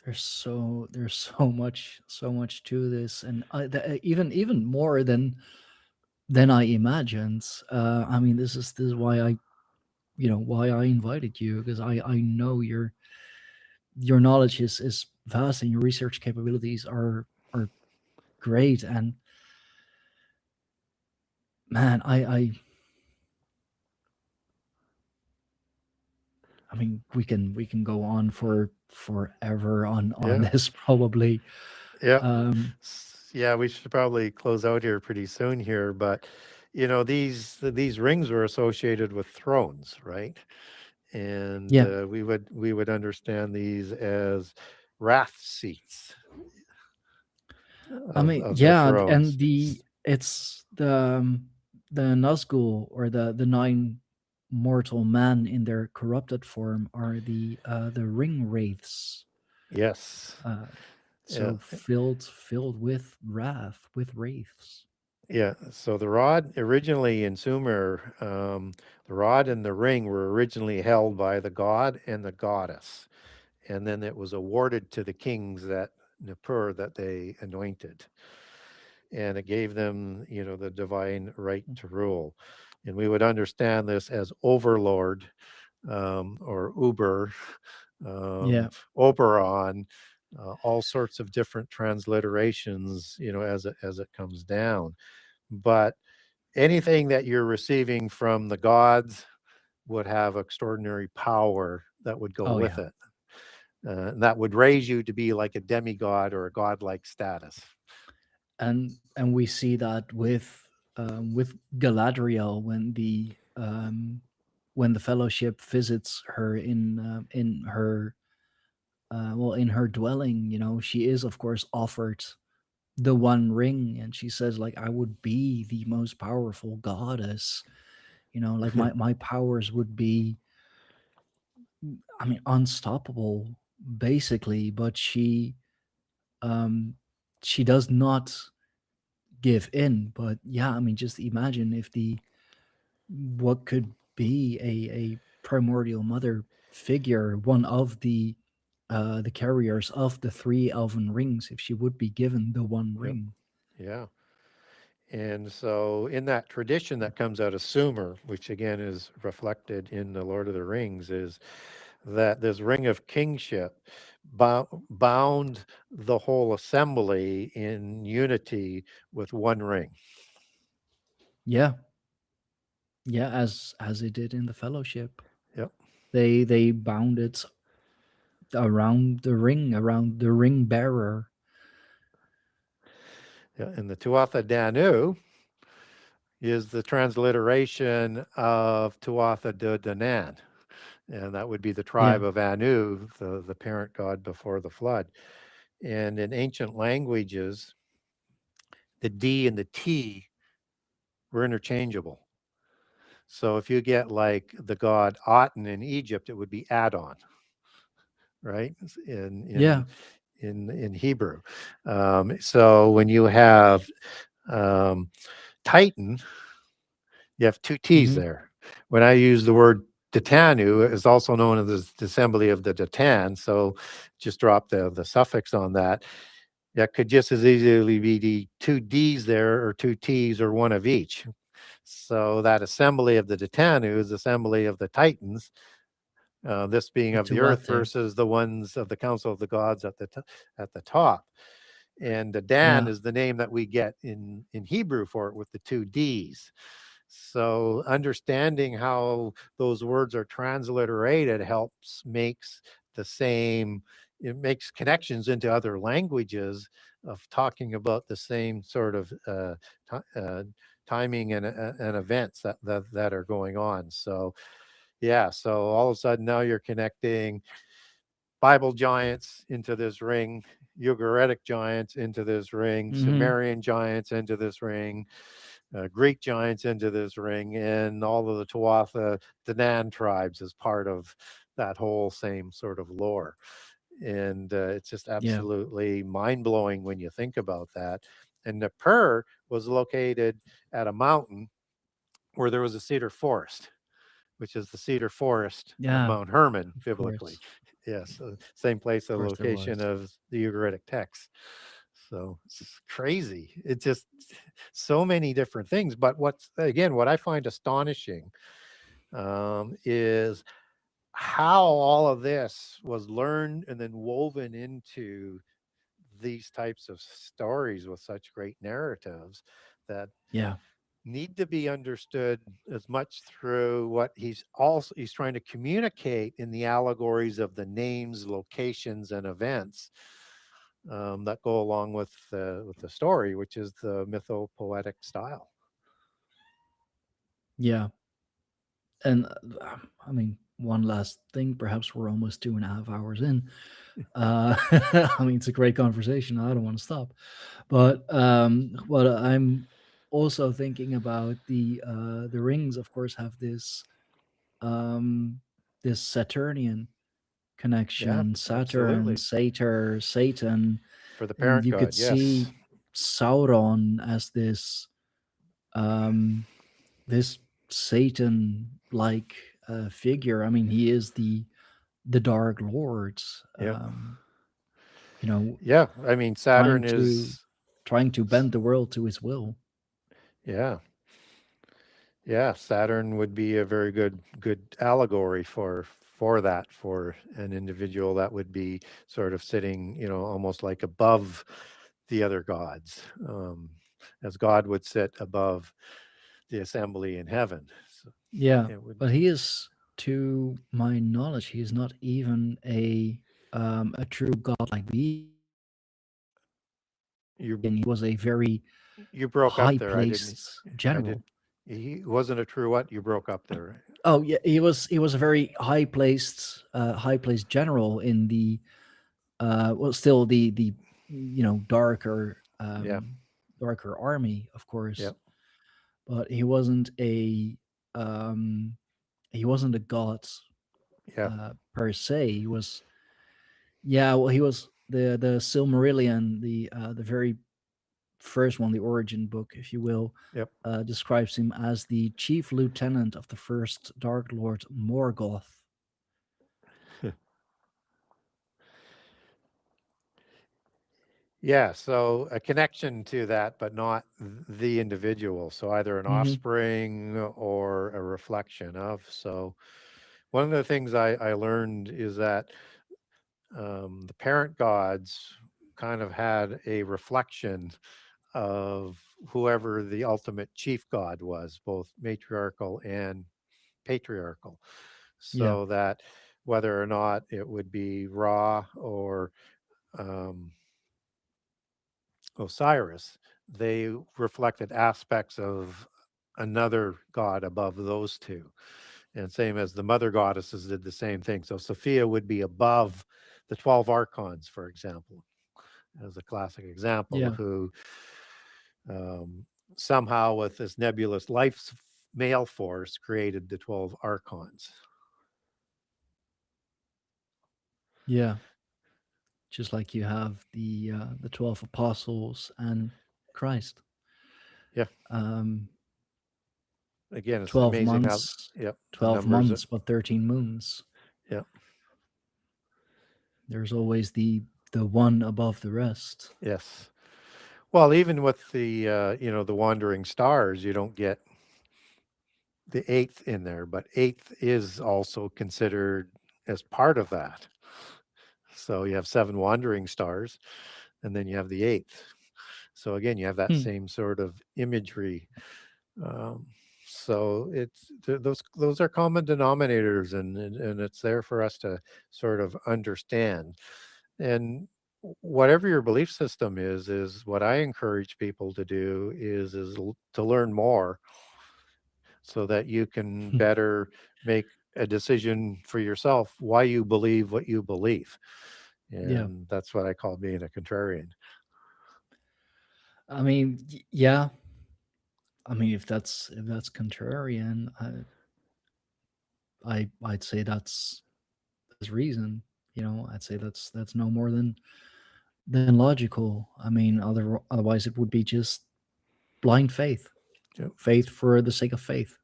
There's so much to this, and even more than I imagined. I mean, this is why why I invited you, because I know your knowledge is vast and your research capabilities are great. And man, I mean, we can go on for forever on Yeah, this probably. yeah. um Yeah, we should probably close out here pretty soon here, but these rings were associated with thrones, right? And yeah, we would understand these as wrath seats I of mean, of the yeah, and thrones. it's the Nazgul, or the nine mortal men in their corrupted form, are the ring wraiths. Yes. Uh, Yeah. so filled with wrath, with wraiths. Yeah. So the rod originally in Sumer, the rod and the ring were originally held by the god and the goddess, and then it was awarded to the kings that Nippur that they anointed, and it gave them, the divine right to rule. And we would understand this as overlord, or Uber, Yeah, Oberon, all sorts of different transliterations, as it comes down. But anything that you're receiving from the gods would have extraordinary power that would go oh with yeah. it. And that would raise you to be like a demigod or a godlike status. And we see that with Galadriel, when the Fellowship visits her in her well, in her dwelling, she is of course offered the One Ring, and she says like, I would be the most powerful goddess, like my powers would be, I mean, unstoppable basically. But um she does not give in. But yeah, I mean, just imagine if what could be a primordial mother figure, one of the carriers of the three elven rings, if she would be given the One Yep. Ring. Yeah. And so, in that tradition that comes out of Sumer, which again is reflected in the Lord of the Rings, is that this ring of kingship bound the whole assembly in unity with one ring. Yeah, yeah, as it did in the Fellowship. Yep. They bound it around the ring bearer. Yeah. And the Tuatha Danu is the transliteration of Tuatha De Danann. And that would be the Yeah. tribe of Anu, the parent god before the flood. And in ancient languages, the D and the T were interchangeable. So if you get like the god Aten in Egypt, it would be Adon, right? In Yeah. in Hebrew. So when you have um, Titan, you have two T's Hmm. there. When I use the word Titanu, is also known as the assembly of the Titan. So just drop the suffix on that. That could just as easily be the two D's there or two T's or one of each. So that assembly of the Titanu is assembly of the Titans, this being The of the earth Tuatha. versus the ones of the council of the gods at the top. And the Dan Yeah. is the name that we get in Hebrew for it with the two D's. So understanding how those words are transliterated makes the same, it makes connections into other languages of talking about the same sort of timing and events that are going on. So yeah, so all of a sudden now you're connecting Bible giants into this ring, Ugaritic giants into this ring, Hmm. Sumerian giants into this ring, Greek giants into this ring, and all of the Tuatha Danann tribes as part of that whole same sort of lore. And it's just Yeah. absolutely mind blowing when you think about that. And Nippur was located at a mountain where there was a cedar forest, which is the cedar forest of Yeah. Mount Hermon Of biblically. course. Yes, same place, the Of course there location was. of the Ugaritic texts. So it's crazy. It's just so many different things. But what I find astonishing is how all of this was learned and then woven into these types of stories with such great narratives that Yeah. need to be understood as much through what he's trying to communicate in the allegories of the names, locations, and events that go along with the story, which is the mythopoetic style. Yeah. And I mean, one last thing, perhaps we're almost 2.5 hours in. I mean, it's a great conversation. I don't want to stop. But I'm also thinking about the rings, of course, have um, this Saturnian Yeah, connection. Saturn, absolutely. Satyr, Satan, For the and parent you could god, yes. see Sauron as um, this Satan-like figure. I mean, he is the Dark Lord. Yeah. Um, you know, Yeah. I mean, trying Saturn to is, trying to bend the world to his will. yeah. Yeah, Saturn would be a very good allegory for that, for an individual that would be sort of sitting, almost like above the other gods, as God would sit above the assembly in heaven. So Yeah, it would but he is, to my knowledge, he is not even a true godlike being. you He was a very you broke up high there. placed I did general. he wasn't a true what? You broke up there. Oh yeah, he was a very high placed general in the well, still the darker Yeah. darker army, of course, Yeah. but um, he wasn't a god Yeah. per se. He was, yeah, well, he was the Silmarillion, the very first one, the origin book, if you will, Yep. describes him as the chief lieutenant of the first Dark Lord Morgoth. Yeah, so a connection to that, but not the individual. So either an Hmm. offspring or a reflection of. So one of the things I learned is that the parent gods kind of had a reflection of whoever the ultimate chief god was, both matriarchal and patriarchal. Yeah, So that whether or not it would be Ra or um, Osiris, they reflected aspects of another god above those two. And same as the mother goddesses did the same thing. So Sophia would be above the 12 archons, for example, as a classic example, yeah, who um, somehow with this nebulous life male force created the 12 archons. yeah. Just like you have the 12 apostles and Christ. Yeah. Um, Again, it's 12 amazing how, months, yep, the 12 numbers. months, but 13 moons. Yeah. There's always the one above the rest. Yes. Well, even with the the wandering stars, you don't get the eighth in there, but eighth is also considered as part of that. So you have seven wandering stars, and then you have the eighth. So again, you have that Hmm. same sort of imagery. Um, so those are common denominators, and it's there for us to sort of understand. And whatever your belief system is what I encourage people to do is to learn more so that you can better make a decision for yourself why you believe what you believe. Yeah. And that's what I call being a contrarian. I mean, yeah. I mean, if that's contrarian, I'd say that's reason. I'd say that's no more than logical. I mean, otherwise it would be just blind faith, Yep. faith for the sake of faith.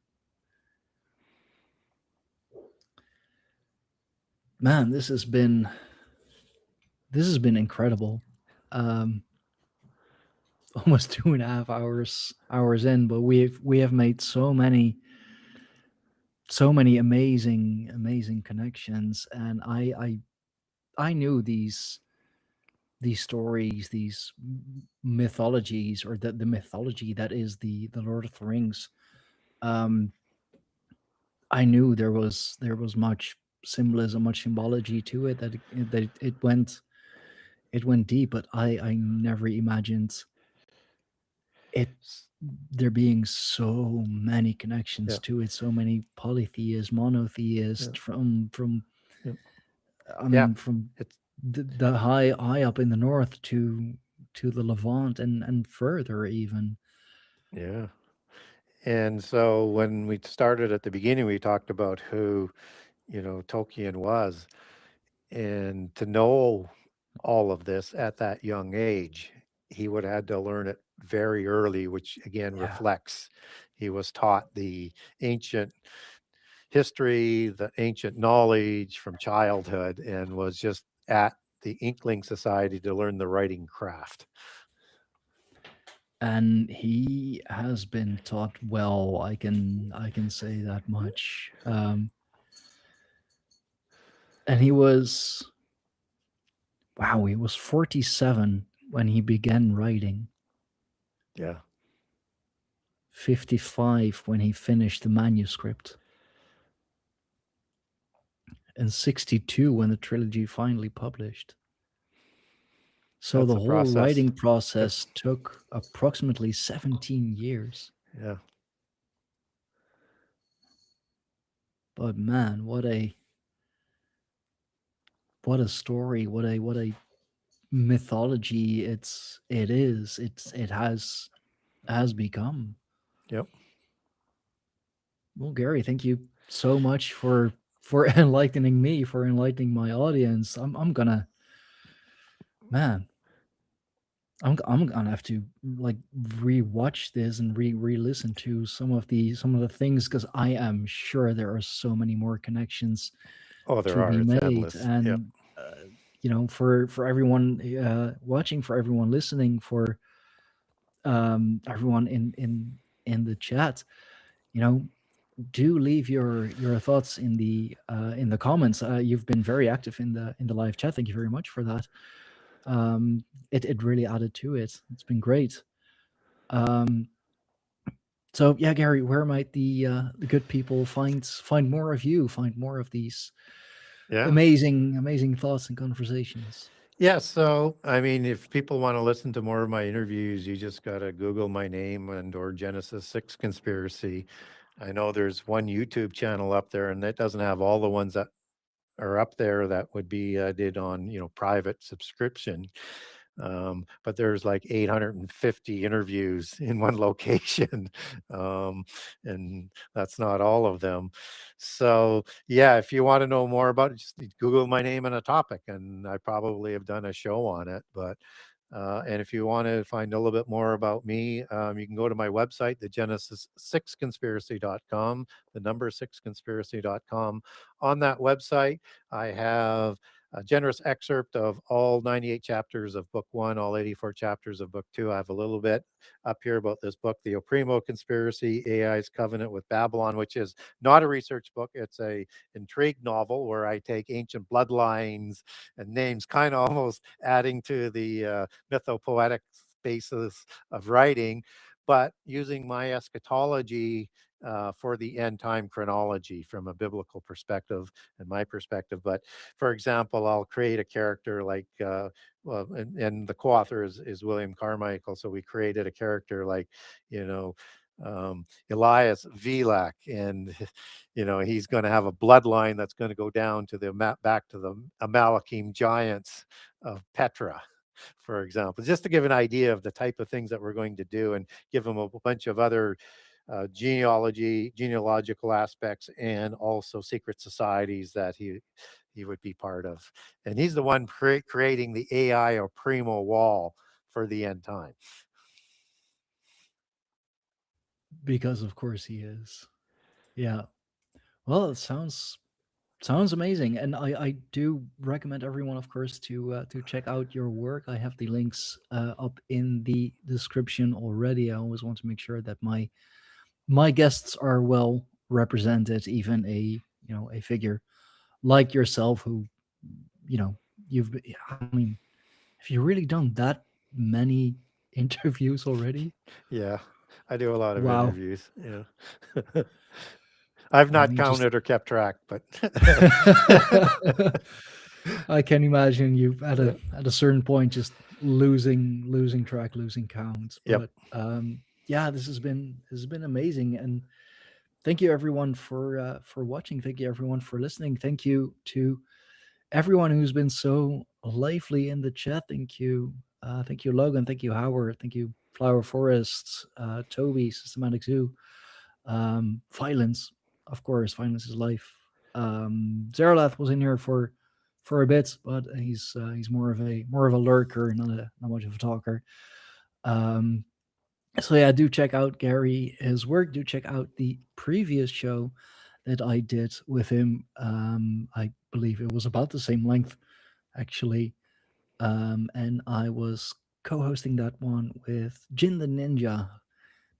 Man, this has been incredible. Um, almost 2.5 hours in, but we have made so many amazing connections, and I knew these stories, these mythologies, or the mythology that is the Lord of the Rings. Um, I knew there was much symbolism, much symbology to it, that it went deep, but I never imagined it there being so many connections Yeah. to it, so many polytheists, Yeah. monotheists, from Yeah. I Yeah. mean, from It's the high up in the north to the Levant and further even. yeah. And so when we started at the beginning, we talked about who, Tolkien was. And to know all of this at that young age, he would have had to learn it very early, which again Yeah. reflects he was taught the ancient history, the ancient knowledge from childhood, and was just at the Inkling Society to learn the writing craft. And he has been taught well. I can say that much. And he was, wow, he was 47 when he began writing, Yeah, 55 when he finished the manuscript, and 62 when the trilogy finally published. So that's the a whole process. writing Yep. process took approximately 17 years. Yeah. But man, what a story, what a mythology it has become. Yep. Well, Gary, thank you so much for enlightening me, for enlightening my audience. I'm gonna, man, I'm gonna have to like rewatch this and re-listen to some of the things, because I am sure there are so many more connections Oh, there to are. be It's made. endless. Yep. And for everyone watching, for everyone listening, for everyone in the chat, you know, do leave your thoughts in the comments. You've been very active in the live chat. Thank you very much for that. It really added to it. It's been great. So yeah, Gary, where might the good people find more of you, find more of these Yeah. amazing thoughts and conversations? Yeah. So, I mean, if people want to listen to more of my interviews, you just got to Google my name and or Genesis 6 Conspiracy. I know there's one YouTube channel up there, and that doesn't have all the ones that are up there that would be did on, private subscription. But there's like 850 interviews in one location, and that's not all of them. So yeah, if you want to know more about it, just Google my name and a topic, and I probably have done a show on it. But and if you want to find a little bit more about me, you can go to my website, the Genesis6conspiracy.com, the number 6conspiracy.com. On that website, I have a generous excerpt of all 98 chapters of book one, all 84 chapters of book two. I have a little bit up here about this book, The Opprimo Conspiracy, AI's Covenant with Babylon, which is not a research book. It's a intrigue novel where I take ancient bloodlines and names, kind of almost adding to the mythopoetic basis of writing, but using my eschatology for the end time chronology from a biblical perspective and my perspective. But for example, I'll create a character like, well, and the co-author is William Carmichael. So we created a character like, you know, Elias Vilak, and he's going to have a bloodline that's going to go down to back to the Amalekim giants of Petra, for example, just to give an idea of the type of things that we're going to do, and give him a bunch of other genealogical aspects, and also secret societies that he would be part of. And he's the one creating the AI or Primo wall for the end time. Because of course he is. Yeah. Well, it sounds amazing, and I do recommend everyone, of course, to check out your work. I have the links up in the description already. I always want to make sure that my guests are well represented, even a figure like yourself, who you've I mean, have you really done that many interviews already? Yeah, I do a lot of Wow. interviews. Yeah. I've I not mean, just counted or kept track, but I can imagine you yeah. at a certain point just losing track, losing count. Yep. But yeah, this has been amazing, and thank you everyone for watching. Thank you everyone for listening. Thank you to everyone who's been so lively in the chat. Thank you Logan. Thank you Howard. Thank you Flower Forest, Toby, Systematic Zoo, Violence, of course. Violence is life. Zeralath was in here for a bit, but he's more of a lurker, not much of a talker. So yeah, do check out Gary, his work. Do check out the previous show that I did with him. I believe it was about the same length, actually. And I was co-hosting that one with Jin the Ninja.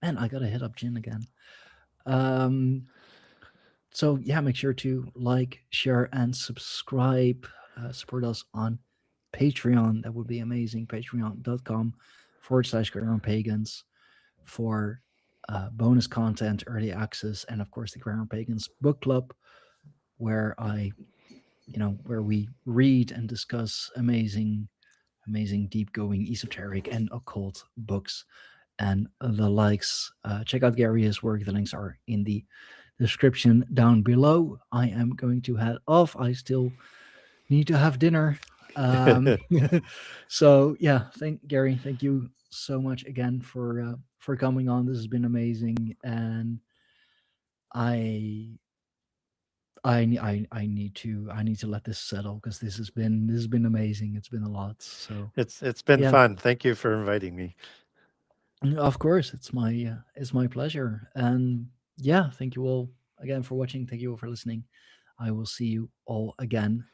Man, I gotta hit up Jin again. So yeah, make sure to like, share, and subscribe. Support us on Patreon. That would be amazing. Patreon.com/Grey Pagans for bonus content, early access, and of course the Grey Pagans book club, where where we read and discuss amazing, deep going esoteric and occult books and the likes. Check out Gary's work. The links are in the description down below. I am going to head off. I still need to have dinner. So yeah, Gary, thank you so much again for coming on. This has been amazing, and I I need to let this settle, because this has been amazing. It's been a lot. So It's been yeah, fun. Thank you for inviting me. of course, it's my pleasure. And yeah, thank you all again for watching. Thank you all for listening. I will see you all again